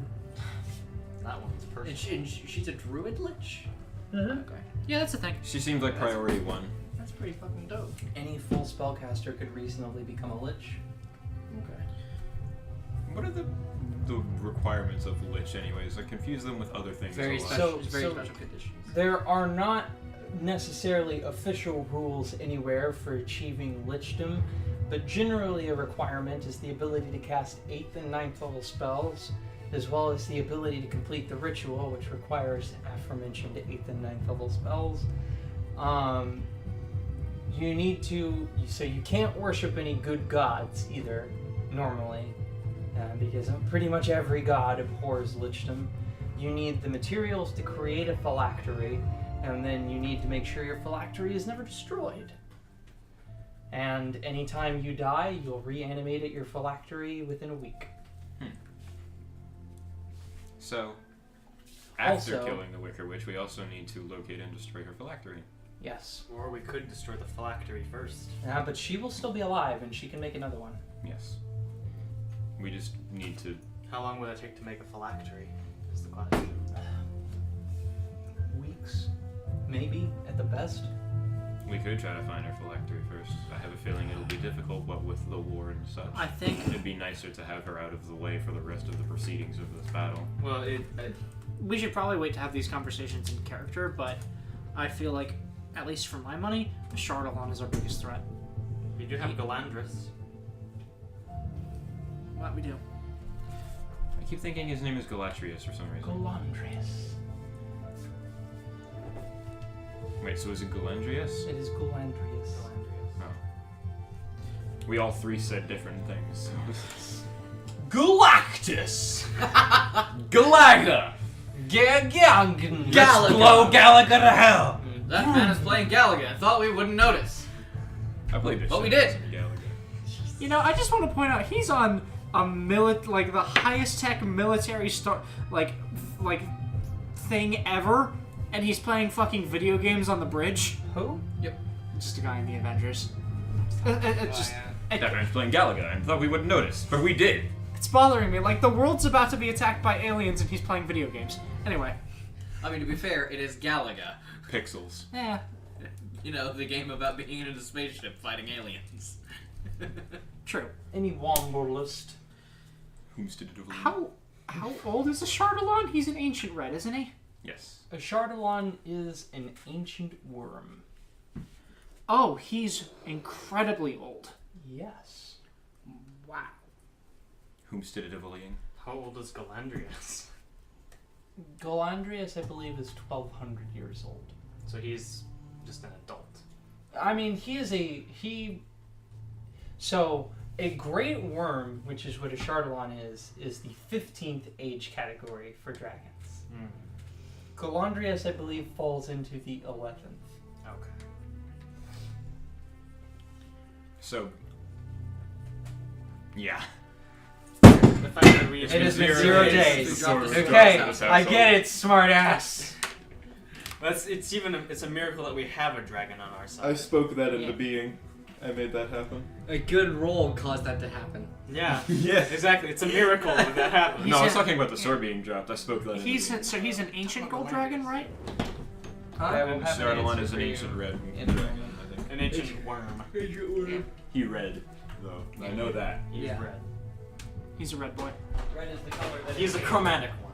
That one's personal. And she's a druid lich? Okay. Yeah, that's a thing. She seems like priority one. That's pretty fucking dope. Any full spellcaster could reasonably become a lich. Okay. What are the requirements of Lich anyways? I confuse them with other things Very a lot. special. So- very so- special conditions. There are not necessarily official rules anywhere for achieving lichdom, but generally a requirement is the ability to cast 8th and 9th level spells, as well as the ability to complete the ritual, which requires aforementioned 8th and 9th level spells. You need to, so you can't worship any good gods either, normally, because pretty much every god abhors lichdom. You need the materials to create a phylactery, and then you need to make sure your phylactery is never destroyed. And anytime you die, you'll reanimate at your phylactery within a week. So, after Also- killing the Wicker Witch, we also need to locate and destroy her phylactery. Yes. Or we could destroy the phylactery first. But she will still be alive, and she can make another one. Yes. We just need to... How long would it take to make a phylactery? Is the question. Weeks, maybe, at the best. We could try to find her phylactery first. I have a feeling it'll be difficult, what with the war and such. I think It'd be nicer to have her out of the way for the rest of the proceedings of this battle. Well, we should probably wait to have these conversations in character, but I feel like, at least for my money, Chardalon is our biggest threat. we We do have Galandris. What we do? I keep thinking his name is Galatrius for some reason. Galandrius. Wait, so is it Galandrius? It is Galandrius. We all three said different things. Galactus! Galaga! Galaga. Let's blow Galaga to hell! That man is playing Galaga. I thought we wouldn't notice. I played this. But we did. You know, I just want to point out he's on a like the highest tech military like thing ever, and he's playing fucking video games on the bridge. Who? Yep. Just a guy in the Avengers. It's That man's playing Galaga. I thought we wouldn't notice, but we did. It's bothering me. Like, the world's about to be attacked by aliens and he's playing video games. Anyway. I mean, to be fair, it is Galaga. Pixels. Yeah. You know, the game about being in a spaceship fighting aliens. True. Any Womborlist. How old is the Chardalon? He's an ancient red, isn't he? Yes. A Chardalon is an ancient worm. Oh, he's incredibly old. Yes. Wow. Whomstedivullying. How old is Galandrius? Galandrius, I believe, is 1,200 years old. So he's just an adult. I mean, So, a great worm, which is what a Chardalon is the 15th age category for dragons. Galandrius, I believe, falls into the 11th. Okay. So. Yeah. The fact that we It has been 0 days. Okay, I get it, smartass. It's a miracle that we have a dragon on our side. I spoke that into being. I made that happen. A good roll caused that to happen. Yeah. Yeah. Exactly. It's a miracle that that happened. No, I was talking about the sword being dropped. I spoke that He's into so he's an ancient gold dragon, right? I will have an Chardalon answer is an for you. ancient red in dragon, I think. An ancient worm. He read, though. I know that. He's Yeah. red. He's a red boy. Red is the color that He's a chromatic one.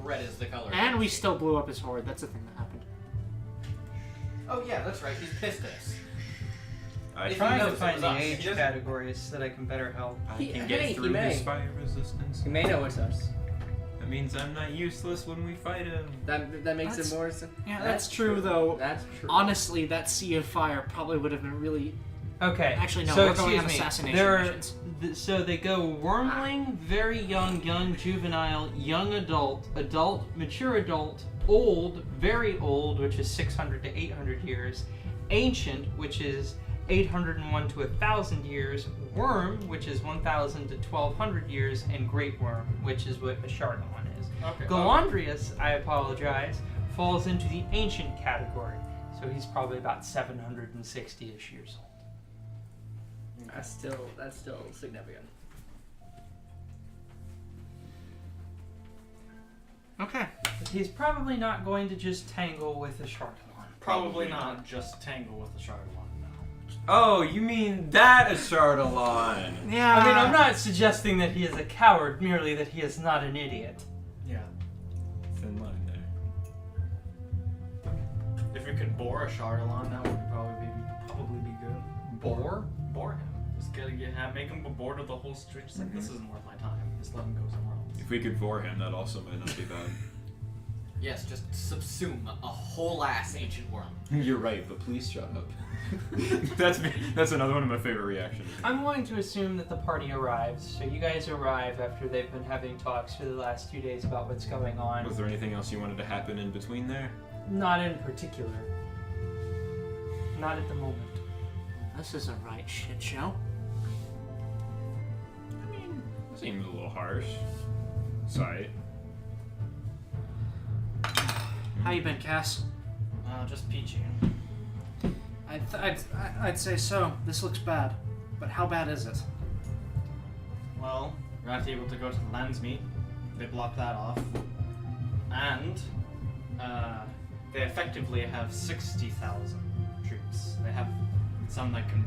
Red is the color. And we still blew up his horde. That's the thing that happened. Oh yeah, that's right. He's pissed at us. I If Trying he to knows it find was the us. age He doesn't- categories so that I can better help. I He- can hey, get he through may. his fire resistance. He may know it's us. That means I'm not useless when we fight him. That makes That's- it more. Yeah, that's true, though. That's true. Honestly, that Sea of Fire probably would have been really... Okay. Actually, no, so we're going on excuse me. assassination There are, missions. so they go wormling, very young, young juvenile, young adult, adult, mature adult, old, very old, which is 600 to 800 years, ancient, which is 801 to 1,000 years, worm, which is 1,000 to 1,200 years, and great worm, which is what a Chardalon is. Okay. Galandrius, I apologize, falls into the ancient category, so he's probably about 760-ish years old. That's still significant. Okay. But he's probably not going to just tangle with a Chardalon. Probably not just tangle with the Chardalon. No. Oh, you mean that is Chardalon? Yeah. I mean, I'm not suggesting that he is a coward, merely that he is not an idiot. Yeah. Thin line there. If we could bore a Chardalon, that would probably be good. Bore? Bore him. Just make him bored of the whole street. Just like, this isn't worth my time. Just let him go somewhere else. If we could vor him, that also might not be bad. Yes, just subsume a whole ass ancient worm. You're right, but please shut up. that's another one of my favorite reactions. I'm going to assume that the party arrives, so you guys arrive after they've been having talks for the last 2 days about what's going on. Was there anything else you wanted to happen in between there? Not in particular. Not at the moment. This is a right shit show. I mean, it seems a little harsh. Sorry. How you been, Cass? Just peachy. I'd say so. This looks bad. But how bad is it? Well, we're not able to go to the Landsmeet. They blocked that off. And they effectively have 60,000 troops. They have some that can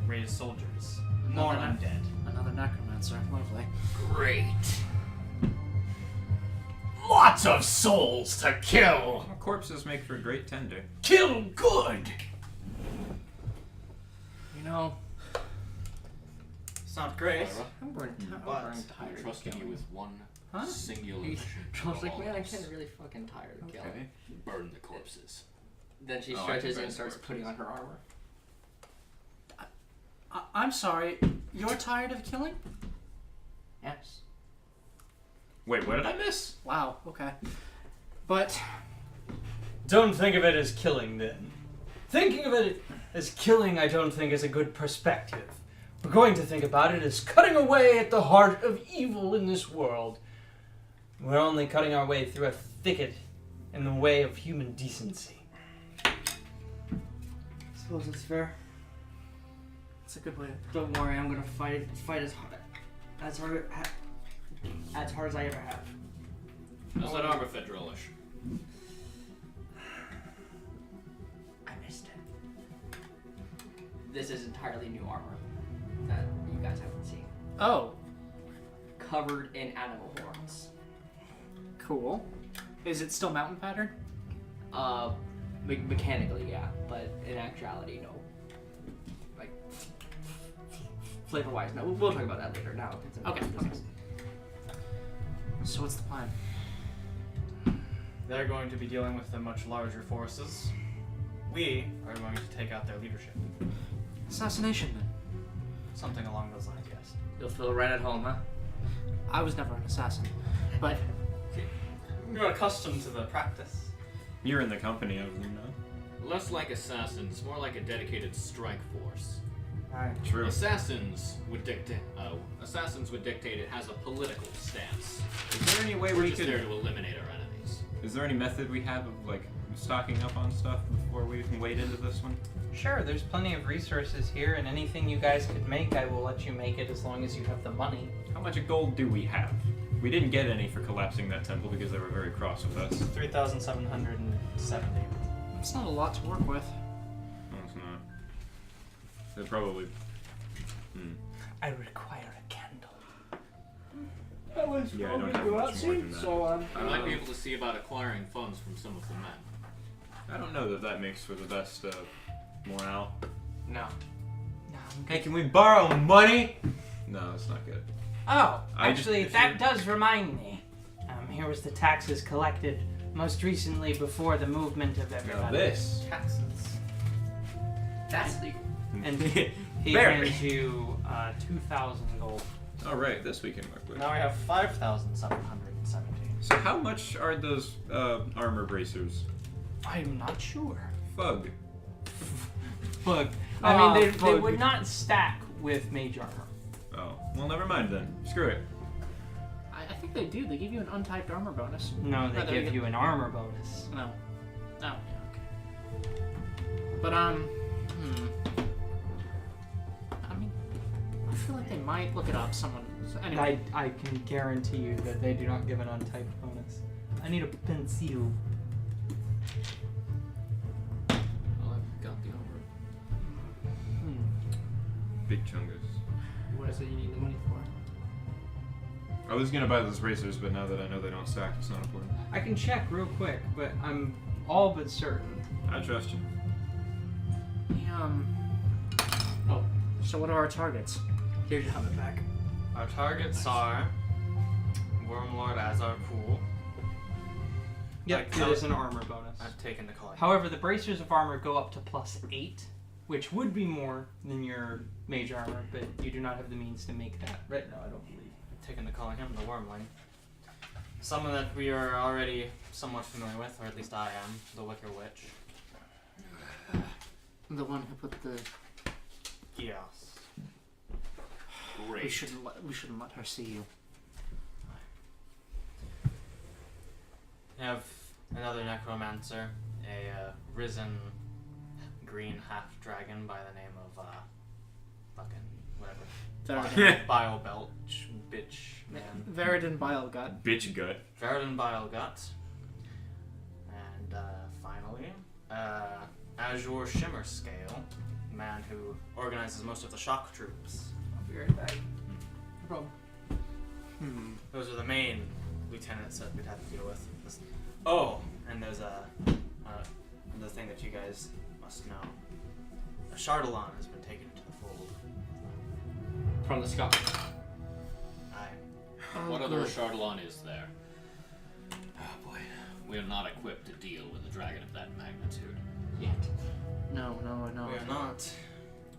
raise soldiers. More undead. Another necromancer. Lovely. Great. Lots of souls to kill. Well, corpses make for a great tender. Kill good. You No, It's not great. Ira, I'm burning I'm tired. trusting you with one Huh? singular He- mission. Joel's like, All man, of I'm us. getting really fucking tired of killing. Okay. Burn the corpses. Then she Oh, I stretches can and starts burn putting on her armor. I'm sorry. You're tired of killing? Yes. Wait, what did I miss? Wow. Okay. But Don't think of it as killing, then. Thinking of it as killing, I don't think is a good perspective. We're going to think about it as cutting away at the heart of evil in this world. We're only cutting our way through a thicket in the way of human decency. Suppose it's fair. it's a good way. Don't worry, I'm gonna fight as hard as I ever have. How's that armor fit, Drolish? I missed it. This is entirely new armor that you guys haven't seen. Oh, Covered in animal horns. cool. Is it still mountain pattern? Mechanically, yeah, but in actuality, no. Like, flavor-wise, no. We'll talk about that later. Now, it's Okay, business. So what's the plan? They're going to be dealing with the much larger forces. We are going to take out their leadership. Assassination, then. Something along those lines, yes. You'll feel right at home, huh? I was never an assassin, but You're accustomed to the practice. You're in the company of them, no? Less like assassins, more like a dedicated strike force. Alright. True. Assassins would dictate it has a political stance. Is there any way We're we just could? there to eliminate our enemies. Is there any method we have of like stocking up on stuff before we can wade into this one? Sure, there's plenty of resources here, and anything you guys could make, I will let you make it as long as you have the money. How much gold do we have? We didn't get any for collapsing that temple because they were very cross with us. 3,770. it's not a lot to work with. No, it's not. They're probably. I require a candle. I was Yeah, I don't have much more than that. I might be able to see about acquiring funds from some of the men. I don't know that that makes for the best morale. No. Hey, can we borrow money? No, that's not good. Oh, I just- actually, if that you- does remind me. Here was the taxes collected most recently before the movement of Now everybody. this. Taxes. That's legal. And he Very. hands you 2,000 gold. All right, this we can work with. Now we have 5,770. So how much are those armor bracers? I'm not sure. Fug. Fuck. I mean, they fuck. would not stack with mage armor. Oh, well, never mind then. Screw it. I think they do. They give you an untyped armor bonus. No, Oh, they there give you you an armor bonus. No. Oh, yeah, okay. But, I mean, I feel like they might look it up. Someone. So anyway. I can guarantee you that they do not give an untyped bonus. I need a pencil. Well, I've got the armor. Big chungus. What is it you need the money for? I was gonna buy those bracers, but now that I know they don't stack, it's not important. I can check real quick, but I'm all but certain. I trust you. Oh, so what are our targets? Here's your helmet back. Our targets are Wormlord Azar Pool. Yep, Like, it is an armor bonus. I've taken the call. However, the bracers of armor go up to +8, which would be more than your mage armor, but you do not have the means to make that right now, I don't believe. Taken to calling him the Wormling. Someone that we are already somewhat familiar with, or at least I am, the Wicker Witch. The one who put the. Yes. Great. We shouldn't let her see you. We have another necromancer, a risen green half dragon by the name of fucking whatever. Bile Belch bitch man. Veridin Bilegut. Bitch gut. Veridin Bilegut. And finally, Azure Shimmer Scale, man who organizes most of the shock troops. I'll be right back. No problem. Those are the main lieutenants that we'd have to deal with. Oh, and there's the thing that you guys must know. A Chardalon has been taken into the fold. hold. From the sky. Aye. What other good. Chardalon is there? Oh boy. We are not equipped to deal with a dragon of that magnitude yet. No. We are not.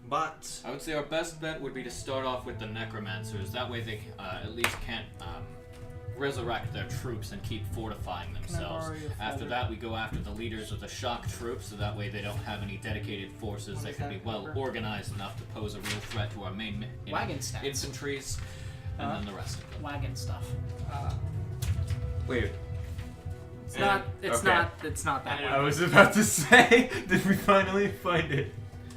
But I would say our best bet would be to start off with the necromancers. That way they at least can't resurrect their troops and keep fortifying themselves. borrow your After folder? that, we go after the leaders of the shock troops, so that way they don't have any dedicated forces What that is can that be well folder? organized enough to pose a real threat to our main Wagon staff. infantries, and Huh? then the rest of them. Wagon stuff. Wait, It's And- not. It's okay. not. It's not that And way. I was about to say, did we finally find it?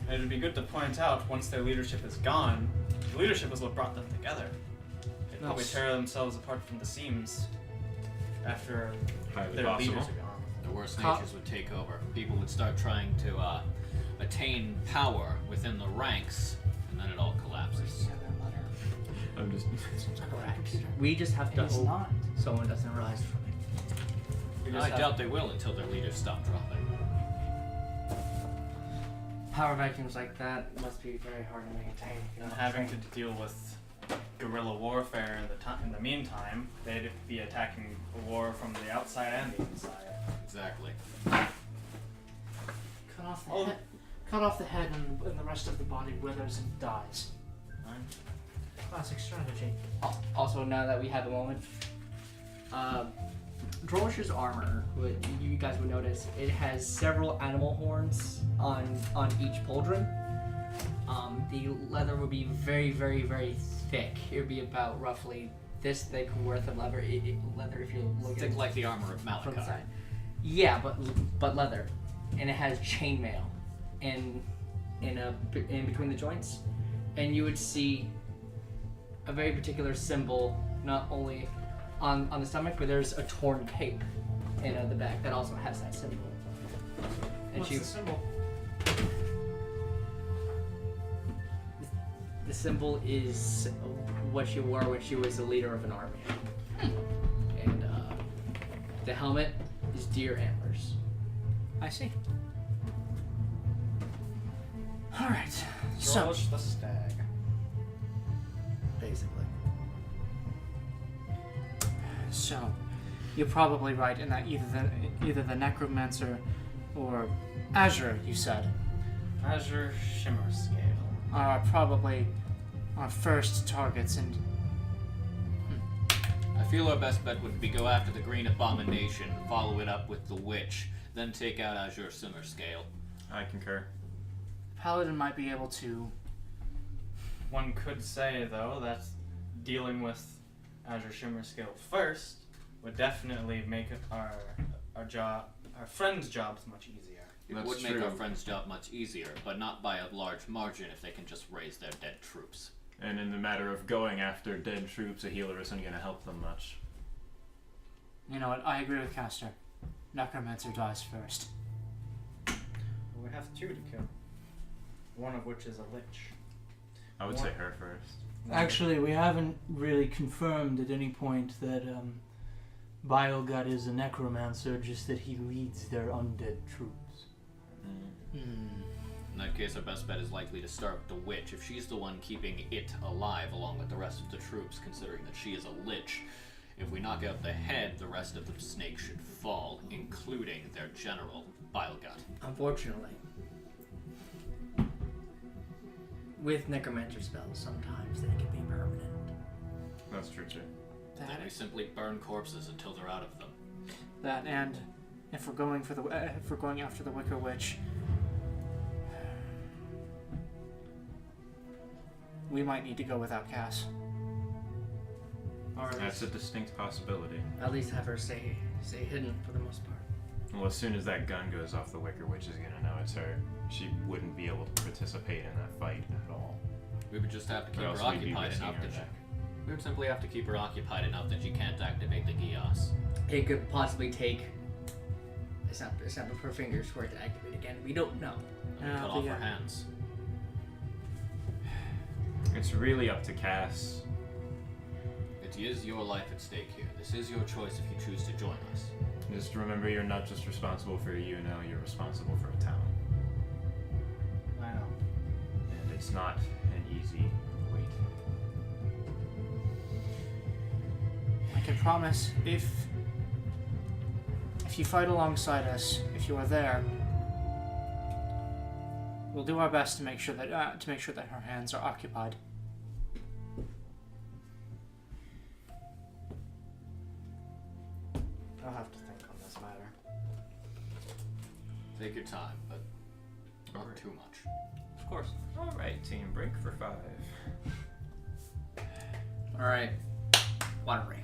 it would be good to point out, once their leadership is gone, the leadership is what brought them together. They'd probably Yes. tear themselves apart from the seams after highly their possible. leaders are gone. The worst Co- natures would take over. People would start trying to attain power within the ranks, and then it all collapses. I'm just. We just have to He's hope not. someone doesn't rise from it. We just I have- doubt they will until their leaders stop dropping. Power vacuums like that must be very hard to maintain. if you're And not having to trained. deal with guerrilla warfare in the meantime, they'd be attacking the war from the outside and the inside. Exactly. Cut off the Oh. head. Cut off the head, and the rest of the body withers and dies. Classic strategy. Also, now that we have a moment, Drolish's armor, you guys would notice, it has several animal horns on each pauldron. The leather would be very, very, very thick. It would be about roughly this thick worth of leather. Leather, if you look at Thick it like the armor of from the Malachi. side. Yeah, but leather, and it has chainmail in between the joints, and you would see a very particular symbol not only on the stomach, but there's a torn cape in the back that also has that symbol. And What's the symbol? the symbol is what she wore when she was the leader of an army. And the helmet is deer antlers. I see. All right. So, Drolish the stag. Basically. you're probably right in that either the necromancer or Azure, you said, Azure Shimmer Scale. are probably our first targets, and I feel our best bet would be go after the Green Abomination, follow it up with the Witch, then take out Azure Simmer Scale. I concur. Paladin might be able to. One could say, though, that dealing with Azure Shimmer Scale first would definitely make our friends' jobs much easier. It That's would make true. our friends' job much easier, but not by a large margin if they can just raise their dead troops. And in the matter of going after dead troops, a healer isn't going to help them much. You know what? I agree with Castor. Necromancer dies first. We have two to kill. One of which is a lich. I would say her first. Actually, we haven't really confirmed at any point that Bilegut is a necromancer, just that he leads their undead troops. In that case, our best bet is likely to start with the Witch. If she's the one keeping it alive along with the rest of the troops, considering that she is a lich, if we knock out the head, the rest of the snakes should fall, including their general, Bilegut. Unfortunately, with necromancer spells, sometimes they can be permanent. That's true too. Then we simply burn corpses until they're out of them. That, and if we're going for if we're going after the Wicker Witch, we might need to go without Cass. Or at That's least, a distinct possibility. at least have her stay hidden for the most part. Well, as soon as that gun goes off, the Wicker Witch is gonna know it's her. She wouldn't be able to participate in that fight at all. We would just have to keep Or her else we'd be occupied risking enough our that check. we would simply have to keep her occupied enough that she can't activate the Gios. It could possibly take a sample of her fingers for it to activate again. We don't know. And we cut off her hands. It's really up to Cass. It is your life at stake here. This is your choice if you choose to join us. Just remember, you're not just responsible for you now, you're responsible for a town. I know. And it's not easy wait. I can promise if you fight alongside us, if you are there, we'll do our best to make sure that her hands are occupied. I'll have to think on this matter. Take your time, but not too much. Of course. Alright, team, break for 5. Alright. Water break.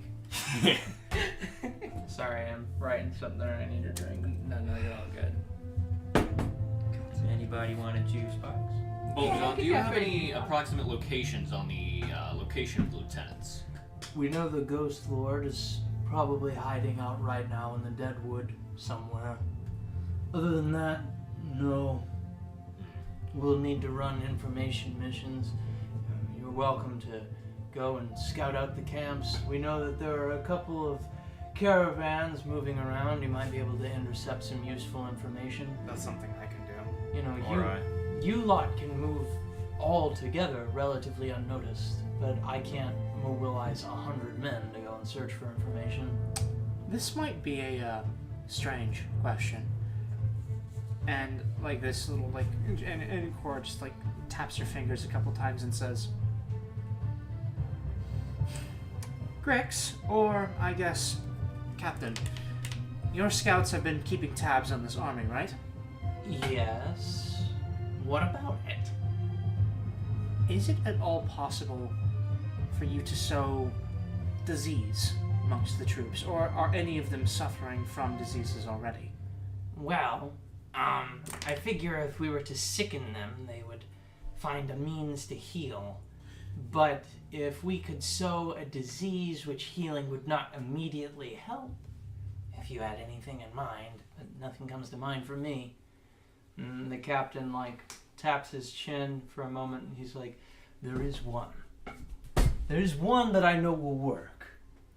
Sorry, I'm writing something I need to drink. No, you're all good. Does anybody want a juice box? Bolton, do you have any approximate locations on the location of the lieutenants? We know the Ghost Lord is probably hiding out right now in the Deadwood somewhere. Other than that, no. We'll need to run information missions. You're welcome to go and scout out the camps. We know that there are a couple of caravans moving around. You might be able to intercept some useful information. That's something I can do. You know, Alright. you lot can move all together relatively unnoticed, but I can't mobilize 100 men to go and search for information. This might be a strange question. And like this little and Cora just like taps her fingers a couple times and says, Grix, or I guess Captain, your scouts have been keeping tabs on this army, right? Yes. What about it? Is it at all possible for you to sow disease amongst the troops, or are any of them suffering from diseases already? Well, I figure if we were to sicken them, they would find a means to heal. But if we could sow a disease which healing would not immediately help, if you had anything in mind, but nothing comes to mind for me. The captain, taps his chin for a moment, and he's like, there is one. There is one that I know will work.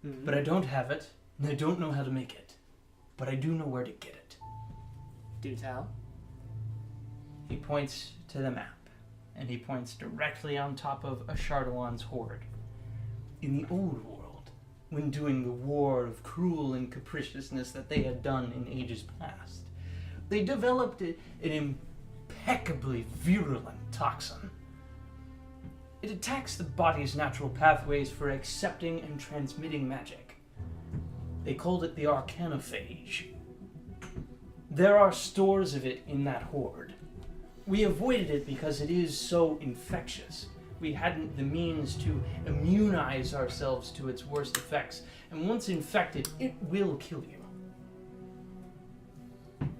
Mm-hmm. But I don't have it, and I don't know how to make it. But I do know where to get it. Do tell. He points to the map, and he points directly on top of Ashardalon's horde. In the old world, when doing the war of cruel and capriciousness that they had done in ages past, they developed an impeccably virulent toxin. It attacks the body's natural pathways for accepting and transmitting magic. They called it the arcanophage. There are stores of it in that horde. We avoided it because it is so infectious. We hadn't the means to immunize ourselves to its worst effects, and once infected, it will kill you.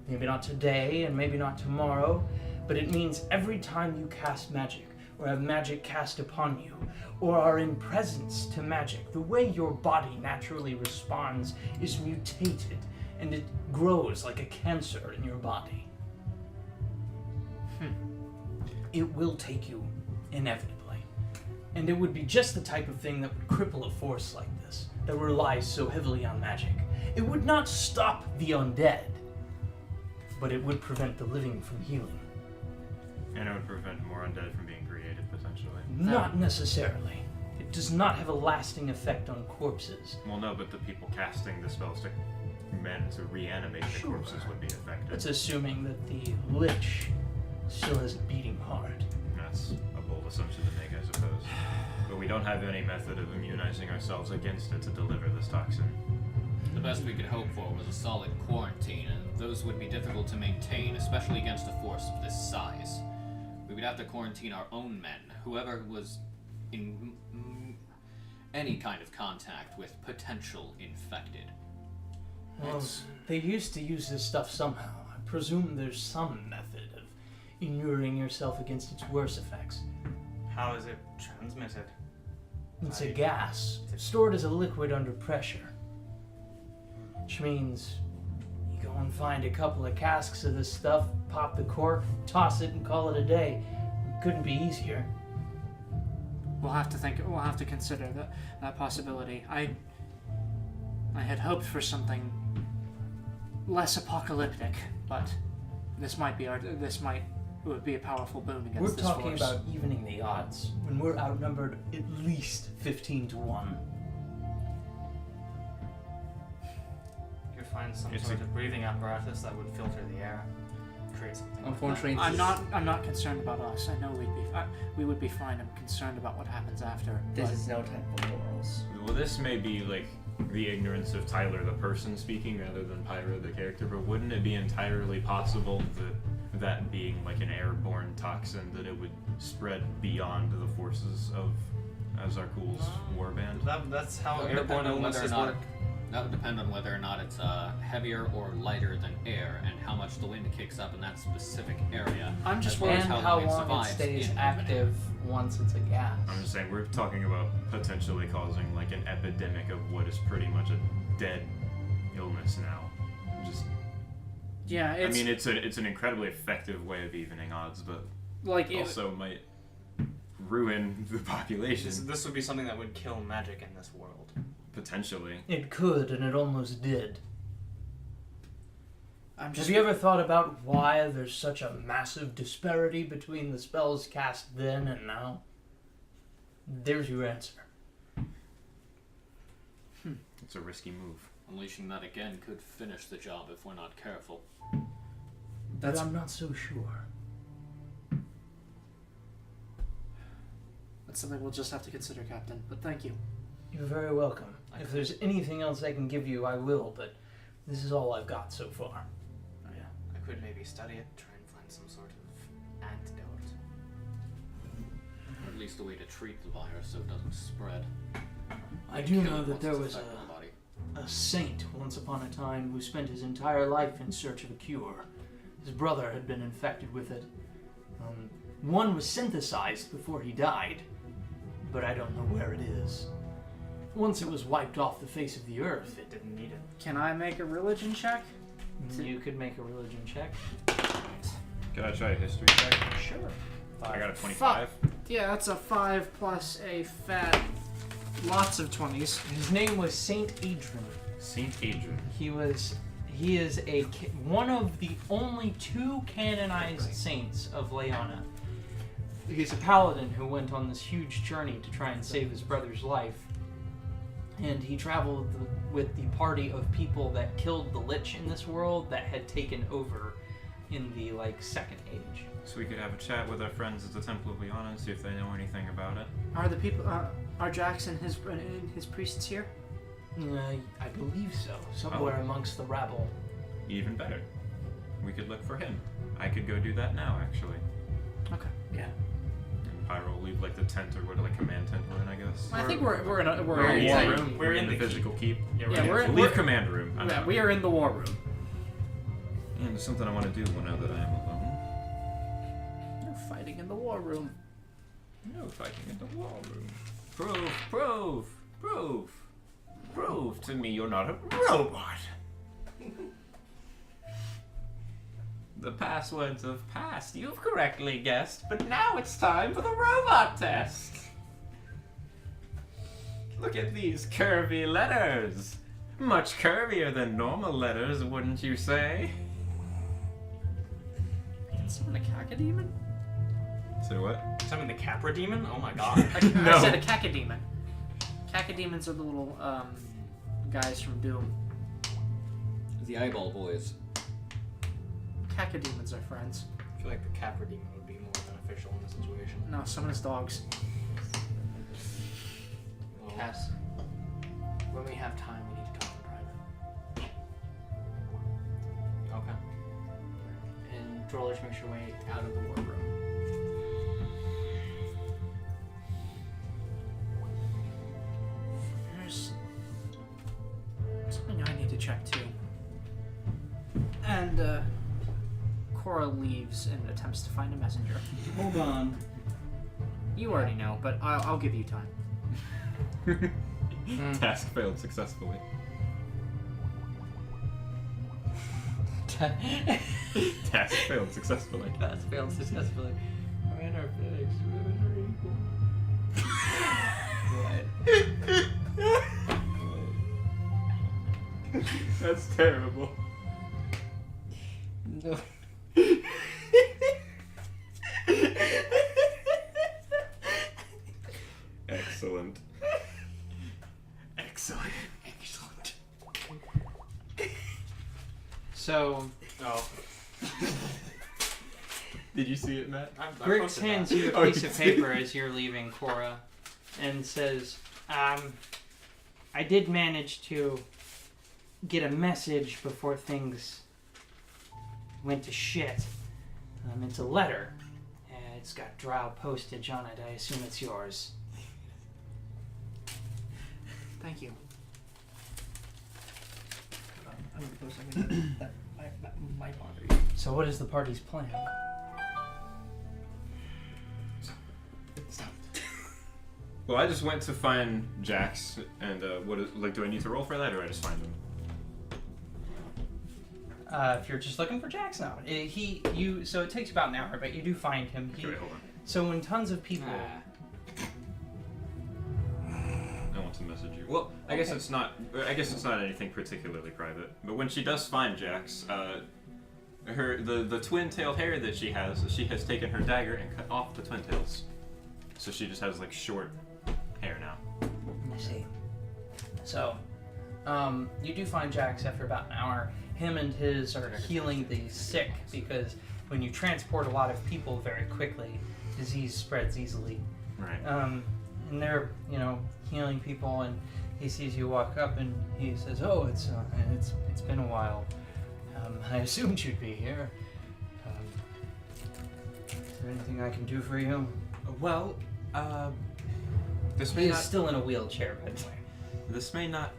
Maybe not today, and maybe not tomorrow, but it means every time you cast magic, or have magic cast upon you, or are in presence to magic, the way your body naturally responds is mutated, and it grows like a cancer in your body. It will take you, inevitably. And it would be just the type of thing that would cripple a force like this, that relies so heavily on magic. It would not stop the undead, but it would prevent the living from healing. And it would prevent more undead from being created, potentially. Not necessarily. It does not have a lasting effect on corpses. Well, no, but the people casting the spells meant to reanimate the corpses would be affected. That's assuming that the Lich still has a beating heart. That's a bold assumption to make, I suppose. But we don't have any method of immunizing ourselves against it to deliver this toxin. The best we could hope for was a solid quarantine, and those would be difficult to maintain, especially against a force of this size. We would have to quarantine our own men, whoever was in any kind of contact with potential infected. Well, they used to use this stuff somehow. I presume there's some method of inuring yourself against its worst effects. How is it transmitted? It's a gas, stored as a liquid under pressure. Which means you go and find a couple of casks of this stuff, pop the cork, toss it, and call it a day. Couldn't be easier. We'll have to consider that possibility. I had hoped for something less apocalyptic, but this might It would be a powerful boon against We're this talking force. about evening the odds when we're outnumbered at least 15 to 1. You could find some It's sort of breathing apparatus that would filter the air, create something. like Unfortunately, I'm not concerned about us. I know we would be fine. I'm concerned about what happens after. this but is no time for morals. Well, this may be like the ignorance of Tyler, the person speaking, rather than Pyra, the character. But wouldn't it be entirely possible that being like an airborne toxin, that it would spread beyond the forces of Azarkul's warband? That's how That would airborne depend on whether or illnesses not work. that would depend on whether or not it's heavier or lighter than air, and how much the wind kicks up in that specific area. I'm just as well worried as And how how long it long it survives stays in active once it's a gas. I'm just saying, we're talking about potentially causing like an epidemic of what is pretty much a dead illness now. Just, yeah, it's I mean, it's an incredibly effective way of evening odds, but like also might ruin the population This would be something that would kill magic in this world. potentially. It could, and it almost did. I'm just Have you ever thought about why there's such a massive disparity between the spells cast then and now? There's your answer. It's a risky move. Unleashing that again could finish the job if we're not careful. But I'm not so sure. That's something we'll just have to consider, Captain. But thank you. You're very welcome. If there's anything else I can give you, I will, but this is all I've got so far. I could maybe study it, try and find some sort of antidote. Or at least a way to treat the virus so it doesn't spread. I do Kill know it that once there it's was affected the body. a saint once upon a time who spent his entire life in search of a cure. His brother had been infected with it. One was synthesized before he died, but I don't know where it is. Once it was wiped off the face of the earth, It didn't need it. Can I make a religion check? you could make a religion check. Can I try a history check? Sure. I got a 25. Yeah, that's a 5 plus a fat. Lots of 20s. His name was Saint Adrian. Saint Adrian. He is one of the only 2 canonized saints of Leona. He's a paladin who went on this huge journey to try and save his brother's life. And he traveled with the party of people that killed the Lich in this world that had taken over in the Second Age. So we could have a chat with our friends at the Temple of Leona and see if they know anything about it. Are the people? Are Jax and his priests here? I believe so. Somewhere amongst the rabble. Even better. We could look for him. I could go do that now, actually. Okay. Yeah. And Pyro will leave the tent or what, command tent we're in, I guess. I think we're in a We're in a war war room. We're in the physical keep. Yeah, Yeah, we're in- leave command room. I'm Yeah, out. we are in the war room. And there's something I want to do now that I am alone. No fighting in the war room. No fighting in the war room. Prove to me you're not a robot. The passwords have passed. You've correctly guessed, but now it's time for the robot test. Look at these curvy letters. Much curvier than normal letters, wouldn't you say? Can summon a cacodemon? Say what? Summon the Capra demon? Oh my god. I said a cacodemon. Cacodemons are the little guys from Doom. The eyeball boys. Cacodemons are friends. I feel like the Capra demon would be more beneficial in this situation. No, summon his dogs. Well, Cass, when we have time, we need to talk in private. okay. And Drollish makes your way out of the war room. There's something I need to check too. And Cora leaves and attempts to find a messenger. Hold on. You already know, but I'll give you time. Task failed successfully. Task failed successfully. That's failed successfully. Men are fixed. Women are equal. That's terrible. No. So Oh. Did you see it, Matt? I Grix posted hands that. you Oh, a piece you of did? paper as you're leaving Cora, and says, I did manage to get a message before things went to shit. It's a letter. It's got drow postage on it. I assume it's yours. Thank you. I'm gonna post something that might bother you. So what is the party's plan? Well, I just went to find Jax, and do I need to roll for that, or I just find him? If you're just looking for Jax now, so it takes about an hour, but you do find him. Okay, wait, hold on. So when tons of people, I want to message you. Well, I guess it's not. I guess it's not anything particularly private. But when she does find Jax, the twin-tailed hair that she has taken her dagger and cut off the twin tails, so she just has like short hair now. I see. So, you do find Jax after about an hour. Him and his are healing the sick because when you transport a lot of people very quickly, disease spreads easily. Right. And they're, healing people, and he sees you walk up and he says, "Oh, it's been a while. I assumed you'd be here. Is there anything I can do for you?" Well, this He may is not. still in a wheelchair, by the way. This may not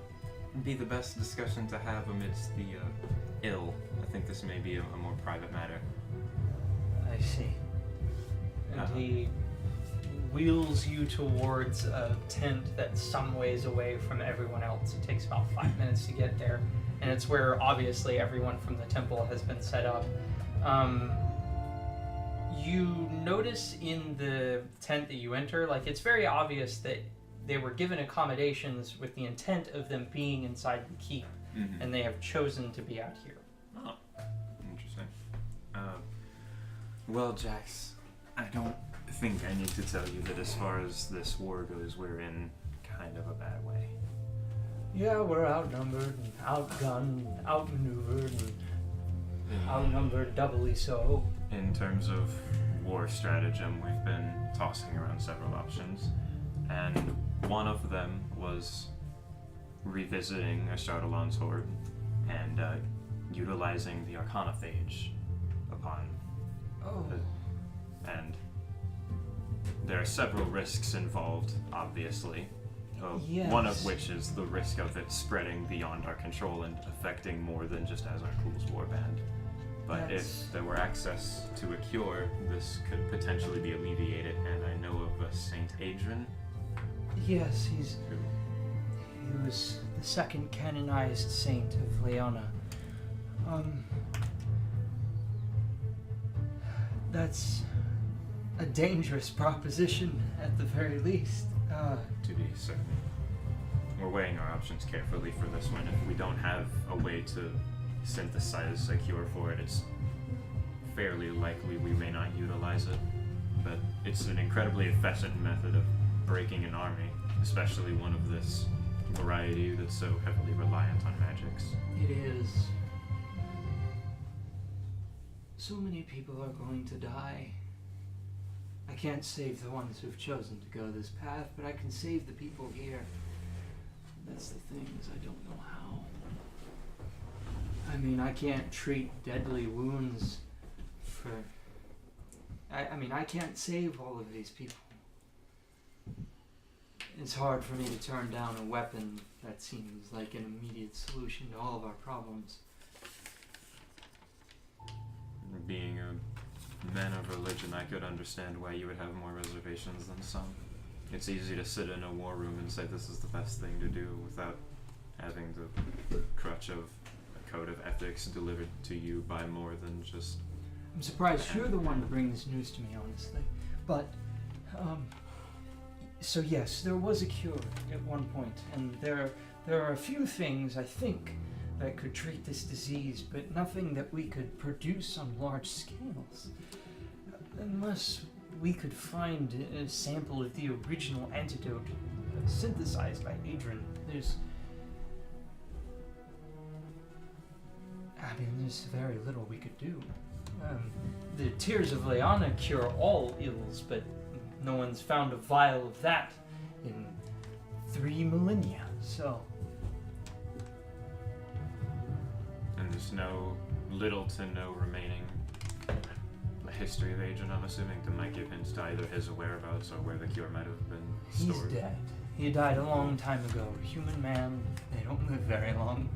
be the best discussion to have amidst the ill. I think this may be a more private matter. I see. And Uh-huh. he wheels you towards a tent that's some ways away from everyone else. It takes about 5 minutes to get there, and it's where obviously everyone from the temple has been set up. You notice in the tent that you enter, it's very obvious that they were given accommodations with the intent of them being inside the keep, Mm-hmm. and they have chosen to be out here. Oh, interesting. Well, Jax, I don't think I need to tell you that as far as this war goes, we're in kind of a bad way. Yeah, we're outnumbered and outgunned, and outmaneuvered, and outnumbered doubly so. In terms of war stratagem, we've been tossing around several options, and one of them was revisiting Ashardalon's horde and utilizing the Arcanophage upon Oh. and there are several risks involved, obviously. One of Yes. which is the risk of it spreading beyond our control and affecting more than just Azarkul's warband. But That's- if there were access to a cure, this could potentially be alleviated, and I know of a Saint Adrian Yes, who... he was the second canonized saint of Leona. That's a dangerous proposition at the very least. to be certain. We're weighing our options carefully for this one. If we don't have a way to synthesize a cure for it, it's fairly likely we may not utilize it. But it's an incredibly efficient method of breaking an army, especially one of this variety that's so heavily reliant on magics. It is. So many people are going to die. I can't save the ones who've chosen to go this path, but I can save the people here. That's the thing, is I don't know how. I mean, I can't treat deadly wounds for... I can't save all of these people. It's hard for me to turn down a weapon that seems like an immediate solution to all of our problems. Being a man of religion, I could understand why you would have more reservations than some. It's easy to sit in a war room and say this is the best thing to do without having the crutch of a code of ethics delivered to you by more than just... I'm surprised you're the one to bring this news to me, honestly. But, so yes, there was a cure at one point, and there are a few things, I think, that could treat this disease, but nothing that we could produce on large scales. Unless we could find a sample of the original antidote synthesized by Adrian. I mean, there's very little we could do. The tears of Leanna cure all ills, but no one's found a vial of that in 3 millennia, so... And there's little to no remaining history of Agent, I'm assuming, that might give hints to either his whereabouts or where the cure might have been stored. He's dead. He died a long time ago. Human man, they don't live very long.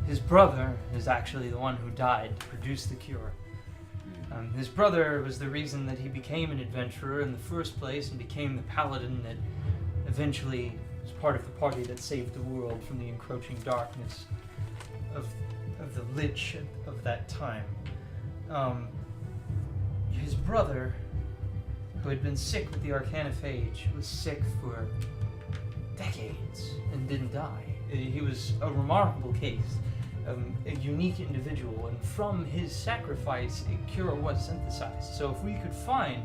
His brother is actually the one who died to produce the cure. His brother was the reason that he became an adventurer in the first place and became the paladin that eventually was part of the party that saved the world from the encroaching darkness of the Lich of that time. His brother, who had been sick with the Arcanophage, was sick for decades and didn't die. He was a remarkable case, a unique individual, and from his sacrifice, a cure was synthesized. So if we could find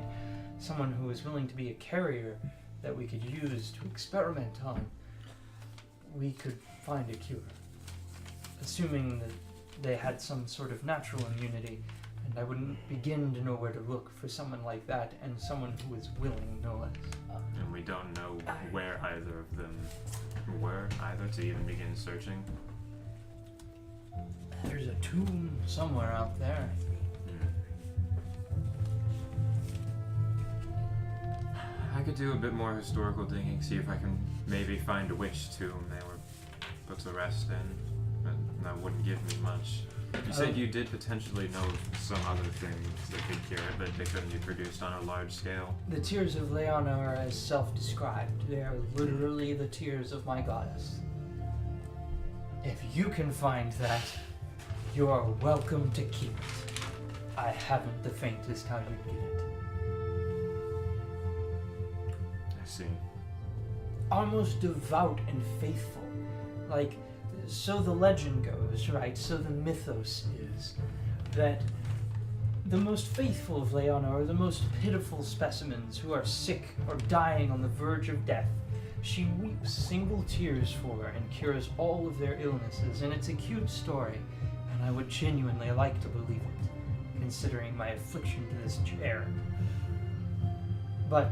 someone who was willing to be a carrier that we could use to experiment on, we could find a cure. Assuming that they had some sort of natural immunity, and I wouldn't begin to know where to look for someone like that, and someone who is willing, no less. And we don't know where either of them were, either, to even begin searching. There's a tomb somewhere out there. I could do a bit more historical digging, see if I can maybe find which tomb they were put to rest in. But that wouldn't give me much. You said you did potentially know some other things that could cure it, but they couldn't be produced on a large scale. The tears of Leanna are as self-described. They are literally the tears of my goddess. If you can find that, you are welcome to keep it. I haven't the faintest how you'd get it. I see. Our most devout and faithful. Like, so the legend goes, right? So the mythos is that the most faithful of Leanna are the most pitiful specimens who are sick or dying on the verge of death. She weeps single tears for and cures all of their illnesses, and it's a cute story, and I would genuinely like to believe it, considering my affliction to this chair. But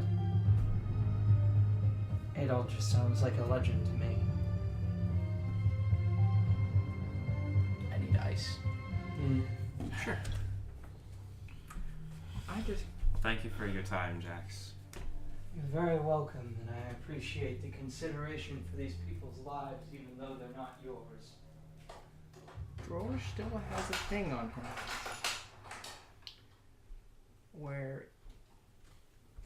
it all just sounds like a legend to me. I need ice. Sure. Thank you for your time, Jax. You're very welcome, and I appreciate the consideration for these people's lives, even though they're not yours. Droll still has a thing on him where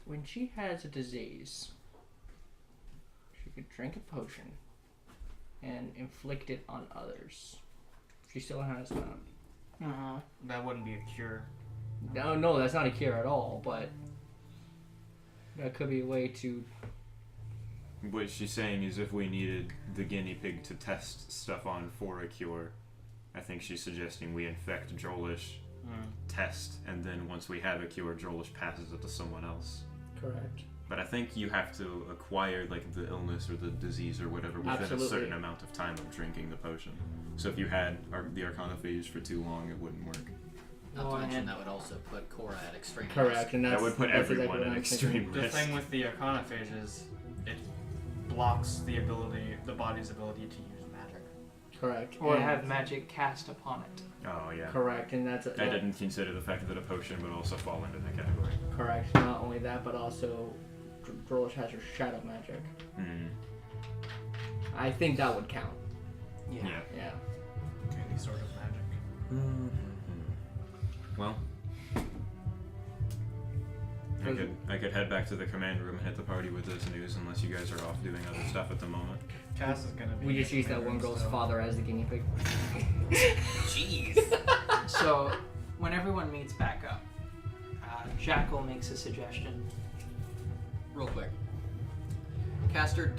when she has a disease, she could drink a potion and inflict it on others. She still has that. That wouldn't be a cure. No, that's not a cure at all, but that could be a way to... What she's saying is if we needed the guinea pig to test stuff on for a cure, I think she's suggesting we infect Jolish, test, and then once we have a cure, Jolish passes it to someone else. Correct. But I think you have to acquire like the illness or the disease or whatever within Absolutely. a certain amount of time of drinking the potion. So if you had the Arcanophage for too long, it wouldn't work. Not to mention that would also put Cora at extreme Correct, risk. and that's, That would put that's everyone exactly at what I'm extreme thinking. The risk. thing with the Arcanophage is it blocks the body's ability to use magic. Correct. Or and have magic cast upon it. Oh yeah. Correct, and that's... I didn't consider the fact that a potion would also fall into that category. Correct. Not only that, but also Drolish has her shadow magic. I think that would count. Yeah. Yeah. Any sort of magic. Well, I could head back to the command room and hit the party with this news, unless you guys are off doing other stuff at the moment. Cass is gonna be. We just used that one girl's father as the guinea pig. Jeez. So, when everyone meets back up, Jackal makes a suggestion. Real quick. Caster,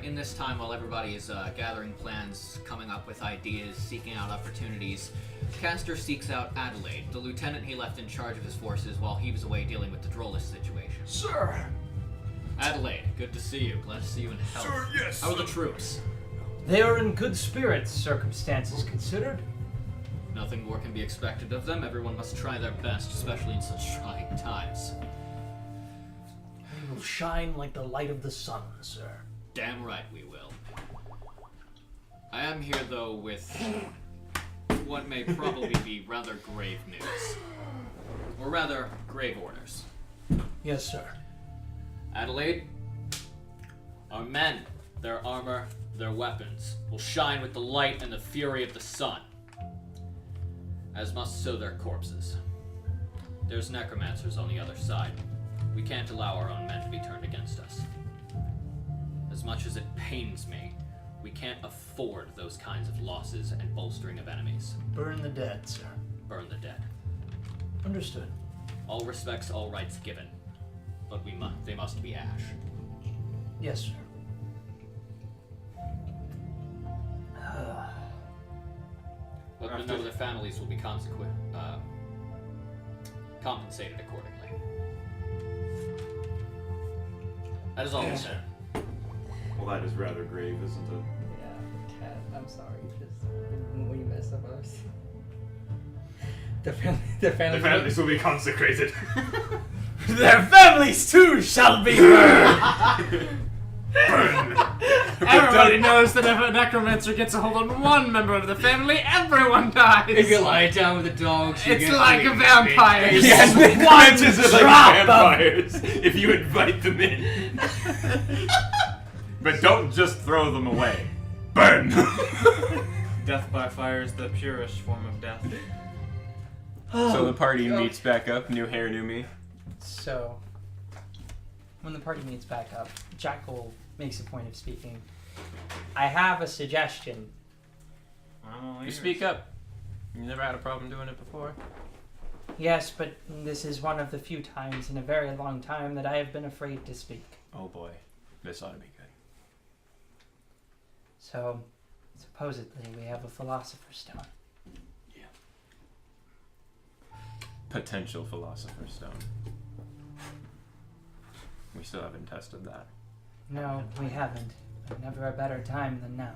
in this time while everybody is gathering plans, coming up with ideas, seeking out opportunities, Caster seeks out Adelaide, the lieutenant he left in charge of his forces while he was away dealing with the Drollish situation. Sir! Adelaide, good to see you. Glad to see you in health. Sir, yes. How are the troops? They are in good spirits, circumstances considered. Nothing more can be expected of them. Everyone must try their best, especially in such trying times. We will shine like the light of the sun, sir. Damn right we will. I am here, though, with what may probably be rather grave news. Or rather, grave orders. Yes, sir. Adelaide, our men, their armor, their weapons, will shine with the light and the fury of the sun, as must so their corpses. There's necromancers on the other side. We can't allow our own men to be turned against us. As much as it pains me, we can't afford those kinds of losses and bolstering of enemies. Burn the dead, sir. Burn the dead. Understood. All respects, all rights given, but they must be ash. Yes, sir. Let them know their families will be compensated accordingly. That is all we say. Well, that is rather grave, isn't it? Yeah, Cat, I'm sorry. Just we messed up ours. The families will be consecrated. Their families too shall be burned! Burn! Everybody knows that if a necromancer gets a hold on one member of the family, everyone dies. If you lie down with the dogs, you It's get like a vampire. Yes, necromancers are like drop of- vampires if you invite them in. But don't just throw them away. Burn! Death by fire is the purest form of death. So the party meets back up, new hair, new me. So, when the party meets back up, Jackal makes a point of speaking. I have a suggestion. I'm all You ears. speak up. You never had a problem doing it before? Yes, but this is one of the few times in a very long time that I have been afraid to speak. Oh boy, this ought to be good. So, supposedly, we have a Philosopher's Stone. Potential Philosopher's Stone. We still haven't tested that. No, we haven't. But never a better time than now.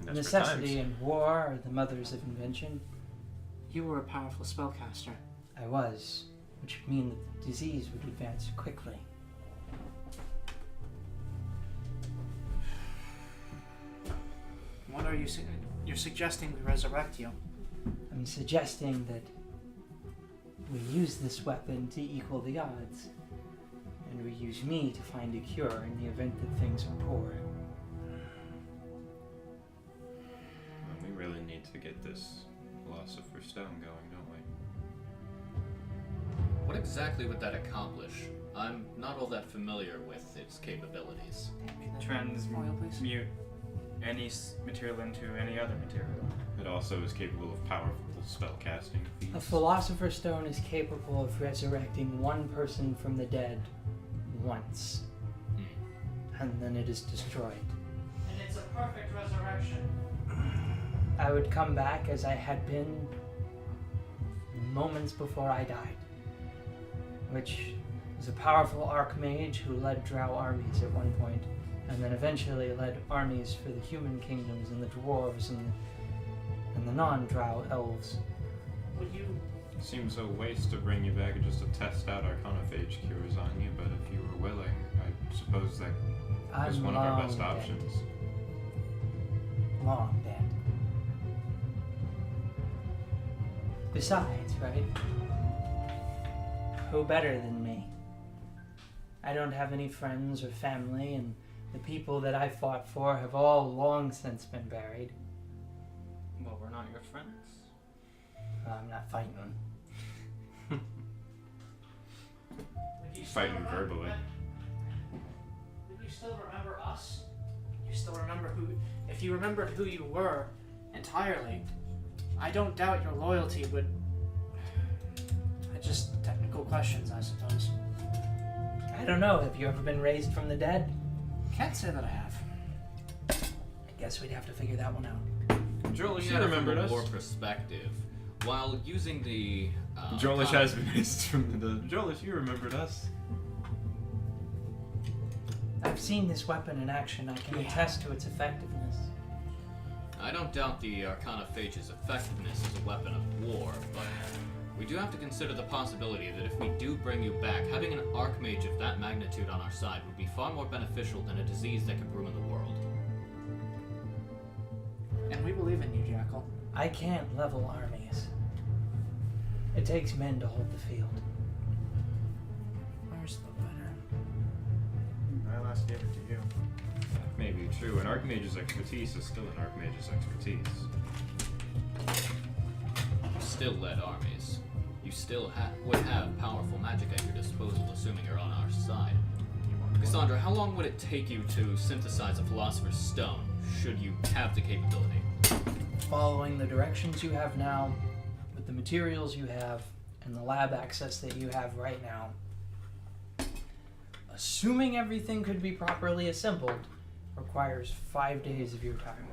In desperate Necessity times. and war are the mothers of invention. You were a powerful spellcaster. I was, which would mean that the disease would advance quickly. What are you You're suggesting we resurrect you. I'm suggesting that we use this weapon to equal the odds, and we use me to find a cure in the event that things are poor. We really need to get this Philosopher's Stone going, don't we? What exactly would that accomplish? I'm not all that familiar with its capabilities. Transmute any material into any other material. It also is capable of powerful spell casting A feats. Philosopher's Stone is capable of resurrecting one person from the dead once, and then it is destroyed. And it's a perfect resurrection. I would come back as I had been moments before I died, which was a powerful archmage who led drow armies at one point, and then eventually led armies for the human kingdoms and the dwarves and the non-drow elves. Would you? Seems a waste to bring you back just to test out arcanophage cures on you, but if you were willing, I suppose that is I'm one of our long best dead. options. Long dead. Besides, right? Who better than me? I don't have any friends or family, and the people that I fought for have all long since been buried. Well, we're not your friends. I'm not fighting them. Would you Fighting still remember verbally. Would you still remember us? You still remember who? If you remembered who you were entirely, I don't doubt your loyalty would. Just technical questions, I suppose. I don't know. Have you ever been raised from the dead? Can't say that I have. I guess we'd have to figure that one out. Joelish, Looking you at it from remembered a us? war perspective, while using the Joelish has been raised from the... Joelish, you remembered us? I've seen this weapon in action. I can attest to its effectiveness. I don't doubt the Arcana Phage's effectiveness as a weapon of war, but we do have to consider the possibility that if we do bring you back, having an Archmage of that magnitude on our side would be far more beneficial than a disease that could ruin the world. And we believe in you, Jackal. I can't level armies. It takes men to hold the field. Where's the letter? I last gave it to you. That may be true. An Archmage's expertise is still an Archmage's expertise. You still led armies. You still would have powerful magic at your disposal, assuming you're on our side. Cassandra, how long would it take you to synthesize a Philosopher's Stone, should you have the capability? Following the directions you have now, with the materials you have, and the lab access that you have right now, assuming everything could be properly assembled, requires 5 days of your time.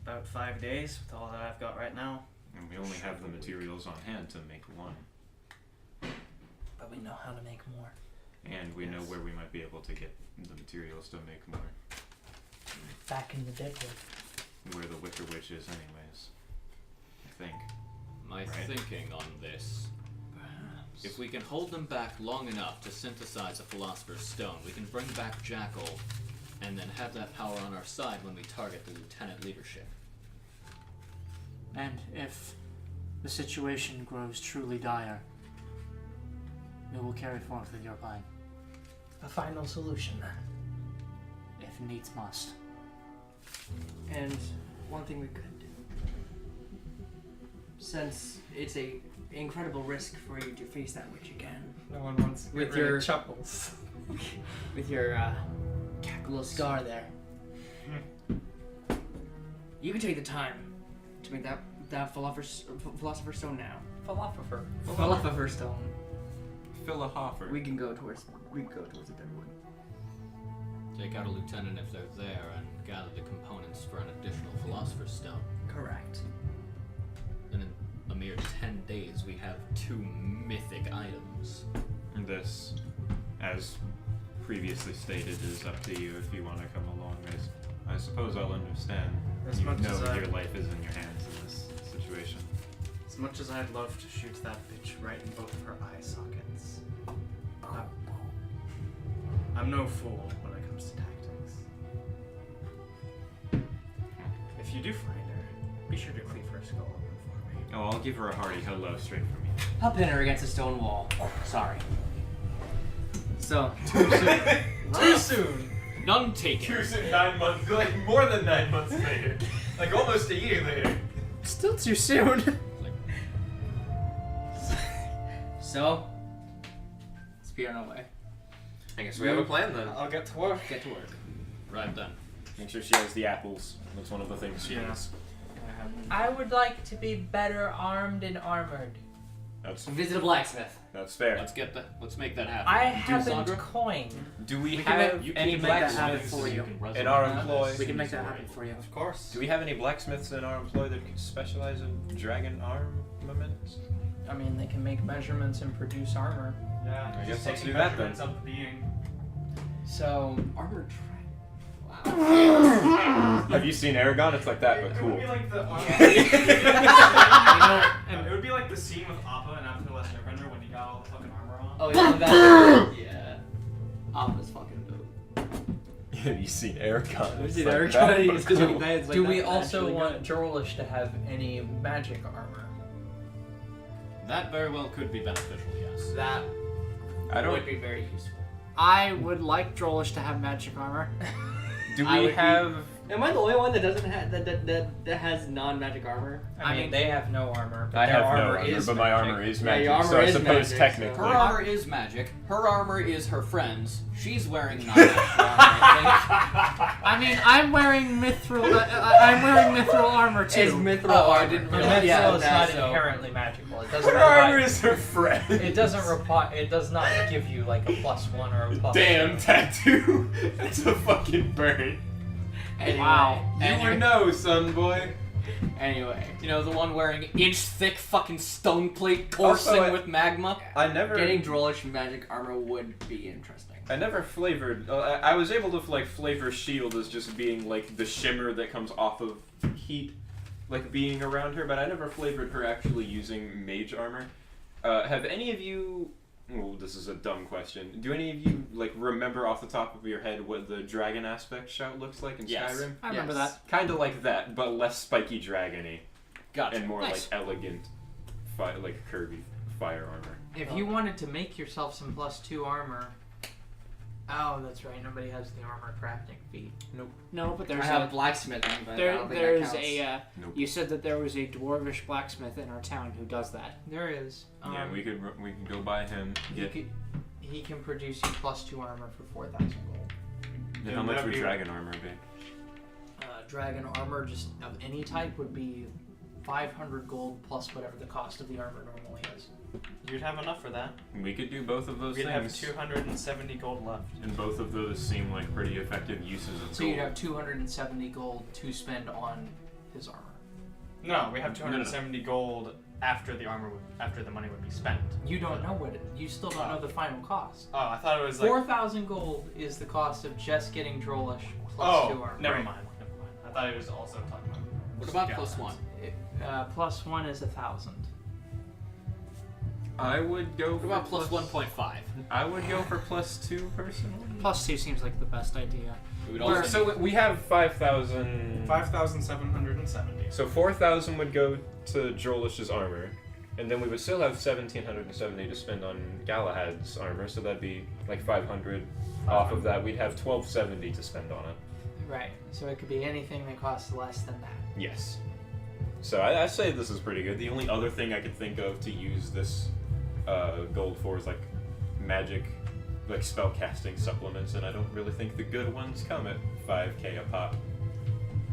About 5 days with all that I've got right now. And we only have the materials on hand to make one. But we know how to make more. And we know where we might be able to get the materials to make more. Back in the Deadwood. Where the Wicker Witch is anyways. I think. My Right. thinking on this, if we can hold them back long enough to synthesize a Philosopher's Stone, we can bring back Jackal and then have that power on our side when we target the lieutenant leadership. And if the situation grows truly dire, we will carry forth with your plan, A final solution then. if needs must. And one thing we could do, since it's a incredible risk for you to face that witch again, No one wants to get With rid your- of Chuckles. with your little scar there, you can take the time to make that philosopher's stone now. Philosopher. Philosopher's stone. Philosopher. We can go towards the Deadwood. Take out a lieutenant if they're there and gather the components for an additional Philosopher's Stone. Correct. And in a mere 10 days, we have 2 mythic items. This, as previously stated, is up to you if you want to come along. I suppose I'll understand. As You much know as that I- your life is in your hands in this situation. As much as I'd love to shoot that bitch right in both of her eye sockets, I'm no fool when it comes to tactics. If you do find her, be sure to cleave her skull open for me. Oh, I'll give her a hearty hello straight from you. I'll pin her against a stone wall. Sorry. So, Too soon. None taken. Too soon, 9 months, like more than 9 months later. Like almost a year later. Still too soon. so, let's be on our way. I guess we have a plan then. I'll get to work. Get to work. Right then. Make sure she has the apples. That's one of the things she has. I would like to be better armed and armored. Visit a blacksmith. That's fair. Let's make that happen. I Do haven't Sandra? coined. Do we can have make- any you can make that happen blacksmiths for you. in our employ? We can make that happen for you. Of course. Do we have any blacksmiths in our employ that could specialize in dragon armaments? I mean, they can make measurements and produce armor. Yeah. I just guess let's taking do that then. measurements of the being. So, Armored track. Have you seen Aragon? It's like that, but It cool. would be like the and it would be like the scene with Appa and After the Last Airbender when he got all the fucking armor on. Oh yeah, that. Yeah. Appa's fucking dope. Have you seen Aragon? It's seen like Aragon, that, he's but good. cool. It's like do that, we it's also actually want good. Jorlish to have any magic armor? That very well could be beneficial, yes. That I don't. would be very useful. I would like Drolish to have magic armor. Do I we would have? Am I the only one that doesn't have that has non-magic armor? I mean, they have no armor, but I their have no armor armor, is but my magic. armor is Yeah, magic. your armor so I is suppose magic, technically. so- Her armor is magic. Her armor is her friend's. She's wearing non-magic armor, I I mean, I'm wearing mithril. I'm wearing mithril armor too. It's mithril Oh, I armor. didn't The realize. mithril Yeah, is that's not so- inherently magical. It doesn't. Her armor provide- is her friend. It doesn't It does not give you like a +1 or a +2. Damn tattoo. That's a fucking bird. Anyway, Wow. You would know, son boy. Anyway, you know, the one wearing inch-thick fucking stone plate coursing Also, with magma? I never Getting Drollish magic armor would be interesting. I never flavored. I was able to like flavor shield as just being like the shimmer that comes off of heat, like being around her. But I never flavored her actually using mage armor. Have any of you? Oh, this is a dumb question. Do any of you like remember off the top of your head what the dragon aspect shout looks like in Yes. Skyrim? I remember Yes. that. Kind of like that, but less spiky dragony Gotcha. and more Nice. like elegant, like curvy fire armor. If you wanted to make yourself some +2 armor, oh, that's right. Nobody has the armor crafting feat. No, but I there's have a blacksmithing, but I there, don't think there's that counts. a. Nope. You said that there was a dwarvish blacksmith in our town who does that. There is. Yeah, we could go buy him. He can produce you +2 armor for 4,000 gold. And how much would dragon armor be? Dragon armor, just of any type, would be 500 gold plus whatever the cost of the armor normally is. You'd have enough for that. We could do both of those We'd have things. 270 gold left. And both of those seem like pretty effective uses of So gold. you'd have 270 gold to spend on his armor. No, we have 270 gold after the after the money would be spent. You don't know you still don't know the final cost. Oh, I thought it was like. 4,000 gold is the cost of just getting Drollish +2 armor. Never mind. I thought it was also talking about. What about Skeletons. +1? +1 is 1,000. I would go What for about plus 1.5? I would go for +2 personally. +2 seems like the best idea. We would Or, also so we have 5,000. 5,770. So 4,000 would go to Drolish's armor, and then we would still have 1,770 to spend on Galahad's armor. So that'd be like 500. Off of that, we'd have 1,270 to spend on it. Right. So it could be anything that costs less than that. Yes. So I say this is pretty good. The only other thing I could think of to use this gold for is like magic, like spell casting supplements, and I don't really think the good ones come at 5k a pop.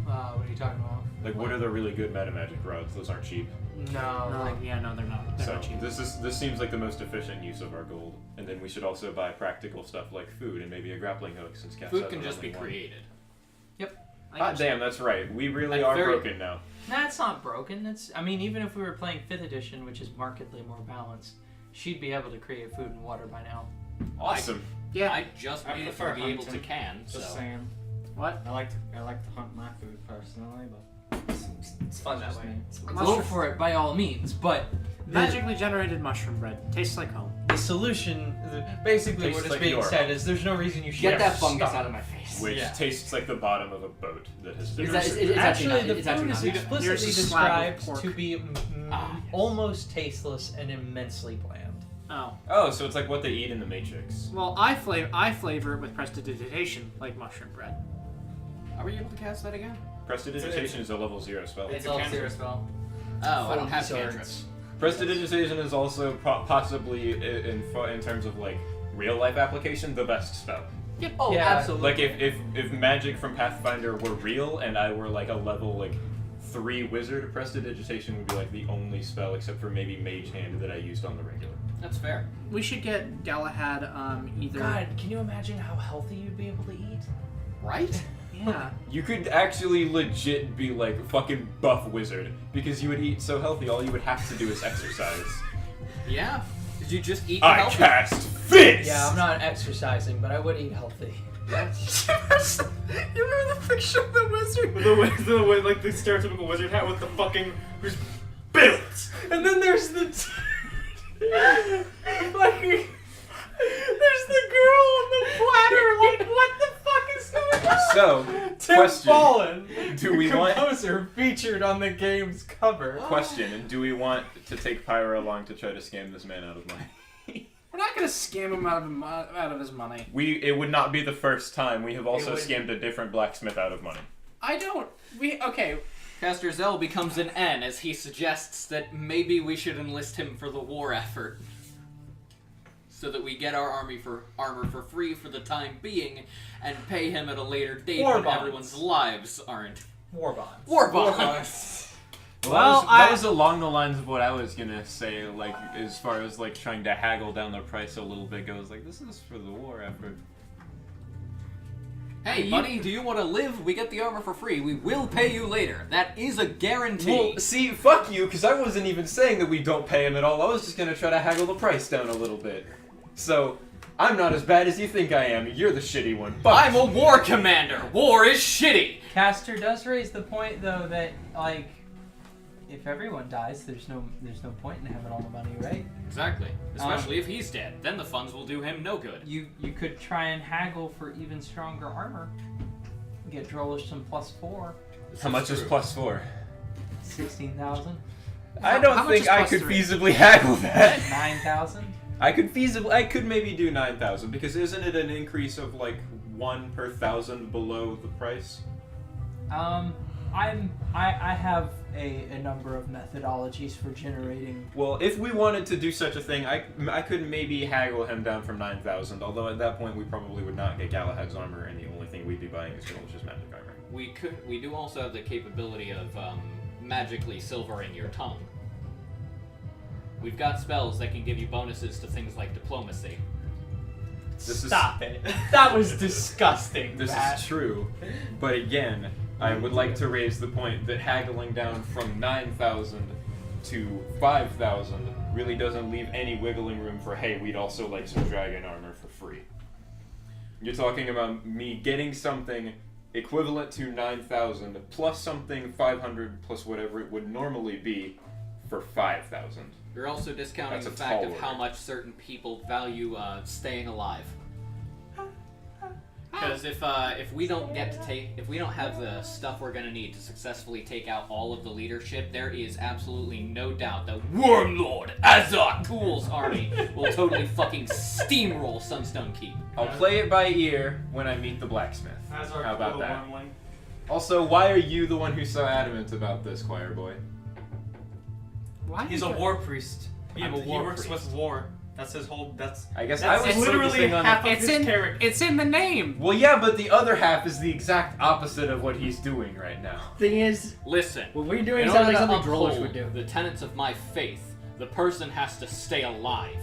What are you talking about? Like, what are the really good meta magic rods? Those aren't cheap. No. No, yeah, no, they're not. They're So not cheap. this seems like the most efficient use of our gold, and then we should also buy practical stuff like food and maybe a grappling hook since Cass food has can a just be running one. created. Hot damn, that's right. We really I'm are very- broken now. Nah, it's not broken. I mean, even if we were playing 5th edition, which is markedly more balanced, she'd be able to create food and water by now. Awesome. Yeah. I just I made it prefer to be able to hunting. can, so. Just saying. What? I like to hunt my food personally, but it's fun that just way. me. Go for it by all means, but Magically generated mushroom bread tastes like home. the solution, basically Tastes what is like being your said is there's no reason you should Get ever that fungus stop. out of my face. Which Yeah. tastes like the bottom of a boat that has been. It's Actually, actually the not. food is It's explicitly Here's a slab of described pork. to be Ah, yes. almost tasteless and immensely bland. Oh. Oh, so it's like what they eat in the Matrix. Well, I flavor it with prestidigitation like mushroom bread. Are we able to cast that again? Prestidigitation is a level 0 spell. It's a all cantrip. zero spell. Oh, I don't have Swords. cantrips. Prestidigitation is also possibly in terms of like real life application the best spell. Oh, Yeah. absolutely. Like if magic from Pathfinder were real and I were like a level like 3 wizard, Prestidigitation would be like the only spell except for maybe Mage Hand that I used on the regular. That's fair. We should get Galahad either. God, can you imagine how healthy you'd be able to eat? Right? Yeah. You could actually legit be like fucking buff wizard because you would eat so healthy. All you would have to do is exercise. Yeah. Did you just eat I healthy? cast Fist. Yeah, I'm not exercising, but I would eat healthy. You remember the picture of the wizard? The way, like the stereotypical wizard hat with the fucking who's built. And then there's the like there's the girl on the platter. Like, what the fuck is going on? So, Tim question: Fallon, Do we the want? composer featured on the game's cover? Question: Do we want to take Pyro along to try to scam this man out of money? We're not gonna scam him out of his money. It would not be the first time. We have also would- scammed a different blacksmith out of money. I don't. Okay. Caster Zell becomes an N as he suggests that maybe we should enlist him for the war effort. So that we get our armor for free for the time being, and pay him at a later date War when bonds. everyone's lives aren't. War bonds. War bonds! Well, that was along the lines of what I was gonna say. Like, as far as like trying to haggle down the price a little bit goes, like this is for the war effort. Hey, buddy, do you want to live? We get the armor for free. We will pay you later. That is a guarantee. Well, see, fuck you, because I wasn't even saying that we don't pay him at all. I was just gonna try to haggle the price down a little bit. So, I'm not as bad as you think I am. You're the shitty one. But I'm a war commander. War is shitty. Caster does raise the point, though, that, like, if everyone dies, there's no point in having all the money, right? Exactly. Especially if he's dead. Then the funds will do him no good. You could try and haggle for even stronger armor. Get Drolish some +4. how much is +4? 16,000. I How don't much think is I +3? could feasibly haggle that. 9,000. I could maybe do 9,000 because isn't it an increase of like 1 per 1,000 below the price? I have a number of methodologies for generating. Well, if we wanted to do such a thing, I could maybe haggle him down from 9,000. Although at that point we probably would not get Galahad's armor, and the only thing we'd be buying is Drolish's magic armor. We do also have the capability of magically silvering your tongue. We've got spells that can give you bonuses to things like diplomacy. Stop it. That was disgusting. This Matt. is true, but again, I would like to raise the point that haggling down from 9,000 to 5,000 really doesn't leave any wiggling room for, hey, we'd also like some dragon armor for free. You're talking about me getting something equivalent to 9,000 plus something 500 plus whatever it would normally be for 5,000. You're also discounting That's the a fact tall of how order. much certain people value staying alive. Because if we don't have the stuff we're gonna need to successfully take out all of the leadership, there is absolutely no doubt that Wormlord Azar Ghoul's army will totally fucking steamroll Sunstone Keep. I'll play it by ear when I meet the blacksmith. As our How about cool that? wormling. Also, why are you the one who's so adamant about this, choir boy? Why? He's a war priest. He I'm a war works priest. with war. That's his whole. That's I guess That's I was literally focusing on half the... of his character. It's in the name. Well, yeah, but the other half is the exact opposite of what he's doing right now. Thing is, Listen, what we're doing in sounds order like to something Drolish uphold would do. the tenets of my faith, the person has to stay alive.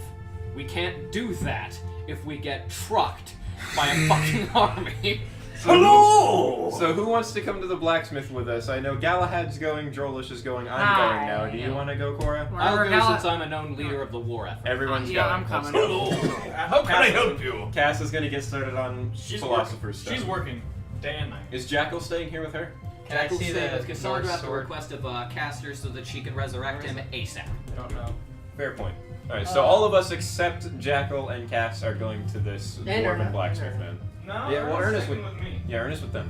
We can't do that if we get trucked by a fucking army. Hello! So who wants to come to the blacksmith with us? I know Galahad's going, Drolish is going, I'm going now. Do you want to go, Cora? I'll Wherever go Gala- since I'm a known leader of the war effort. Everyone's yeah, going. I'm coming. How can I help you? Cass is going to get started on She's Philosopher's working. Stone. She's working day and night. Is Jackal staying here with her? Can I Jackal see said the that Cassandra Norse at the sword? request of Caster so that she can resurrect him ASAP. Don't know. Fair point. Alright, so all of us except Jackal and Cass are going to this And dwarven Erna. blacksmith man. No. Yeah, well, Ernest sticking would- with me. Yeah, Ernest with them.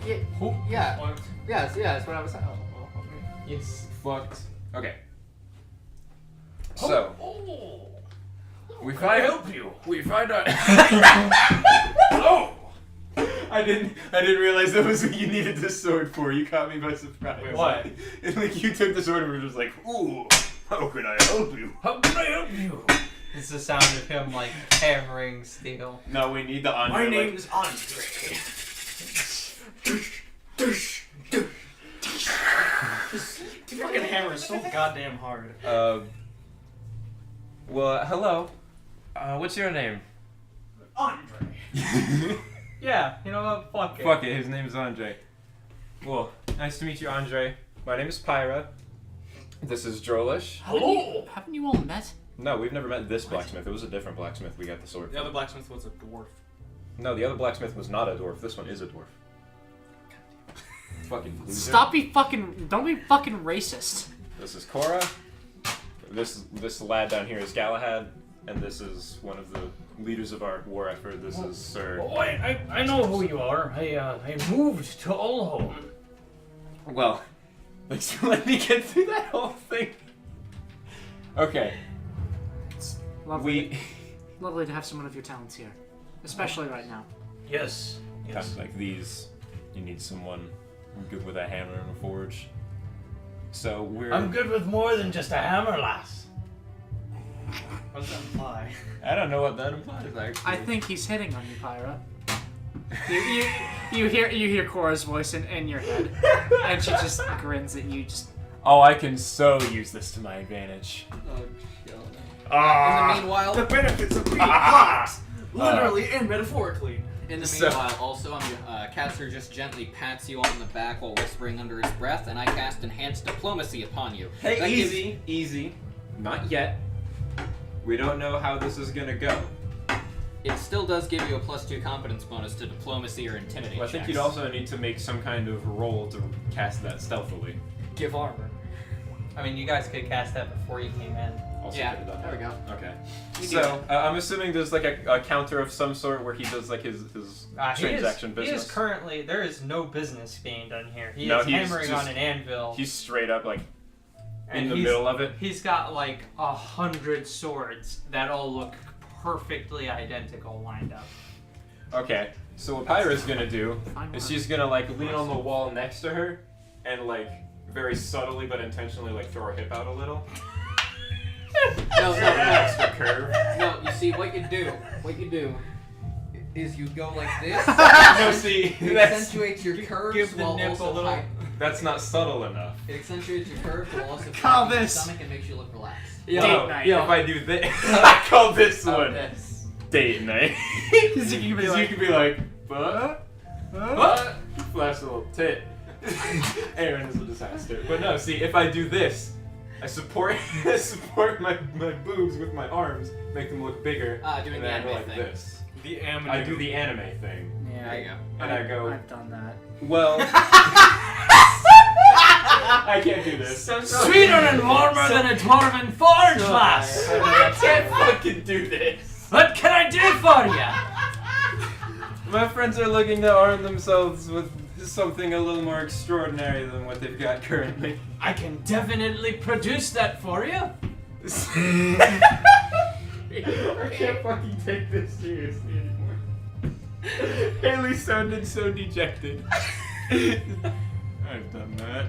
Yeah, What? yeah, that's what I was saying. Yes. Fucked. Okay. So, we find help you? We find out. Oh! I didn't realize that was what you needed this sword for. You caught me by surprise. Wait, what? It's like you took the sword and were just like, ooh, how can I help you? How can I help you? It's the sound of him like hammering steel. No, we need the Andre. My like- name's Andre. You fucking hammer is so goddamn hard. Well, hello. What's your name? Andre. Yeah, you know what? Fuck it. Fuck it, his name's Andre. Well, nice to meet you, Andre. My name is Pyra. This is Drolish. Hello. Haven't you all met? No, we've never met this blacksmith. It was a different blacksmith we got the sword The from. other blacksmith was a dwarf. No, the other blacksmith was not a dwarf. This one is a dwarf. Fucking loser. Don't be fucking racist. This is Cora. This lad down here is Galahad, and this is one of the leaders of our war effort. This is Sir. Oh, I know who you are. I moved to Olholm. Well, let me get through that whole thing. Okay. Lovely. Lovely to have someone of your talents here, especially right now. Yes. Times like these, you need someone good with a hammer and a forge. So we're. I'm good with more than just a hammer, lass. What does that imply? I don't know what that implies. Actually. I think he's hitting on you, Pyra. You hear Cora's voice in your head, and she just grins at you. Just Oh, I can so use this to my advantage. Oh, chill. In the meanwhile, The benefits of being hot, literally and metaphorically. In the So- meanwhile, also, Caster just gently pats you on the back while whispering under his breath, and I cast Enhanced Diplomacy upon you. Hey, That gives- easy. Not yet. We don't know how this is gonna go. It still does give you a +2 competence bonus to Diplomacy or Intimidate Well, I think checks. you'd also need to make some kind of roll to cast that stealthily. Give armor. I mean, you guys could cast that before you came in. Also Yeah, could've done there we that. go. Okay. We do So, I'm assuming there's like a counter of some sort where he does like his transaction He business. is currently, there is no business being done here. He No, is he's hammering just- on an anvil. He's straight up like in and the he's- middle of it. He's got like 100 swords that all look perfectly identical lined up. Okay. So what Pyra's gonna do Fine is work. she's gonna like lean on the wall next to her and like very subtly but intentionally like throw her hip out a little. No, Extra curve. no, you see, what you do is you go like this. No, see, It that's accentuates your curves Give the while nip also a little. that's not subtle enough. It accentuates your curves while also Call flattening your this- stomach and makes you look relaxed. Date Oh, night. If I do this, I call this one This. date night. Because you can be Because like, you could be like, what? Flash a little tit. Aaron is a disaster. But no, see, if I do this, I support my boobs with my arms, make them look bigger, Doing and the then I go anime like thing. this. The anime. I do the anime thing, yeah, There you go. and I go, I've done that. well, I can't do this. Sweeter and warmer than a dwarven forge lass. I can't fucking do this. What can I do for you? My friends are looking to arm themselves with something a little more extraordinary than what they've got currently. I can definitely produce that for you. I can't fucking take this seriously anymore. Haley sounded so dejected. I've done that.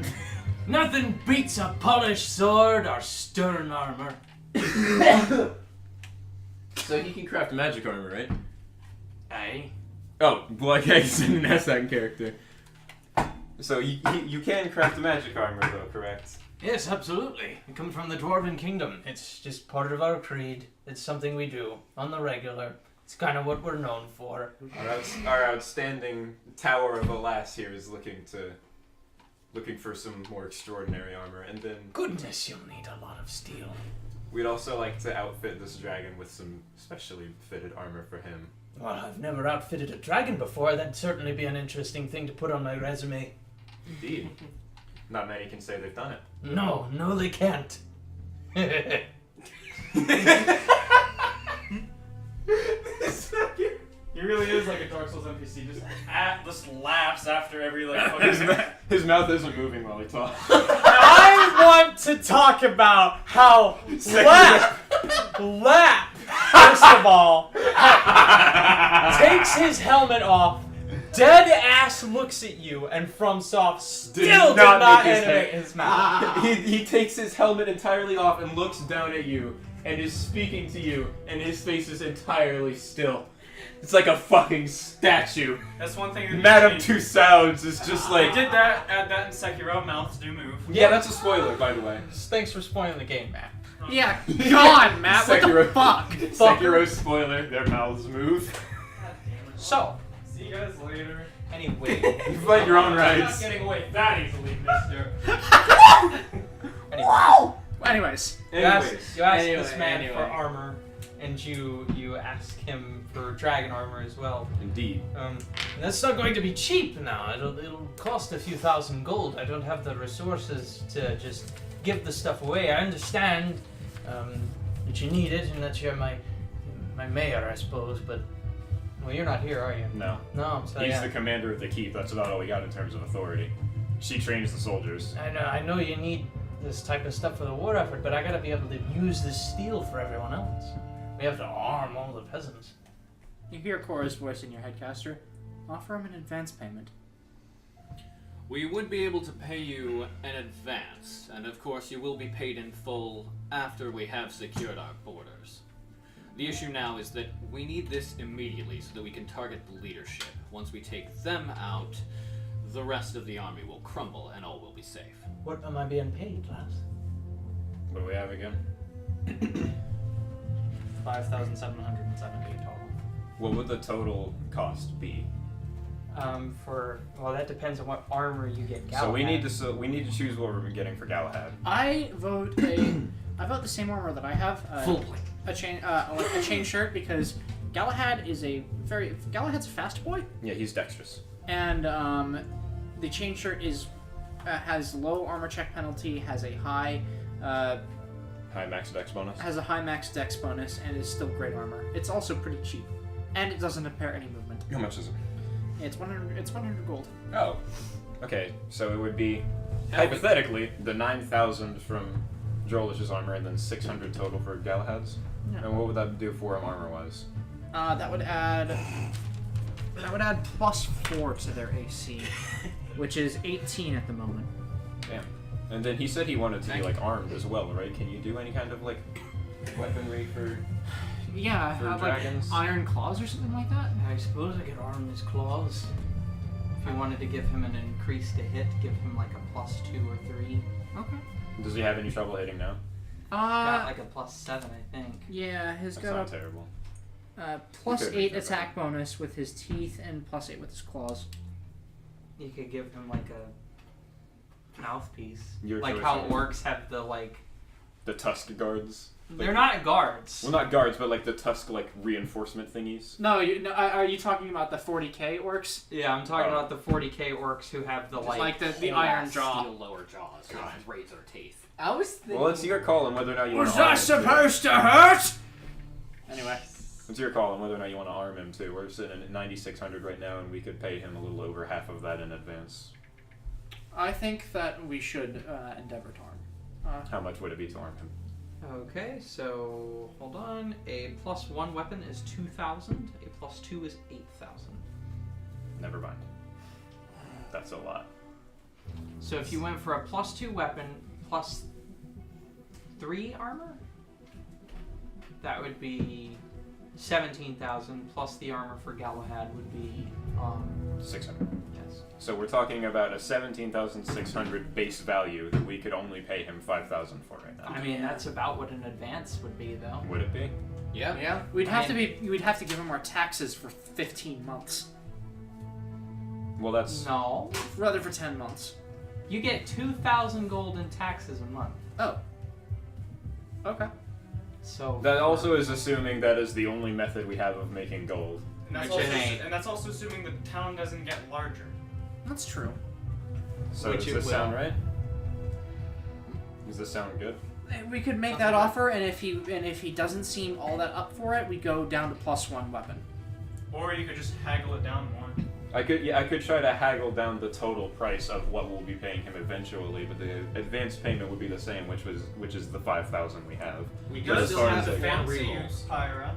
Nothing beats a polished sword or stern armor. So he can craft magic armor, right? Aye. Oh, well, I guess I didn't ask that character. So you can craft magic armor, though, correct? Yes, absolutely. We come from the Dwarven Kingdom. It's just part of our creed. It's something we do on the regular. It's kind of what we're known for. Our outstanding Tower of Alas here is looking for some more extraordinary armor, and then Goodness, you'll need a lot of steel. we'd also like to outfit this dragon with some specially fitted armor for him. Well, I've never outfitted a dragon before. That'd certainly be an interesting thing to put on my resume. Indeed. Not many can say they've done it. No, they can't. He really is like a Dark Souls NPC. Just laughs after every like. His mouth isn't moving while he talks. I want to talk about how Lap, first of all, takes his helmet off, dead ass looks at you, and FromSoft still did not make his animate head. his mouth. He takes his helmet entirely off and looks down at you and is speaking to you, and his face is entirely still. It's like a fucking statue. That's one thing. That Madame changed. Tussauds is just I like. did that. Add that in Sekiro. Mouths do move. Yeah, that's a spoiler, by the way. Thanks for spoiling the game, Matt. Yeah, God, Matt, what the Sekiro- fuck? Sekiro spoiler, their mouths move. God damn it. So, See you guys later. anyway, You fight your own I'm rights. not getting away that easily, mister. Anyways, you ask this Anyway, man for armor, and you ask him for dragon armor as well. Indeed. And that's not going to be cheap now. It'll cost a few thousand gold. I don't have the resources to just give the stuff away. I understand that you need it and that you're my mayor, I suppose, but well, you're not here, are you? No. No, so He's yeah. the commander of the keep. That's about all we got in terms of authority. She trains the soldiers. I know you need this type of stuff for the war effort, but I gotta be able to use this steel for everyone else. We have to arm all the peasants. you hear Cora's voice in your head, Caster. Offer him an advance payment. We would be able to pay you in advance, and of course you will be paid in full after we have secured our borders. The issue now is that we need this immediately so that we can target the leadership. Once we take them out, the rest of the army will crumble and all will be safe. What am I being paid, lass? What do we have again? 5,770 total. What would the total cost be? That depends on what armor you get. Galahad. So we need to choose what we're getting for Galahad. I vote the same armor that I have. Full plate. A chain shirt, because Galahad's a fast boy, Yeah, he's dexterous. and the chain shirt has low armor check penalty, has a high Max dex bonus. max dex bonus, and is still great armor. It's also pretty cheap, and it doesn't impair any movement. How much is it? It's 100 gold. Oh. Okay, so it would be, hypothetically, the 9,000 from Jolish's armor and then 600 total for Galahad's. Yeah. And what would that do for him armor-wise? That would add +4 to their AC, which is 18 at the moment. Damn. And then he said he wanted to be, like, armed as well, right? Can you do any kind of, like, weaponry for... Yeah, For have dragons? like iron claws or something like that. I suppose I could arm his claws. If you wanted to give him an increase to hit, give him like a +2 or 3. Okay. Does he have any trouble hitting now? Got like a +7, I think. Yeah, he's That's not got terrible. a Okay, +8 okay. attack bonus with his teeth and +8 with his claws. You could give him like a mouthpiece. Your like choice, how yeah. orcs have the like. The tusk guards? They're not guards. Well, not guards, but like the tusk, like, reinforcement thingies. No, are you talking about the 40k orcs? Yeah, I'm talking about the 40k orcs who have the Just like. the iron jaw. Steel lower jaws with razor teeth. I was thinking. Well, it's your call on whether or not you want Was to arm that him, too. supposed to hurt? Anyway. It's your call on whether or not you want to arm him, too. We're sitting at 9,600 right now, and we could pay him a little over half of that in advance. I think that we should endeavor to arm. How much would it be to arm him? Okay, so hold on. A +1 weapon is 2,000. A +2 is 8,000. Never mind. That's a lot. So if you went for a +2 weapon +3 armor, that would be 17,000 plus the armor for Galahad would be 600. yes. So we're talking about a 17,600 base value that we could only pay him 5,000 for right now. I mean that's about what an advance would be though. Would it be? Yeah. We'd have to give him our taxes for 15 months. Well, that's... No. Rather for 10 months. You get 2,000 gold in taxes a month. Oh. Okay. So That also is assuming that is the only method we have of making gold. And that's, Which also, it ain't. and that's also assuming the town doesn't get larger. That's true. So Which does it this will. sound right? Does this sound good? We could make that offer, and if he doesn't seem all that up for it, we go down to +1 weapon. Or you could just haggle it down more. I could try to haggle down the total price of what we'll be paying him eventually, but the advance payment would be the same, which is the 5,000 we have. We But do as still far have as the it- fan Fancy rolls. Pyra.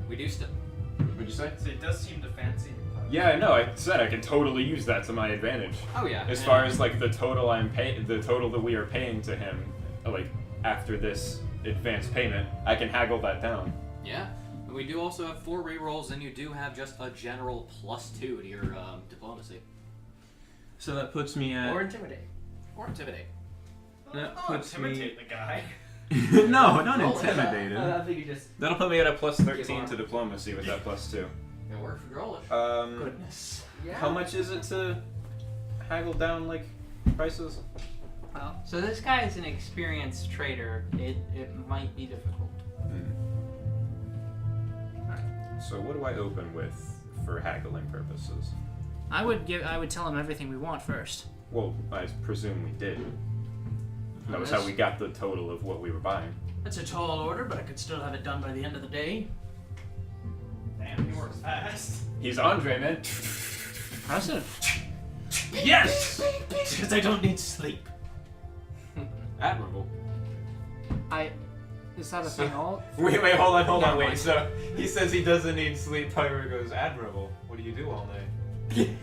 We do still. What'd you say? So it does seem to fancy. Yeah, I know. I said I could totally use that to my advantage. Oh yeah. As far as like the total the total that we are paying to him, like after this advance payment, I can haggle that down. Yeah. We do also have 4 rerolls, and you do have just a general +2 to your diplomacy. So that puts me at Or intimidate. Or intimidate. That Oh, puts intimidate the guy. no, not Roll it. intimidated. I think you just That'll put me at a Give +13 on. to diplomacy with that +2. It'll work for Grolish. goodness. yeah. How much is it to haggle down like prices? So this guy is an experienced trader. It might be difficult. So what do I open with for haggling purposes? I would tell him everything we want first. Well, I presume we did. That was how we got the total of what we were buying. That's a tall order, but I could still have it done by the end of the day. Damn, he works fast. He's Andre, man. Impressive. Yes! Because I don't need sleep. Admirable. Is that a thing? All Wait, hold on, Never wait. mind. So he says he doesn't need sleep. Pyro goes, admirable. What do you do all day?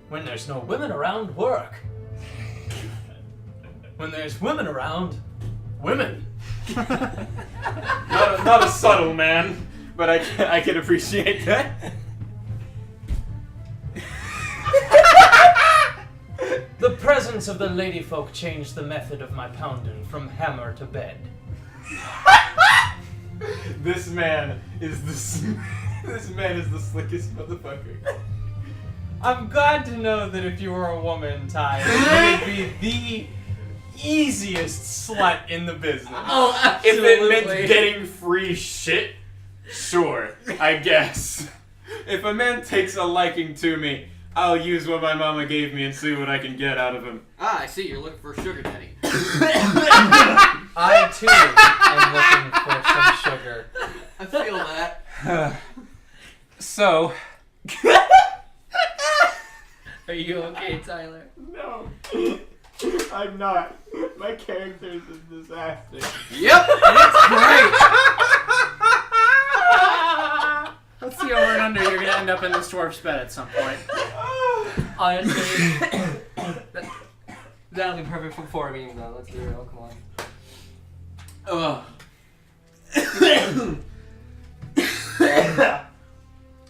When there's no women around, work. When there's women around, women. Not a subtle man, but I can appreciate that. The presence of the ladyfolk changed the method of my pounding from hammer to bed. This man is This man is the slickest motherfucker. I'm glad to know that if you were a woman, Ty, you would be the easiest slut in the business. Oh, If absolutely. it meant getting free shit, sure, I guess. If a man takes a liking to me, I'll use what my mama gave me and see what I can get out of him. Ah, I see. You're looking for a sugar daddy. I too am looking for some sugar. I feel that. So, Are you okay, Tyler? no, I'm not. My character's a disaster. Yep. Let's see over and under. You're gonna end up in this dwarf's bed at some point. Honestly, that'll be perfect for forming, though. Let's be real. Come on.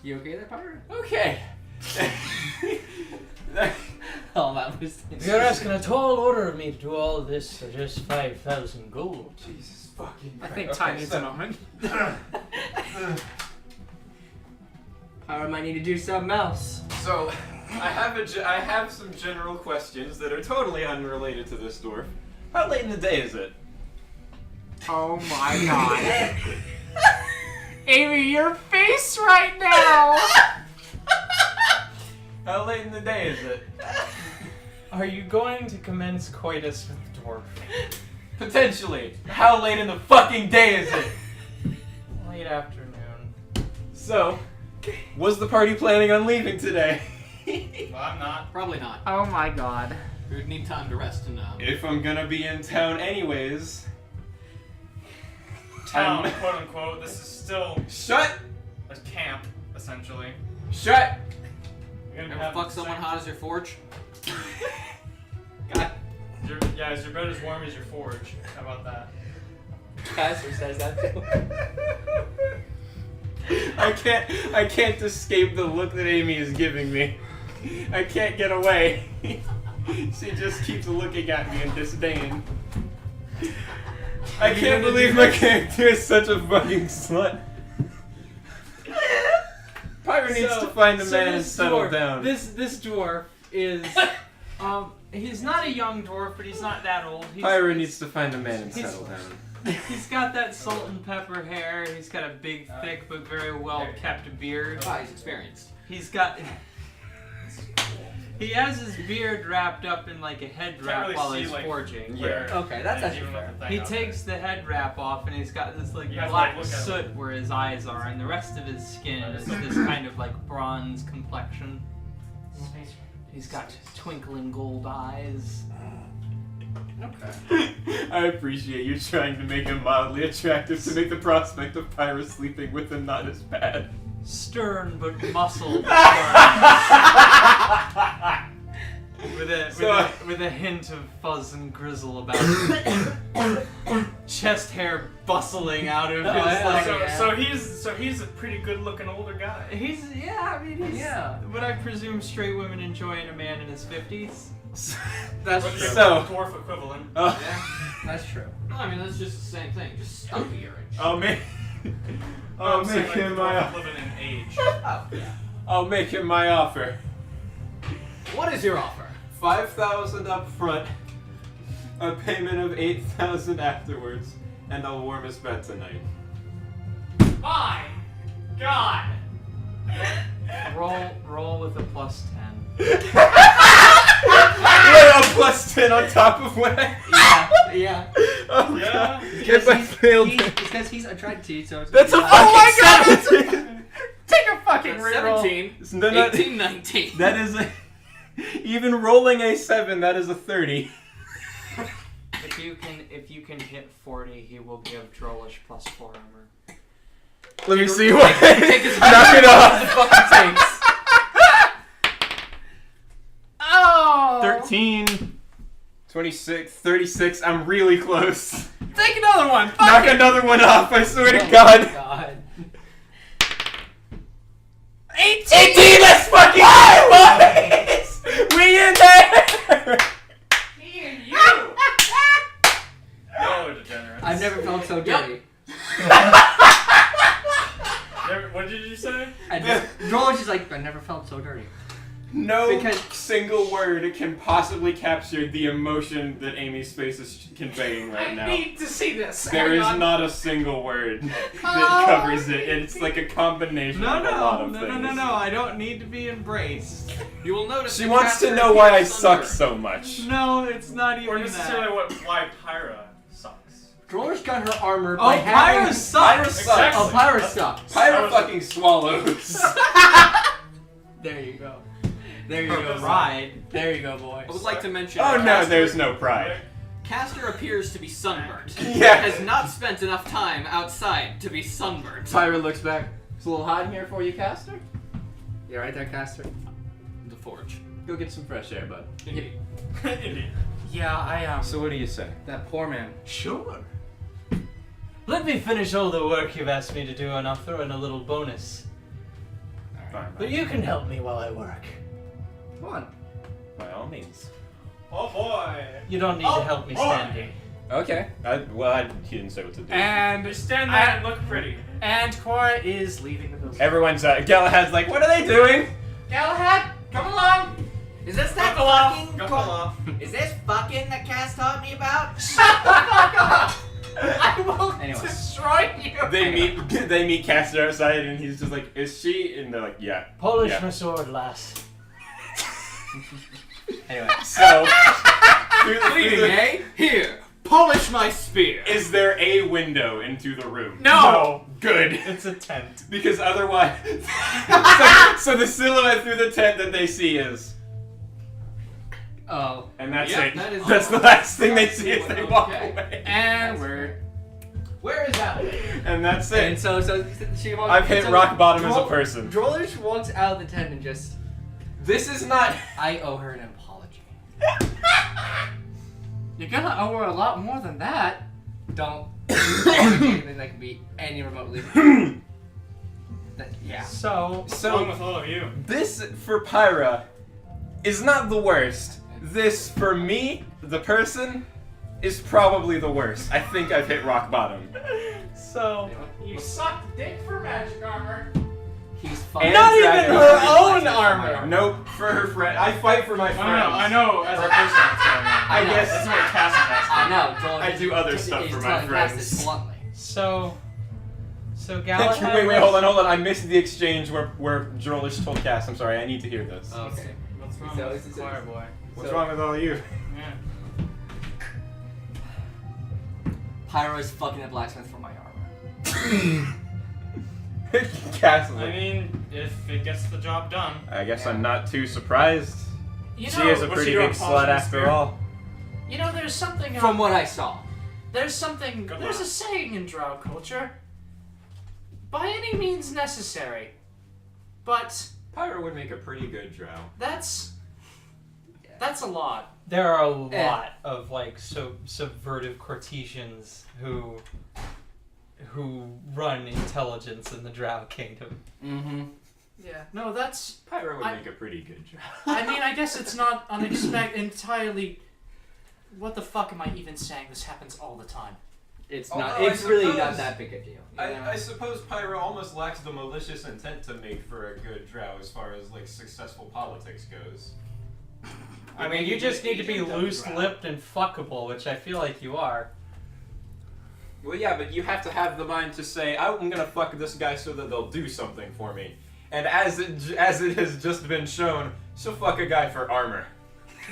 You okay there, Pyro? Okay. Oh, that was. You're asking a tall order of me to do all of this for just 5,000 gold. Jesus fucking I think Ty needs a moment. Pyro might need to do something else. So, I have some general questions that are totally unrelated to this dwarf. How late in the day is it? Oh my god. Amy, your face right now! How late in the day is it? Are you going to commence coitus with dwarf? Potentially. How late in the fucking day is it? Late afternoon. So, was the party planning on leaving today? Well, I'm not. Probably not. Oh my god. We would need time to rest and If I'm gonna be in town anyways. Town, quote unquote. This is still Shut! a camp, essentially. Shut! You're gonna ever have fuck the someone same- hot as your forge? God. Yeah, is your bed as warm as your forge? How about that? Caster says that too. I can't escape the look that Amy is giving me. I can't get away. She just keeps looking at me in disdain. I can't believe my character is such a fucking slut. Pyro needs to find a man and this settle dwarf, down. This dwarf is, he's not a young dwarf, but he's not that old. Pyro needs to find a man and he's- settle down. He's got that salt and pepper hair. He's got a big, thick, but very well kept beard. Ah, he's experienced. He's got. He has his beard wrapped up in like a head Can't wrap really while see, he's like, forging. Yeah. Okay, that's Yeah, actually even fair. with the thing He up takes the head wrap off and he's got this like You have to, black like, look at soot where his eyes are, and the rest of his skin is this kind of like bronze complexion. He's got twinkling gold eyes. I appreciate you trying to make him mildly attractive to make the prospect of Pyro sleeping with him not as bad. Stern but muscled. with a hint of fuzz and grizzle about it. Chest hair bustling out of his like. So he's a pretty good looking older guy. He's what I presume straight women enjoy in a man in his 50s. That's What's true. your So- dwarf equivalent? Yeah. That's true. No, I mean that's just the same thing. Just stop the earrings. I'll make I'm saying, like, him the my dwarf equivalent in age. Oh, yeah. I'll make him my offer. What is your offer? 5,000 up front, a payment of 8,000 afterwards, and I'll warm his bed tonight. My God! Roll with a +10. Wait, a +10 on top of what I... Yeah. Oh, Yeah. God. If I failed It's it. because he's attracted, so it's That's a like, fucking God! Take a fucking That's reroll. 17, No, no, 18, 19. that is a... Even rolling a 7, that is a 30. If you can hit 40, he will give Drollish +4 armor. Let me see what... Take his Knock it off! the fucking takes. Oh! 13, 26, 36, I'm really close. Take another one. Fuck Knock it. another one off, I swear to Oh God. my God. 18, let's fucking go, boys! We in there! Oh, degenerates. I've never felt so dirty. What did you say? Drolish is like, I never felt so dirty. No Because- single word can possibly capture the emotion that Amy's face is conveying right now. need to see this. There Hang is on. not a single word that covers it. It's like a combination of a lot of things. No, I don't need to be embraced. You will notice She the wants to caster know why I appears suck sunburned. so much. No, it's not even Or necessarily that. why Pyra sucks. Drolish got her armor Oh, by having... Pyra sucks! Exactly. Oh, Pyra sucks. Pyra fucking swallows. There you go. There you Her go. pride. There you go, boy. I would like to mention. Oh no, Caster- there's no pride. Caster appears to be sunburned. Yeah. Has not spent enough time outside to be sunburned. Pyra looks back. It's a little hot in here for you, Caster. You right there, Caster? The forge. Go get some fresh air, bud. Indeed. Yeah, I So what do you say? That poor man. Sure. Let me finish all the work you've asked me to do, and I'll throw in a little bonus. Fine, But you can help me while I work. Come on. by all means. Oh boy. You don't need to help me standing. Okay. He didn't say what to do. And Just stand there and look pretty. and Cora is leaving the building. Everyone's Galahad's like, what are they doing? Galahad, come along. Is this that Knuckle off. fucking... Knuckle off. Is this fucking that Cass taught me about? I will Anyway. destroy you. They meet Caster outside, and he's just like, is she? And they're like, yeah. Polish Yeah. my sword, lass. Anyway. So, Bleeding, eh? Here, polish my spear. is there a window into the room? No. Good. It's a tent. Because otherwise, so the silhouette through the tent that they see is, Oh. and that's Yeah, it. that is- That's the last thing they see as they walk Okay. away. And we're Where is that? And that's And it. so she walks... I've hit so rock bottom as a Drol- person. Drolish walks out of the tent and just... This is not. I owe her an apology. you're gonna owe her a lot more than that. Don't... anything that can be any remotely... yeah. So, Along with all of you. This for Pyra is not the worst. This for me, the person, is probably the worst. I think I've hit rock bottom. You sucked dick for magic armor. He's And fucking... Not even dragon her armor. own armor. Nope, for her friend. I fight for my friends. I know as a person what's going on. I know. guess This is what Cassie has to I do. know, Drolish I do other stuff is for my telling Cass friends. this bluntly. so Galahad. Wait, hold on. I missed the exchange where Drolish told Cass. I'm sorry, I need to hear this. Okay. What's wrong So with it's- the choir boy? What's wrong with all of you? Yeah. Pyro is fucking a blacksmith for my armor. Cass is I like, mean, if it gets the job done. I guess I'm not too surprised. You She know, is a what's pretty she doing, big slut polishing the after spear? all. you know, there's something. From what I saw. There's something. Good There's luck. a saying in Drow culture. By any means necessary. But Pyra would make a pretty good drow. that's a lot. There are a lot of like subvertive courtesans who run intelligence in the Drow Kingdom. Mm-hmm. Yeah. No, that's. Pyra would I- make a pretty good drow. I mean, I guess it's not entirely. What the fuck am I even saying? This happens all the time. It's Although not. I It's really suppose- not that big a deal. you know? I suppose Pyra almost lacks the malicious intent to make for a good drow as far as like successful politics goes. I mean, you just need to be loose-lipped and fuckable, which I feel like you are. Well, yeah, but you have to have the mind to say, I'm gonna fuck this guy so that they'll do something for me. And as it has just been shown, she'll fuck a guy for armor.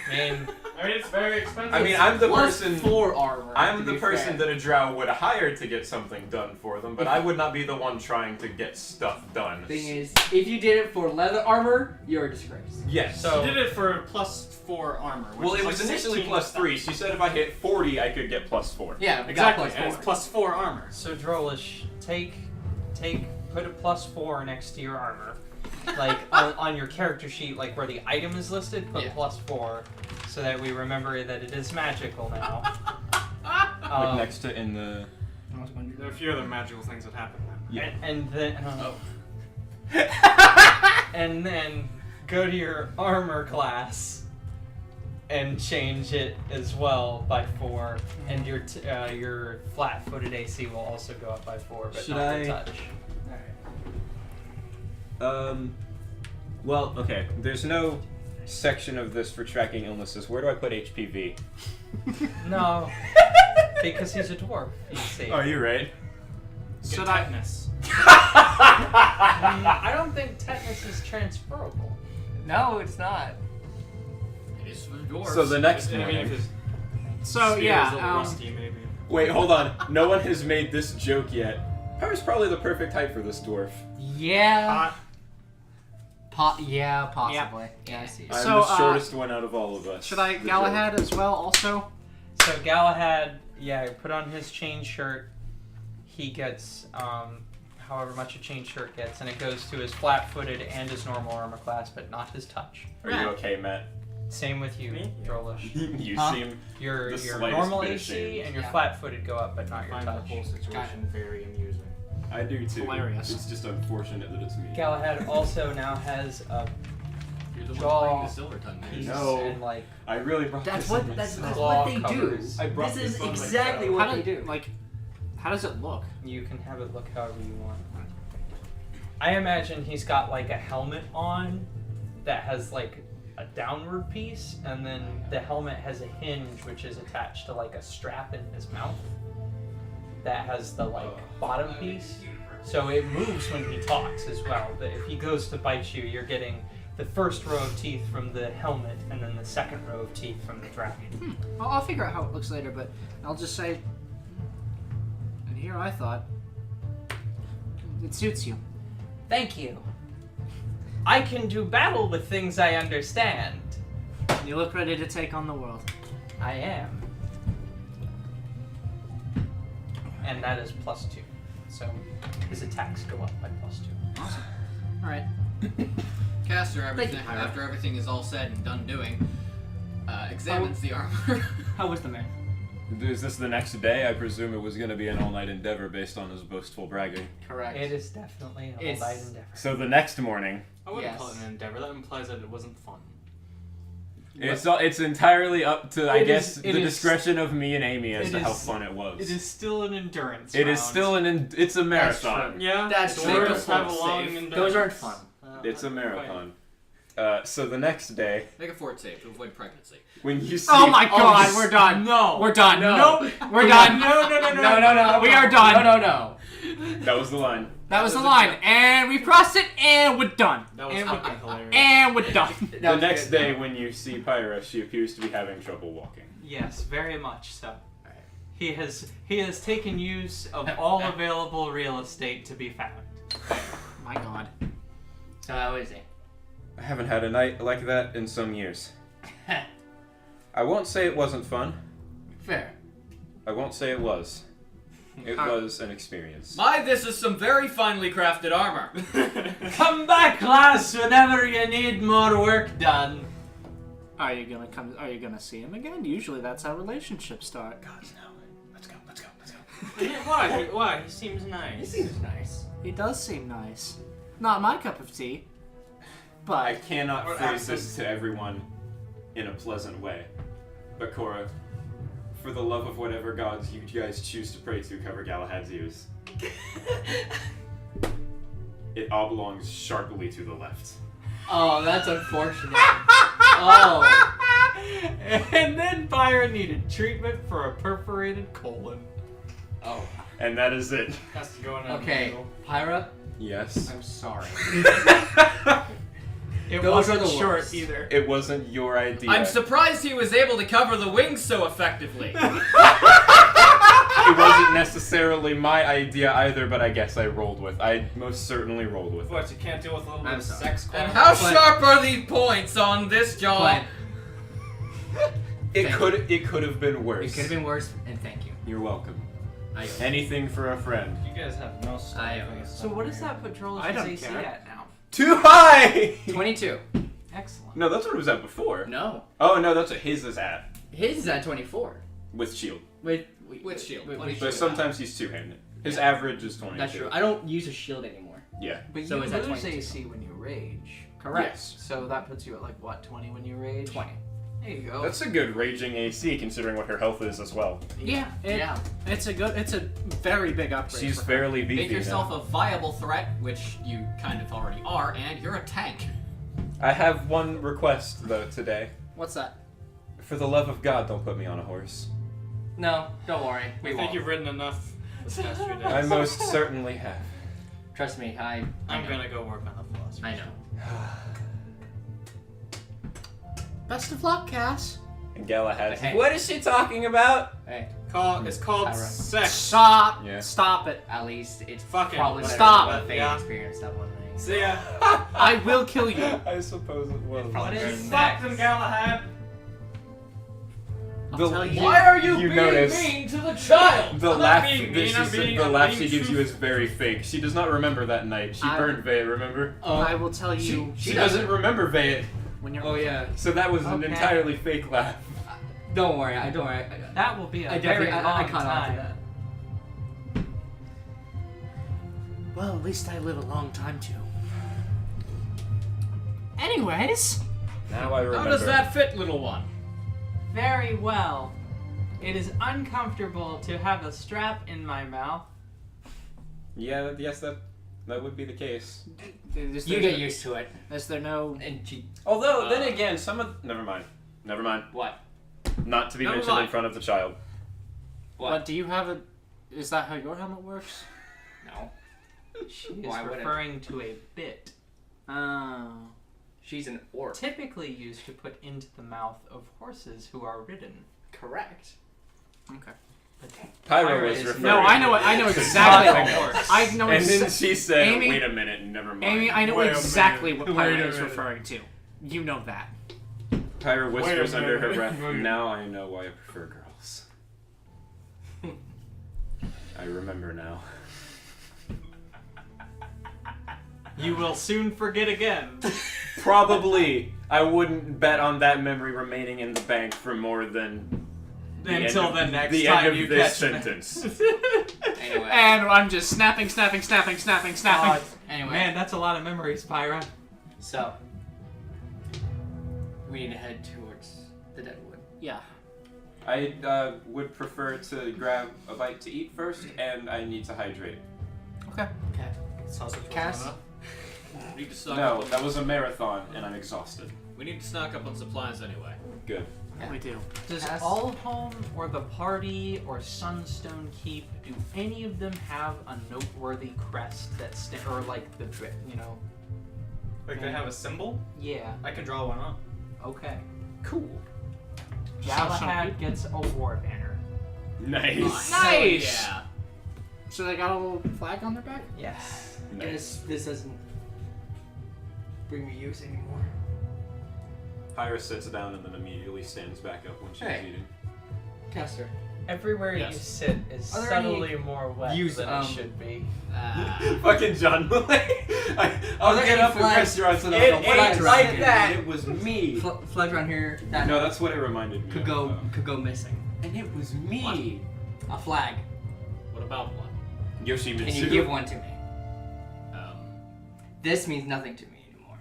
I mean, It's very expensive. I mean, I'm the Plus person. 4 armor. I'm to the be person fair. that a drow would hire to get something done for them, but I would not be the one trying to get stuff done. Thing is, if you did it for leather armor, you're a disgrace. Yes. So- She did it for +4 armor. Which Well, is it like was initially 16 +3. She said if I hit 40, I could get +4. Yeah, we Exactly, got and plus it's 4. +4 armor. so Drolish, put a +4 next to your armor, like on your character sheet, like where the item is listed. Put Yeah. +4, so that we remember that it is magical now. Like next to in the. There are a few other magical things that happen then. Yeah. And then and then go to your armor class and change it as well by 4, and your flat-footed AC will also go up by 4, but Should not I- the touch. Well, okay. There's no section of this for tracking illnesses. Where do I put HPV? No. Because he's a dwarf, you see. Oh, you're right. Should I? Tetanus. I don't think tetanus is transferable. No, it's not. It is for dwarves. So the next I mean, morning. if his So spear is a yeah, little rusty, maybe. Wait, hold on. No one has made this joke yet. Pyra's probably the perfect height for this dwarf. Yeah. Hot. Yeah, possibly. Yeah, I see. I'm So, the shortest one out of all of us. should I The Galahad as well? Also, So Galahad, put on his chain shirt. He gets however much a chain shirt gets, and it goes to his flat-footed and his normal armor class, but not his touch. Are you okay, Matt? Same with you, Me? Drolish. You Huh? seem Your The your slightest normal bit AC ashamed. and your Yeah. flat-footed go up, but not I your find the touch. whole situation very amusing. I do too. Hilarious. It's just unfortunate that it's me. Galahad also now has a You're the Jaw. one playing the silver tongue piece man. No. and like I really brought That's this what in that's myself. Claw what they do. covers. I brought This is this on exactly myself. what how they do do. like? How does it look? you can have it look however you want. I imagine he's got like a helmet on that has like a downward piece, and then the helmet has a hinge which is attached to like a strap in his mouth that has the like bottom piece. So it moves when he talks as well. But if he goes to bite you, you're getting the first row of teeth from the helmet and then the second row of teeth from the dragon. I'll figure out how it looks later, but I'll just say. And here I thought it suits you. Thank you. I can do battle with things I understand. You look ready to take on the world. I am. And that is +2. So his attacks go up by +2. Awesome. All right. Caster, Thank you, everything, Pyra. after everything is all said and done doing, examines the armor. How was the man? Is this the next day? I presume it was going to be an all-night endeavor based on his boastful bragging. Correct. It is definitely an It's- all-night endeavor. So the next morning, I wouldn't Yes. call it an endeavor. That implies that it wasn't fun. it's entirely up to, I It guess, is- it the is- discretion of me and Amy as it to how is- fun it was. It is still an endurance. It is round. still it's a That's marathon. Yeah. That's dwarves true. have a long Safe. endurance. Those aren't fun. It's a marathon. So the next day, Make a fort save to avoid pregnancy. when you see... Oh my God! We're done. No. We're done. No. Nope. We're done. No. No. We are done. No. That was the line. That was the line, and we crossed it, and we're done. That was And fucking hilarious. And we're done. The next day, when you see Pyra, she appears to be having trouble walking. Yes, very much so. He has taken use of all available real estate to be found. My God. So how is he? I haven't had a night like that in some years. I won't say it wasn't fun. Fair. I won't say it was. It How- was an experience. My, this is some very finely crafted armor. Come back, lass, whenever you need more work done. Are you gonna come? Are you gonna see him again? Usually, that's how relationships start. God, no. Let's go. Why? Why? He seems nice. He seems nice. He does seem nice. Not my cup of tea, but I cannot Or phrase this to everyone in a pleasant way. But Cora, for the love of whatever gods you guys choose to pray to, cover Galahad's ears. It oblongs sharply to the left. Oh, that's unfortunate. Oh. And then Byron needed treatment for a perforated colon. Oh. And that is it. Has to go in. Okay. Pyra, Yes. I'm sorry. It Those wasn't are the short worst. either. It wasn't your idea. I'm surprised he was able to cover the wings so effectively. It wasn't necessarily my idea either, but I guess I rolled with. I most certainly rolled with it. What? You can't deal with a little bit I'm of sorry. sex. And going how on? sharp are these points on this jaw? But It Thank could have been worse. it could have been worse, and thank you. You're welcome. I Anything for a friend. You guys have no stuff. I- So what does that put Drolish's I don't AC care. at now? Too high. 22. Excellent. No, that's what it was at before. No. Oh no, that's what his is at His is at 24. with shield. With shield. with What But sometimes he's two-handed. His average is 22. That's true. I don't use a shield anymore. Yeah. But So you is that lose 22? AC when you rage. Correct. Yes. So that puts you at like what, 20 when you rage? 20. There you go. That's a good raging AC considering what her health is as well. yeah, Yeah. it's a very big upgrade. She's for her. fairly beefy Make yourself now. a viable threat, which you kind of already are, and you're a tank. I have one request though today. What's that? For the love of God, don't put me on a horse. No, don't worry. I We think won't. you've ridden enough this past few days. I most certainly have. Trust me, I I'm know. gonna go work on the philosophy. I know. Best of luck, Cass. And Galahad. Hey. What is she talking about? Hey, It's called Pyro. sex. Stop. Yeah. Stop it. at least it's Fucking probably whatever, Stop. better but than yeah. experience that one thing. See ya. I will kill you. I suppose it was. Probably What better is than Fuck next? them, Galahad. I'll tell you. Why are you You being notice- mean to the child? The I'm laugh, not being that mean, she I'm said- being- the I'm laugh being she gives you is truthful. very fake. She does not remember that night. She I- burned Vey, remember? I will tell you She doesn't remember Vey, when you're. Oh yeah. so that was an Okay. entirely fake laugh. Don't worry. Don't worry. That will be a I very definitely long I caught on to time. that. Well, at least I live a long time too. Anyways, Now I remember. How does that fit, little one? Very well. It is uncomfortable to have a strap in my mouth. Yeah, yes, that would be the case. You get used to it. Is there no? And she. Although, then again, some of... Never mind. What? Not to be Never mentioned in mind. front of the child. What do you have? Is that how your helmet works? No. She is Why would it? referring to a bit, Oh. She's an orc. typically used to put into the mouth of horses who are ridden. Correct. Okay. Pyro was is- referring... No, I know exactly. I know. And then exa- she said, Amy- wait a minute, never mind. Amy, I know Wait a exactly minute. what Wait a Pyro is minute. referring to. You know that. Pyro whispers Wait a under her minute. breath, Wait. now I know why I prefer girls. I remember now. You will soon forget again. Probably. I wouldn't bet on that memory remaining in the bank for more than... Until end the of- next the time end you of this catch me. sentence. Anyway. And I'm just snapping. God, Anyway. man, that's a lot of memories, Pyra. So. We need to head towards the Deadwood. Yeah. I would prefer to grab a bite to eat first, and I need to hydrate. Okay. Okay. Sausage Cass? We need to stock No, up that on, was a marathon, and I'm exhausted. we need to stock up on supplies anyway. Good. We do. Does Cass? Allhome or the Party or Sunstone Keep, do any of them have a noteworthy crest that's or like the you know? Like they have a symbol? Yeah. I can draw one up. Okay. Cool. Galahad gets a war banner. Nice. Nice! Yeah. So they got a little flag on their back? Yes. Nice. This doesn't bring me use anymore. Pyra sits down and then immediately stands back up when she's Hey. eating. Caster. Everywhere Yes. you sit is Are there any subtly more wet use, than it should be. Fucking John Mullay. I'll there get any up in flags? restaurants and It I'll go, ain't "What like happened? that." It was me. Flags around here that No, that's what it reminded me could of. go missing. And it was me. A flag. What about one? Yoshimitsu. Can you give one to me? Um, This means nothing to me anymore.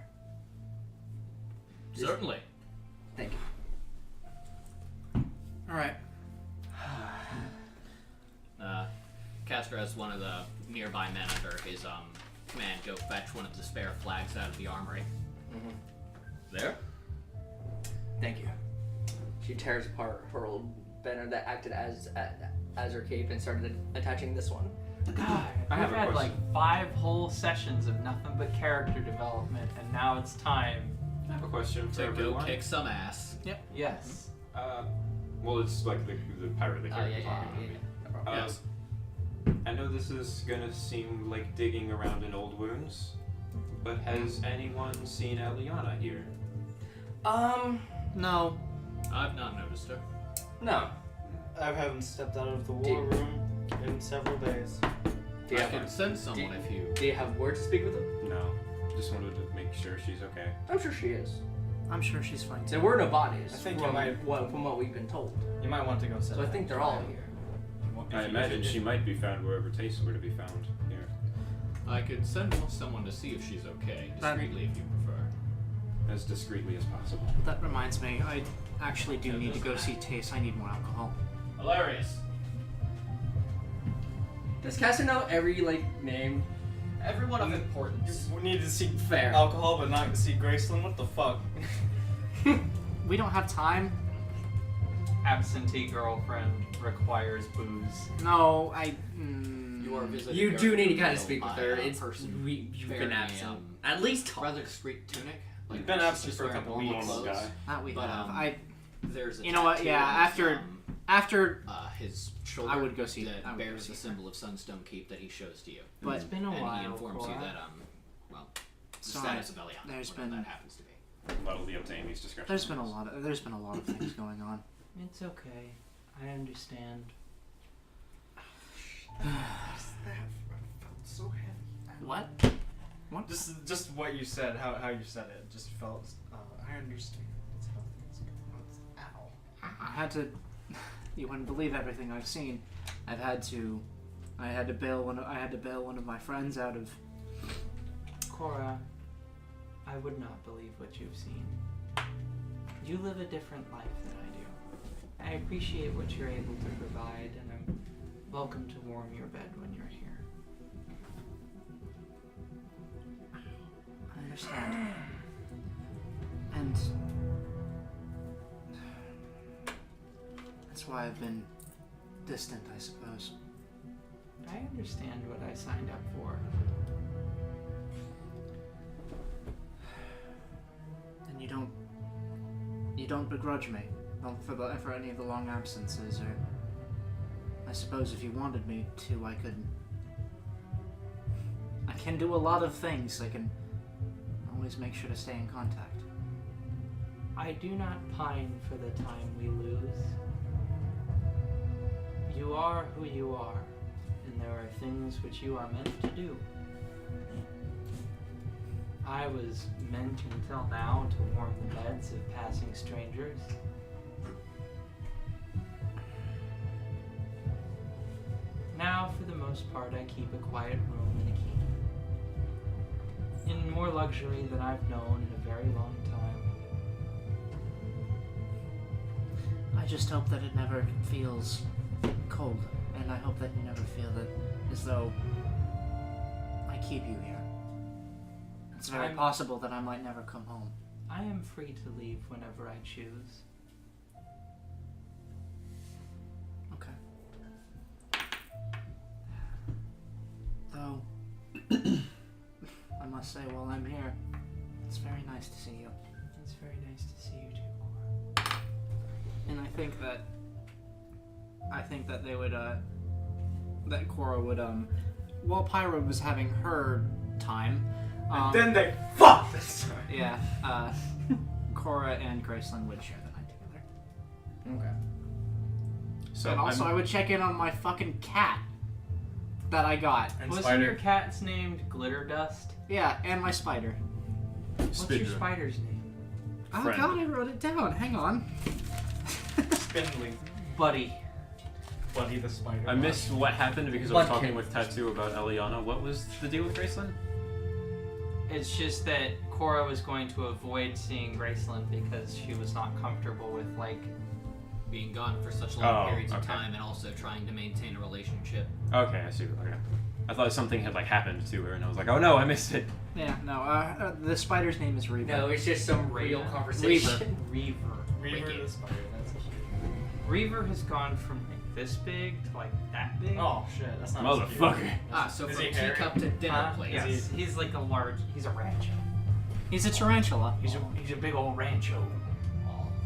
certainly. Thank you. All right. Castor has one of the nearby men under his command go fetch one of the spare flags out of the armory. There? Thank you. She tears apart her old banner that acted as her cape and started attaching this one. God, I have we've a had question. like 5 whole sessions of nothing but character development, and now it's time. I have a question for To go everyone. kick some ass. Yes. Well, it's like the pirate, the Oh character. yeah. No problem. Yes. I know this is gonna seem like digging around in old wounds, but has anyone seen Eliana here? No. I've not noticed her. No. I haven't stepped out of the war war room in several days. Do you I have can send someone if you. Do you have words to speak with them? No. Just wanted to make sure she's okay. I'm sure she is. I'm sure she's fine too. There were no bodies. I think you from might- from what we've been told. You might want to go set So I that think they're up. all here. I imagine she might be found wherever Taste were to be found here. I could send someone to see if she's okay, discreetly if you prefer. As discreetly as possible. That reminds me, I actually do need to go see Taste. I need more alcohol. Hilarious. Does Caster know every name Everyone of importance. We need to see Fair. alcohol, but not see Graceland. What the fuck? We don't have time. Absentee girlfriend requires booze. No, You are visiting. You do need to kind of Gabriel speak with by her. a It's person you've been wearing a, absent. At least talk. rather discreet tunic. Like, You've been absent just for a wearing couple normal weeks, clothes. guy. that we But, have. There's a You know what, tattoo yeah, on his, after his shoulder I would go see- that I would go bears see the her. symbol of Sunstone Keep that he shows to you. But It's been a And while. he informs you Cora. that, well, the So status of Eliana, there's whatever been- that happens to be. That'll be up to Amy's discretion. there's been a lot of things going on. It's okay. I understand. So heavy. What? Just what you said, how you said it, just felt. I understand. That's how things go. Ow. I had to. You wouldn't believe everything I've seen. I had to bail one of my friends out of. Cora, I would not believe what you've seen. You live a different life than I do. I appreciate what you're able to provide, and I'm welcome to warm your bed when you're here. I understand. And that's why I've been distant, I suppose. I understand what I signed up for. And you don't begrudge me for any of the long absences, or I suppose if you wanted me to, I can do a lot of things. I can always make sure to stay in contact. I do not pine for the time we lose. You are who you are, and there are things which you are meant to do. I was meant until now to warm the beds of passing strangers. Now, for the most part, I keep a quiet room and a key. In more luxury than I've known in a very long time. I just hope that it never feels cold, and I hope that you never feel that as though I keep you here. It's very possible that I might never come home. I am free to leave whenever I choose. Okay. Though, I must say, while I'm here, it's very nice to see you. It's very nice to see you too, Cora. And I think that they would, that Cora would, while Pyra was having her time, And then they fuck this time. yeah, Cora and Graceland would share the night together. Okay. So And also, I would check in on my fucking cat that I got. And Wasn't Spider. your cat's named Glitter Dust? Yeah, and my spider. What's your Spidra. spider's name? Oh Friend. god, I wrote it down. Hang on. Spindly. Buddy. Buddy the Spider. I missed what happened because I was Blood talking king. with Tattoo about Eliana. What was the deal with Graceland? It's just that Cora was going to avoid seeing Graceland because she was not comfortable with, like... Being gone for such long Oh, periods of okay. time and also trying to maintain a relationship. Okay, I see. Okay. I thought something had like happened to her, and I was like, oh no, I missed it. Yeah, no, the spider's name is Reba. No, it's just some real conversation. Reaver. Reaver Wicked. the Spider. That's cute. Reaver has gone from like this big to like that big. Oh shit, that's not Motherfucker. Ah, so Is from he hairy? teacup to dinner plate. Yeah, he's like a large. He's a rancho. He's a tarantula. He's a big old rancho.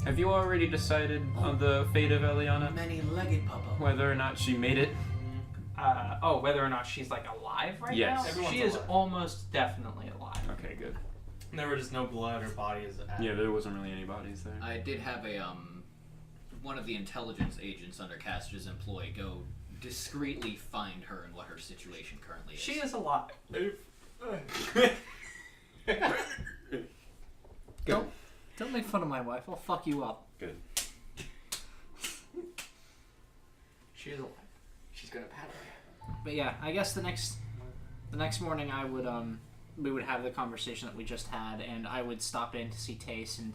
Have you already decided on the fate of Eliana? Many-legged puppo. Whether or not she made it? Whether or not she's like alive right Yes. now? Everyone's She is alive. almost definitely alive. Okay, good. There were just no blood or bodies. Yeah, there wasn't really any bodies there. I did have a one of the intelligence agents under Caster's employ go discreetly find her and what her situation currently is. She is alive. Don't make fun of my wife. I'll fuck you up. Good. She is alive. She's gonna paddle. But yeah, I guess the next morning I would we would have the conversation that we just had, and I would stop in to see Tace and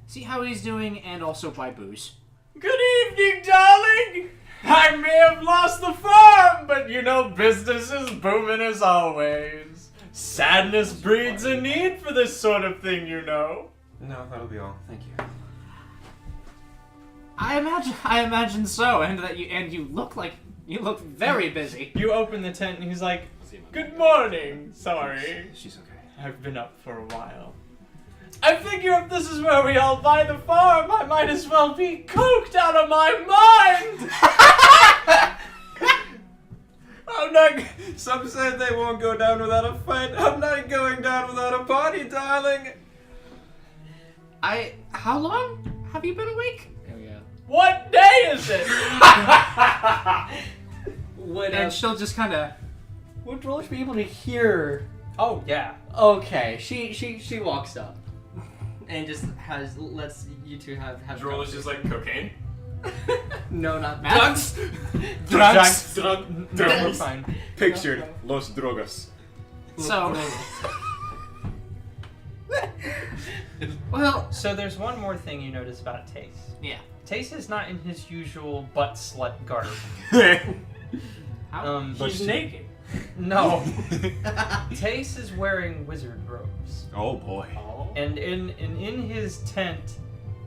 see how he's doing, and also buy booze. Good evening, darling. I may have lost the farm, but you know business is booming as always. Sadness breeds a need for this sort of thing, you know. No, that'll be all. Thank you. I imagine so, and that you look very busy. You open the tent and he's like, "Good morning. Sorry, She's okay. I've been up for a while. I figure if this is where we all buy the farm, I might as well be coked out of my mind." I'm not. Some said they won't go down without a fight. I'm not going down without a party, darling. How long have you been awake? Oh yeah. What day is it? And she'll just kind of. Would Drolish be able to hear? Oh yeah. Okay, she walks up and just lets you two have. Droll is just like cocaine. No, not Drugs? Drugs. We're fine. Pictured Los Drogas. So. Well, So there's one more thing you notice about Tace. yeah. Tace is not in his usual butt slut garb. How? He's naked. No. Tace is wearing wizard robes. Oh boy. And in his tent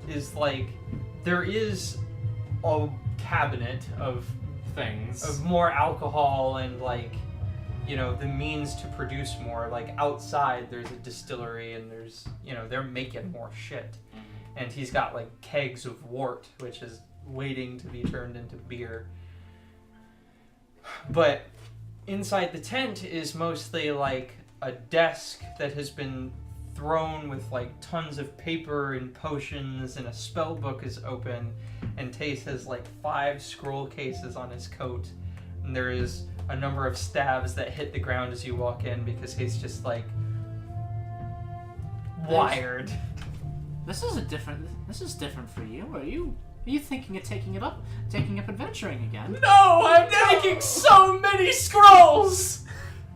is like there is a cabinet of Things. more alcohol and like the means to produce more. Like outside there's a distillery and there's they're making more shit. And he's got like kegs of wort, which is waiting to be turned into beer. But inside the tent is mostly like a desk that has been thrown with like tons of paper and potions, and a spell book is open, and Tace has like 5 scroll cases on his coat, and there is a number of staves that hit the ground as you walk in because he's just like wired. This is different for you. Are you thinking of taking up adventuring again? No, I'm making so many scrolls!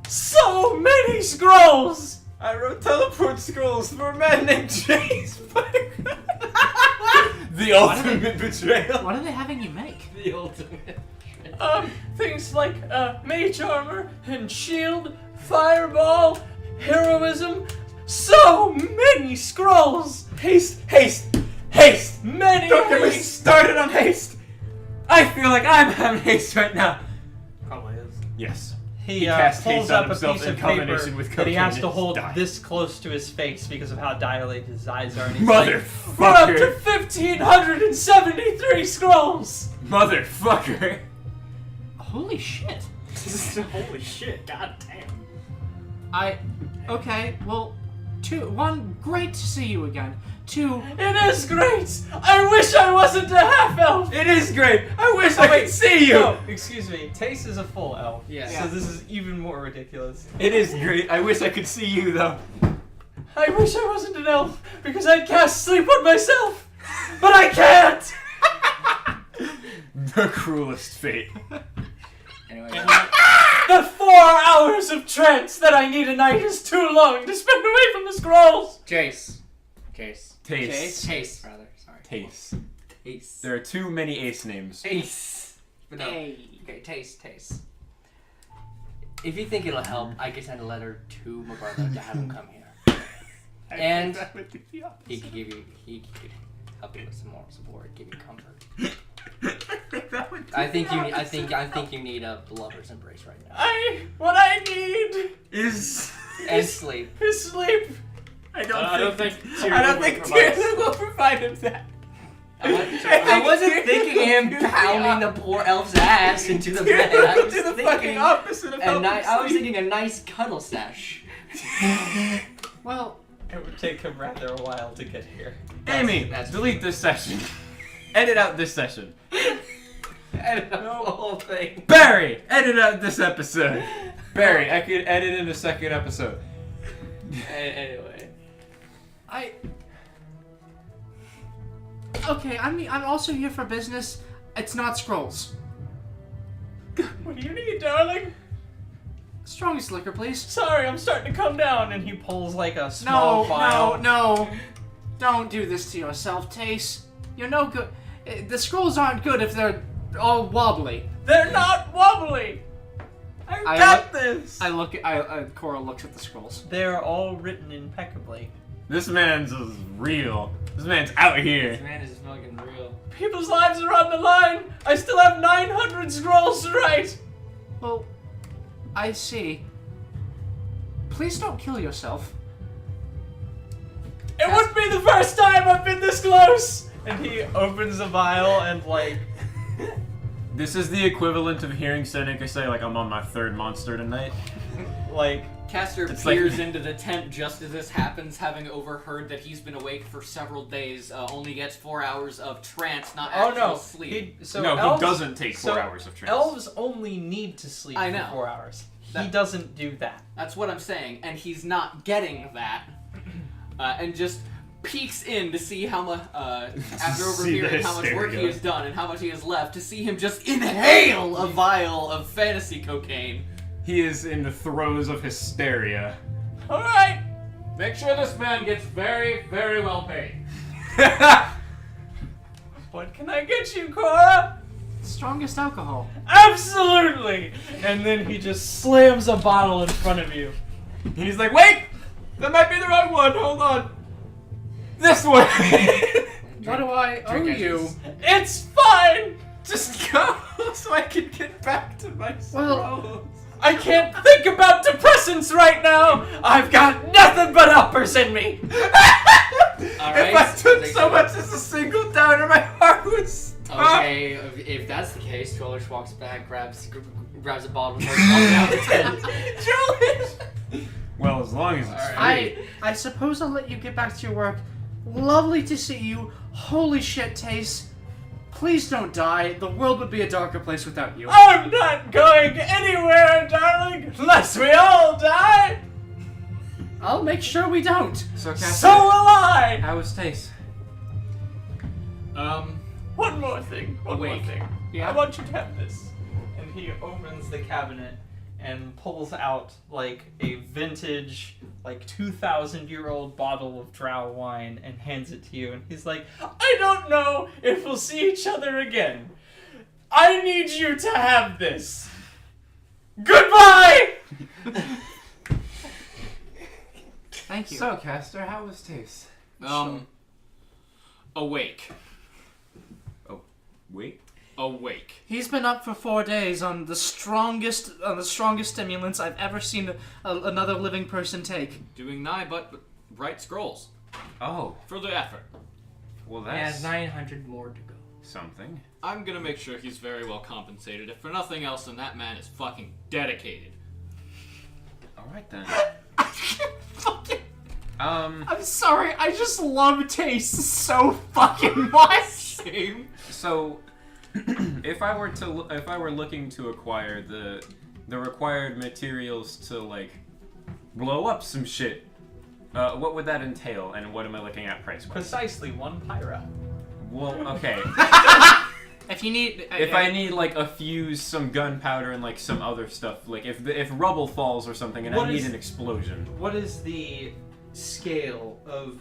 So many scrolls! I wrote teleport scrolls for a man named Chase. The ultimate betrayal. What are they having you make? The ultimate. Things like mage armor and shield, fireball, heroism. So many scrolls! Haste, haste, haste! Many Don't get me started on haste! I feel like I'm having haste right now. Probably is. Yes. He cast pulls haste on up a himself piece in of paper combination with that he has cocaine to and hold die. this close to his face because of how dilated his eyes are. And he's like, We're up to Motherfucker. 1,573 scrolls! Motherfucker. Holy shit! Holy shit, god damn. Okay, well, 1, great to see you again. 2, It is great! I wish I wasn't a half-elf! It is great. I wish I could see you. No, excuse me. Tace is a full elf. Yeah. So this is even more ridiculous. It is great. I wish I could see you though. I wish I wasn't an elf, because I'd cast sleep on myself! But I can't! The cruelest fate. Anyway. The 4 hours of trance that I need a night is too long to spend away from the scrolls! Chase. Taste. Rather, sorry. Taste. Taste. There are too many ace names. Taste. But no. Hey. Okay, taste. If you think it'll help, I could send a letter to my brother to have him come here. And he could help you with some more support, give you comfort. I think you need a lover's embrace right now. What I need Is And sleep. is sleep! I don't think Tyrion will provide him that. I wasn't thinking him pounding the poor elf's ass into the bed. I was Do the thinking fucking opposite of helping I was sleep. thinking a nice cuddle stash. Well, It would take him rather a while to get here. Amy, that's delete this session. Edit out this session. Edit out the whole thing. Barry, edit out this episode. Barry, I could edit in a second episode. Anyway. okay, I'm also here for business. It's not scrolls. What do you need, darling? Strongest liquor, please. Sorry, I'm starting to come down. And he pulls like a small No, vial. no. Don't do this to yourself, Tace. You're no good. The scrolls aren't good if they're all wobbly. They're not wobbly! I got this! Cora looks at the scrolls. They're all written impeccably. This man's is real. This man's out here. This man is fucking real. People's lives are on the line! I still have 900 scrolls to write! Well, I see. Please don't kill yourself. It wouldn't be the first time I've been this close! And he opens a vial and, like... This is the equivalent of hearing Seneca say, like, I'm on my third monster tonight. like... Castor It's peers like- into the tent just as this happens, having overheard that he's been awake for several days, only gets 4 hours of trance, not actual sleep. He doesn't take 4 hours of trance. Elves only need to sleep I know. for 4 hours. He That- doesn't do that. That's what I'm saying, and he's not getting that, and just peeks in to see how much, after See the overhearing how much work he hysteria. has done and how much he has left, to see him just inhale a vial of fantasy cocaine. He is in the throes of hysteria. Alright! Make sure this man gets very, very well paid. What can I get you, Cora? Strongest alcohol. Absolutely! And then he just slams a bottle in front of you. And he's like, wait! That might be the right one, hold on. This one! What do I owe you? It's fine! Just go so I can get back to my Well, I can't think about depressants right now! I've got nothing but uppers in me! If I took so much as a single downer, my heart would stop. Okay, if that's the case, Trollish walks back, grabs a bottle, and starts walking out the tent. Trollish! Well, as long as it's free. I suppose I'll let you get back to your work. Lovely to see you. Holy shit, Tace. Please don't die. The world would be a darker place without you. I'm not going anywhere, darling, unless we all die! I'll make sure we don't. So, So will I! how was Tace? One more thing. One more Awake. thing. Yeah? I want you to have this. And he opens the cabinet and pulls out like a vintage, like 2,000-year-old bottle of drow wine and hands it to you. And he's like, I don't know if we'll see each other again. I need you to have this. Goodbye! Thank you. So, Castor, how was Tace? Awake. Wait. Awake. He's been up for 4 days on the strongest stimulants I've ever seen another living person take. Doing nigh but write scrolls. Oh, For the effort. well He has that's 900 more to go. something. I'm gonna make sure he's very well compensated. If for nothing else, then that man is fucking dedicated. Alright then. Fucking, Um, I'm sorry, I just love Taste so fucking much. Same. so if I were looking to acquire the required materials to like blow up some shit, what would that entail, and what am I looking at price-wise? Precisely one pyro. Well, okay. If you need, If I need like a fuse, some gunpowder, and like some other stuff, like if rubble falls or something, and What I need is- an explosion. What is the scale of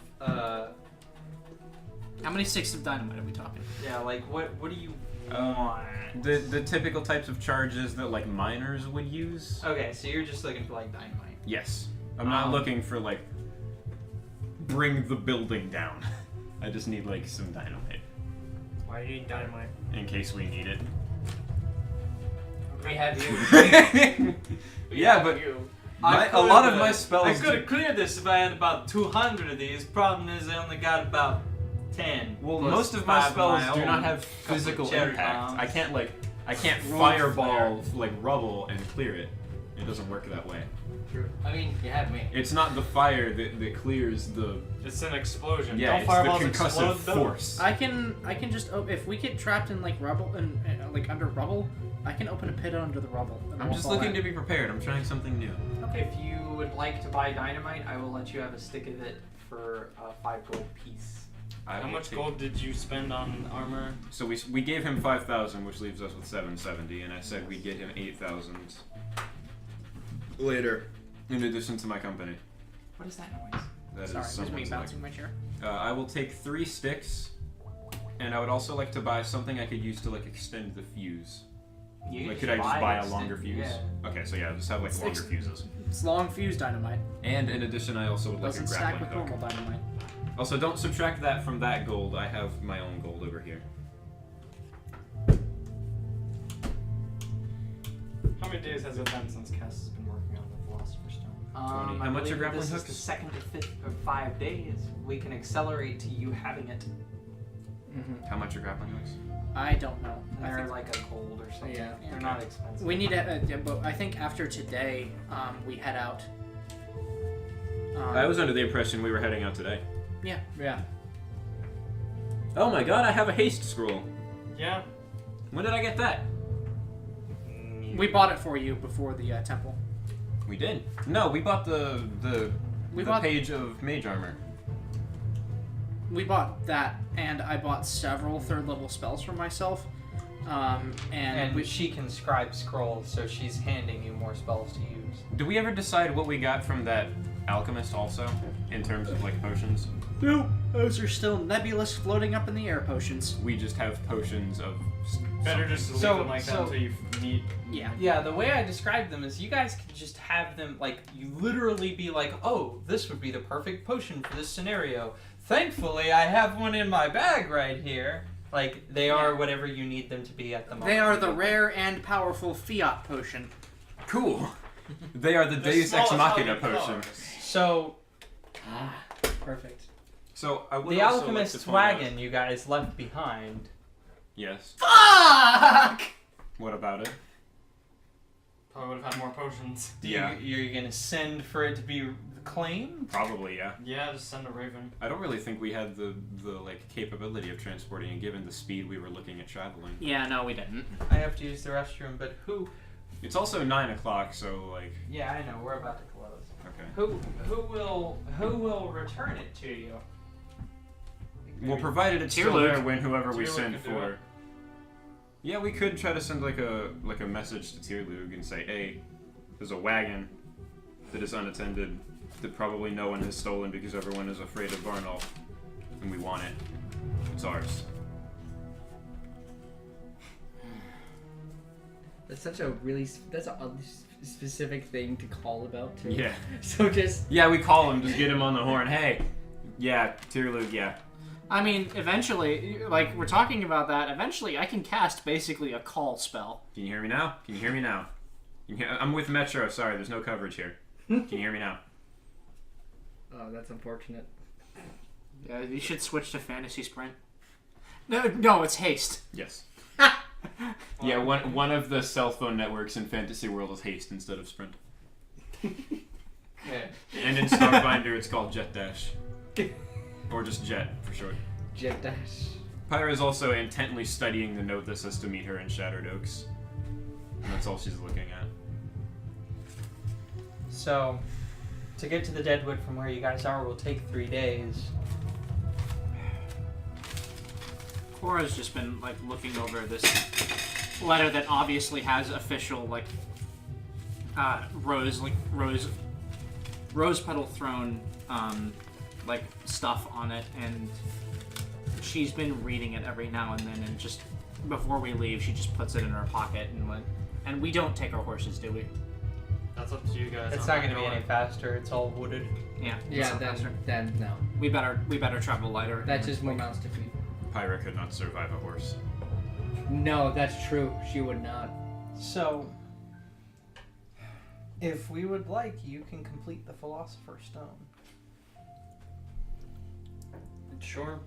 how many sticks of dynamite are we talking? yeah, like what do you Um, the typical types of charges that like miners would use. Okay, so you're just looking for like dynamite. Yes, I'm not looking for like bring the building down. I just need like some dynamite Why do you need dynamite? in case we need it. We have you. Yeah, but you. a lot of my spells. I could have cleared this if I had about 200 of these. Problem is, I only got about 10. Well, plus most of my 5 spells my do not own. have Couple of physical cherry impact. bombs. I can't Roll fireball like rubble and clear it. It doesn't work that way. True. I mean, you have me. It's not the fire that clears the It's an explosion. yeah. Don't It's the fireballs concussive explode though? force. I can just if we get trapped in like rubble and like under rubble, I can open a pit under the rubble. And I'm we'll just fall looking in. to be prepared. I'm trying something new. If you would like to buy dynamite, I will let you have a stick of it for a 5 gold piece. I How will much take- gold did you spend on armor? So we gave him 5,000, which leaves us with 770, and I said we'd get him 8,000 later, in addition to my company. What is that noise? That is Sorry, it was me someone's bouncing my chair. I will take 3 sticks, and I would also like to buy something I could use to like extend the fuse. You can Like, could I just buy a it, longer fuse? Yeah. Okay, so yeah, just have like It's longer fuses. It's long fuse dynamite. And in addition, I also would like a Doesn't stack grappling with hook. normal dynamite. Also, don't subtract that from that gold. I have my own gold over here. How many days has it been since Cass has been working on the Philosopher's Stone? 20. I How much believe are grappling this hooks? is the 2nd to 5th of 5 days. We can accelerate to you having it. How much are grappling hooks? I don't know. I They're think like a gold or something. Yeah. They're not expensive. we need to. Yeah, but I think after today, we head out. I was under the impression we were heading out today. Yeah. Oh my god, I have a haste scroll. Yeah. When did I get that? We bought it for you before the temple. We did. No, we bought the We bought- page of mage armor. We bought that, and I bought several 3rd level spells for myself. And she can scribe scrolls, so she's handing you more spells to use. Did we ever decide what we got from that alchemist also, in terms of like potions? No, those are still nebulous, floating up in the air potions. We just have potions of. Better something. just to leave So- them like that so- until you meet. Yeah. Yeah, the way I describe them is you guys can just have them, like, you literally be like, oh, this would be the perfect potion for this scenario. Thankfully, I have one in my bag right here. Like, they are whatever you need them to be at the moment. They are the rare and powerful fiat potion. Cool. They are the They're Deus small Ex as Machina hell, potion. So, Perfect. So I would the also alchemist's like to point out- wagon you guys left behind. Yes. Fuck! What about it? Probably would have had more potions. Yeah. You're gonna send for it to be claimed? Probably, yeah. Yeah, just send a raven. I don't really think we had the like capability of transporting it, given the speed we were looking at traveling. Yeah, no, we didn't. I have to use the restroom, but who? It's also 9 o'clock, so like. Yeah, I know. We're about to close. Okay. Who will return it to you? Well, provided it's still Tierluke. there when whoever we Tierluke send could do for. it. Yeah, we could try to send like a message to Tierluke and say, hey, there's a wagon that is unattended that probably no one has stolen because everyone is afraid of Barnolf, and we want it. It's ours. That's such a that's a specific thing to call about too. Yeah. So just Yeah, we call him, just get him on the horn. Hey, yeah, Tierluke, yeah. I mean, eventually, like, we're talking about that, eventually I can cast basically a call spell. Can you hear me now? Can you hear me now? I'm with Metro, sorry, there's no coverage here. Can you hear me now? oh, that's unfortunate. Yeah, you should switch to Fantasy Sprint. No, it's Haste. Yes. Yeah, one of the cell phone networks in Fantasy World is Haste instead of Sprint. Okay. And in Starfinder, it's called Jet Dash. Or just Jet, for short. Jet dash. Pyra is also intently studying the note that says to meet her in Shattered Oaks. And that's all she's looking at. So, to get to the Deadwood from where you guys are will take 3 days. Cora's just been, like, looking over this letter that obviously has official, like, rose petal throne, like, stuff on it, and she's been reading it every now and then, and just before we leave, she just puts it in her pocket, and we don't take our horses, do we? That's up to you guys. It's I'm not going to be going. any faster. It's all wooded. Yeah. Yeah, so faster. then no. We better travel lighter. That's just more mouths to feed. Pyra could not survive a horse. No, that's true. She would not. So, if we would like, you can complete the Philosopher's Stone. Sure.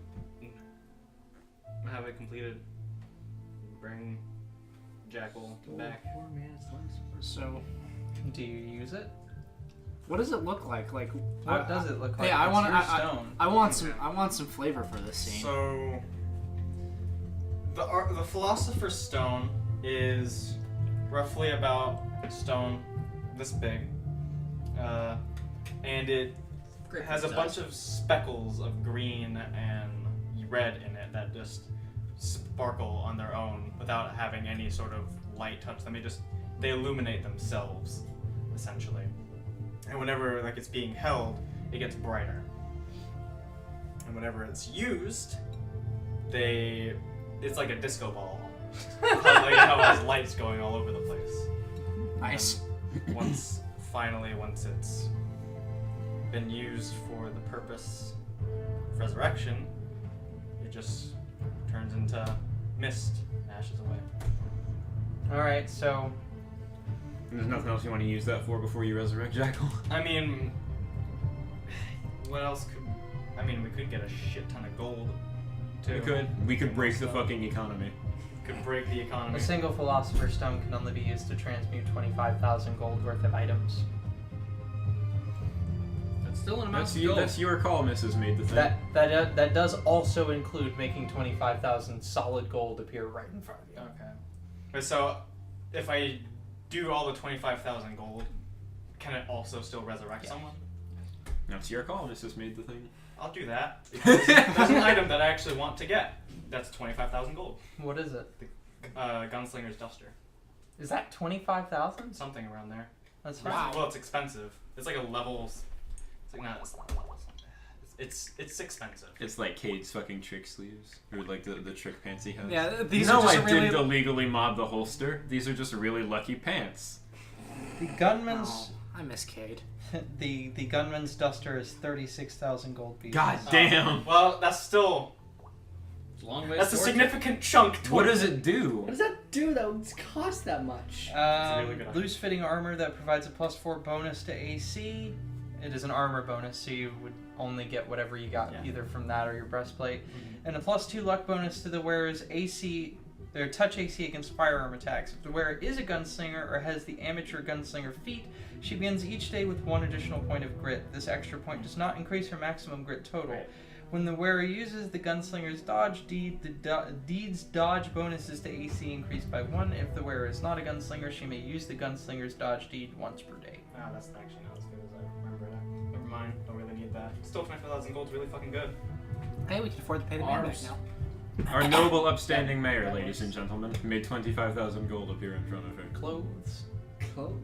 Have it completed. Bring Jackal back. So, Do you use it? what does it look like? Like, What does it look like? Yeah, I It's want your stone. I want some flavor for this scene. So, the Philosopher's Stone is roughly about a stone this big, and it has a bunch of speckles of green and red in it that just sparkle on their own without having any sort of light touch them. They illuminate themselves, essentially. And whenever it's being held, it gets brighter. And whenever it's used, it's like a disco ball. Like how there's lights going all over the place. Nice. Once it's been used for the purpose of resurrection, it just turns into mist, ashes away. Alright, so There's nothing else you want to use that for before you resurrect Jackal? I mean, what else could... I mean, we could get a shit ton of gold, too. We could break the fucking economy. Could break the economy. a single Philosopher's Stone can only be used to transmute 25,000 gold worth of items. That's still an amount That's of you. gold. That's your call, Mrs. Made the thing. That does also include making 25,000 solid gold appear right in front of you. Okay. But so, if I do all the 25,000 gold, can it also still resurrect someone? That's your call, Mrs. Made the thing. I'll do that. Because there's an item that I actually want to get. That's 25,000 gold. What is it? Gunslinger's Duster. Is that 25,000? Something around there. That's Wow. Well, it's expensive. It's like a level... It's like not... It's expensive. It's like Cade's fucking trick sleeves, or like the trick pants he has. Yeah, these no, are just I really... didn't illegally mob the holster. These are just really lucky pants. The gunman's Oh, I miss Cade. the gunman's duster is 36,000 gold pieces. God damn. Well, that's still... It's a long way That's a towards it. significant chunk What towards does it do? What does that do that would cost that much? It's a really good idea. Loose fitting armor that provides a +4 bonus to AC. It is an armor bonus, so you would only get whatever you got either from that or your breastplate. And a +2 luck bonus to the wearer's AC, their touch AC against firearm attacks. If the wearer is a gunslinger or has the amateur gunslinger feat, she begins each day with 1 additional point of grit. This extra point does not increase her maximum grit total. Right. When the wearer uses the gunslinger's dodge deed, the deed's dodge bonuses to AC increase by 1. If the wearer is not a gunslinger, she may use the gunslinger's dodge deed once per day. Ah, that's actually not as good as I remember it. Never mind. Don't really need that. Still, 25,000 gold's really fucking good. Hey, we can afford to pay the man back Arms. now. Our noble, upstanding mayor, ladies and gentlemen, made 25,000 gold appear in front of her. Clothes. Clothes.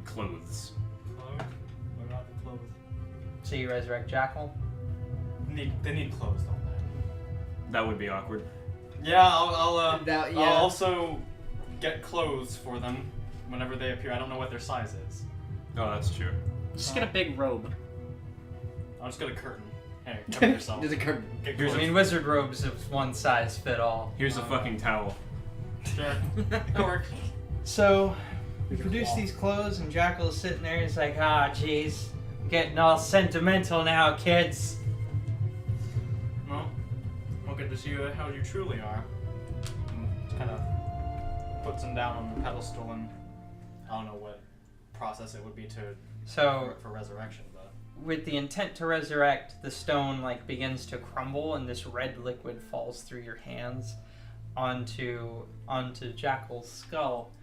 Clothes. Clothes? What about the clothes? So you resurrect Jackal. They need clothes, don't they? That would be awkward. Yeah, I'll That, yeah. I'll also get clothes for them whenever they appear. I don't know what their size is. Oh, that's true. Just get a big robe. I'll just get a curtain. Hey, cover yourself. There's a curtain. Get Here's I clothes. mean, wizard robes of one size fit all. Here's a fucking towel. Sure. That works. So we produce these clothes, and Jackal is sitting there. He's like, "Ah, jeez, I'm getting all sentimental now, kids." Well, good to see you how you truly are. Kind of puts him down on the pedestal, and I don't know what process it would be So for resurrection, but with the intent to resurrect, the stone like begins to crumble, and this red liquid falls through your hands onto Jackal's skull.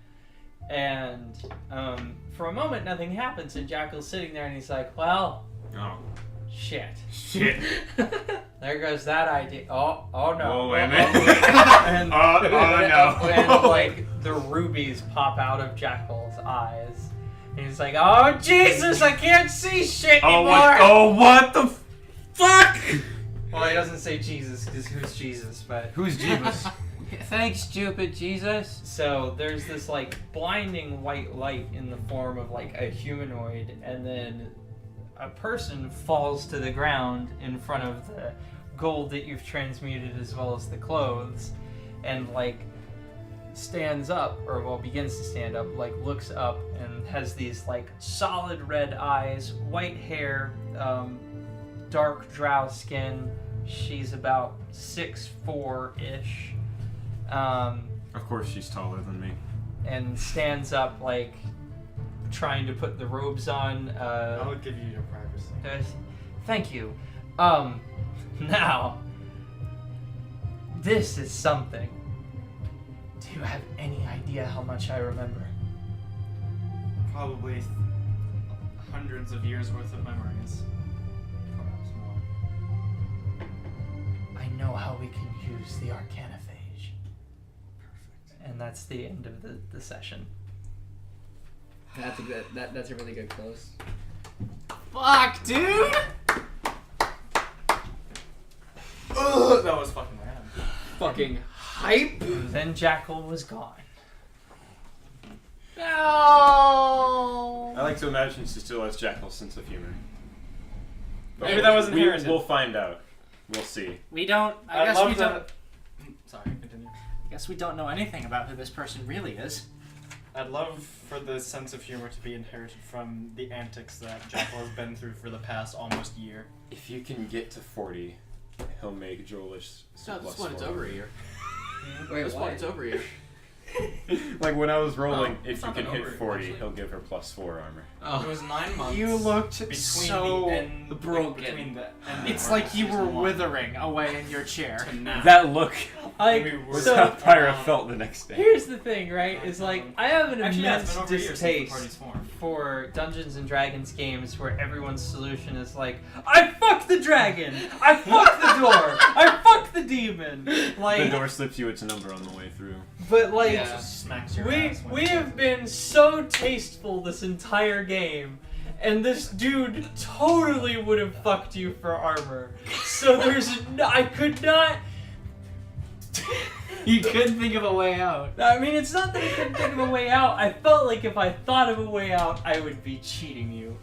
And for a moment, nothing happens, and Jackal's sitting there, and he's like, "Well, Oh. shit. Shit. There goes that idea. Oh no. Oh, wait a minute. and, Oh, no. and like the rubies pop out of Jackal's eyes. And he's like, "Oh Jesus, I can't see shit anymore." What the fuck? Well, he doesn't say Jesus because who's Jesus, but Who's Jeebus? Thanks, stupid Jesus. so there's this like blinding white light in the form of like a humanoid, and then a person falls to the ground in front of the gold that you've transmuted as well as the clothes, and like stands up, or well, begins to stand up, like looks up and has these like solid red eyes, white hair, dark drow skin. She's about 6'4"-ish. Of course she's taller than me. And stands up like trying to put the robes on. I'll give you your privacy. Thank you. Now, this is something. Do you have any idea how much I remember? Probably hundreds of years worth of memories. Perhaps more. I know how we can use the Arcanophage. Perfect. And that's the end of the session. That's a good. That's a really good close. Fuck, dude! That was fucking rad. Fucking Hype. Then Jackal was gone. No. I like to imagine she still has Jackal's sense of humor. Maybe that was inherited. We'll find out. We'll see. We don't. I I'd guess love we to- don't. Sorry, continue. I guess we don't know anything about who this person really is. I'd love for the sense of humor to be inherited from the antics that Jackal has been through for the past almost year. If you can get to 40, he'll make Joelish That's what it's over here. Wait, That's what it's over here. Like when I was rolling, Oh, if it's you not can been hit over, 40, actually. he'll give her +4 armor. It Oh, was 9 months. You looked between so the end, broken. Between the end It's of like you were season 1 withering away in your chair. to now. That look We were was so how Pyra felt the next day. here's the thing, right? Is like I have an Actually, yeah, immense it's been over a year since the distaste party's formed. for Dungeons and Dragons games where everyone's solution is like, I fucked the dragon, I fucked the door, I fucked the demon. Like, The door slips you its number on the way through. but like, Yeah. Just smacks your we ass when we it's have been so tasteful this entire game, and this dude totally would have fucked you for armor. So I could not. You couldn't think of a way out. I mean, it's not that I couldn't think of a way out. I felt like if I thought of a way out, I would be cheating you.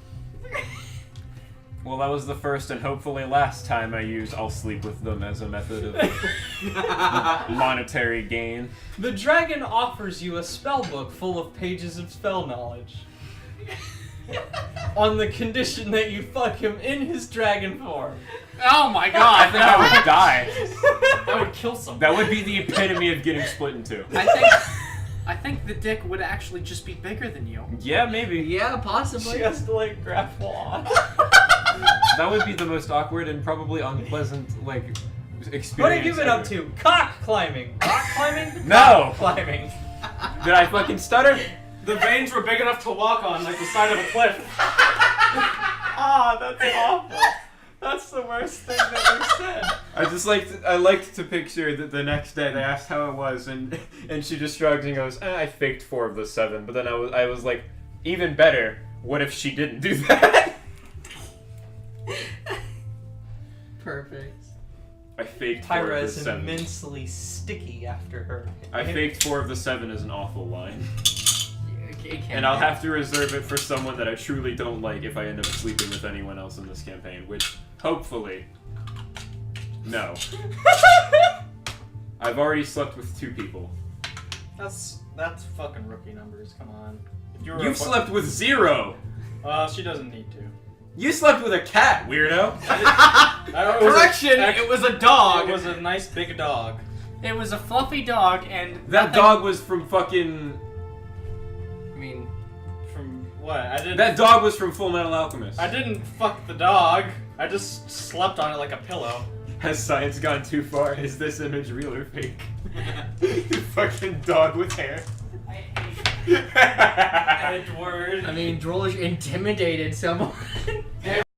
Well, that was the first and hopefully last time I use I'll sleep with them as a method of monetary gain. The dragon offers you a spell book full of pages of spell knowledge. On the condition that you fuck him in his dragon form. Oh my I god! think I would die. That would kill someone. That would be the epitome of getting split in two. I think the dick would actually just be bigger than you. Yeah, maybe. Yeah, She possibly. has to like grapple on. That would be the most awkward and probably unpleasant, like, experience. What have you been up ever. to? Cock climbing. Cock climbing? No! Climbing. Did I fucking stutter? The veins were big enough to walk on, like the side of a cliff. Ah, that's awful. That's the worst thing that we've said. I liked to picture that the next day they asked how it was, and she just shrugs and goes, I faked 4 of the 7. But then I was like, even better, what if she didn't do that? Perfect. I faked 4 Pyra of the is 7. immensely sticky after her. I faked 4 of the 7 is an awful line. It can And I'll have to reserve it for someone that I truly don't like if I end up sleeping with anyone else in this campaign, which, hopefully, no. I've already slept with 2 people. That's fucking rookie numbers. Come on. If you were You've slept with 0! She doesn't need to. You slept with a cat, weirdo! Correction! It was a dog. It was a nice big dog. It was a fluffy dog, and That dog was from fucking... I mean, From what? I didn't. That dog was from Full Metal Alchemist. I didn't fuck the dog. I just slept on it like a pillow. Has science gone too far? Is this image real or fake? Fucking dog with hair. Edward. I mean, Drolish intimidated someone.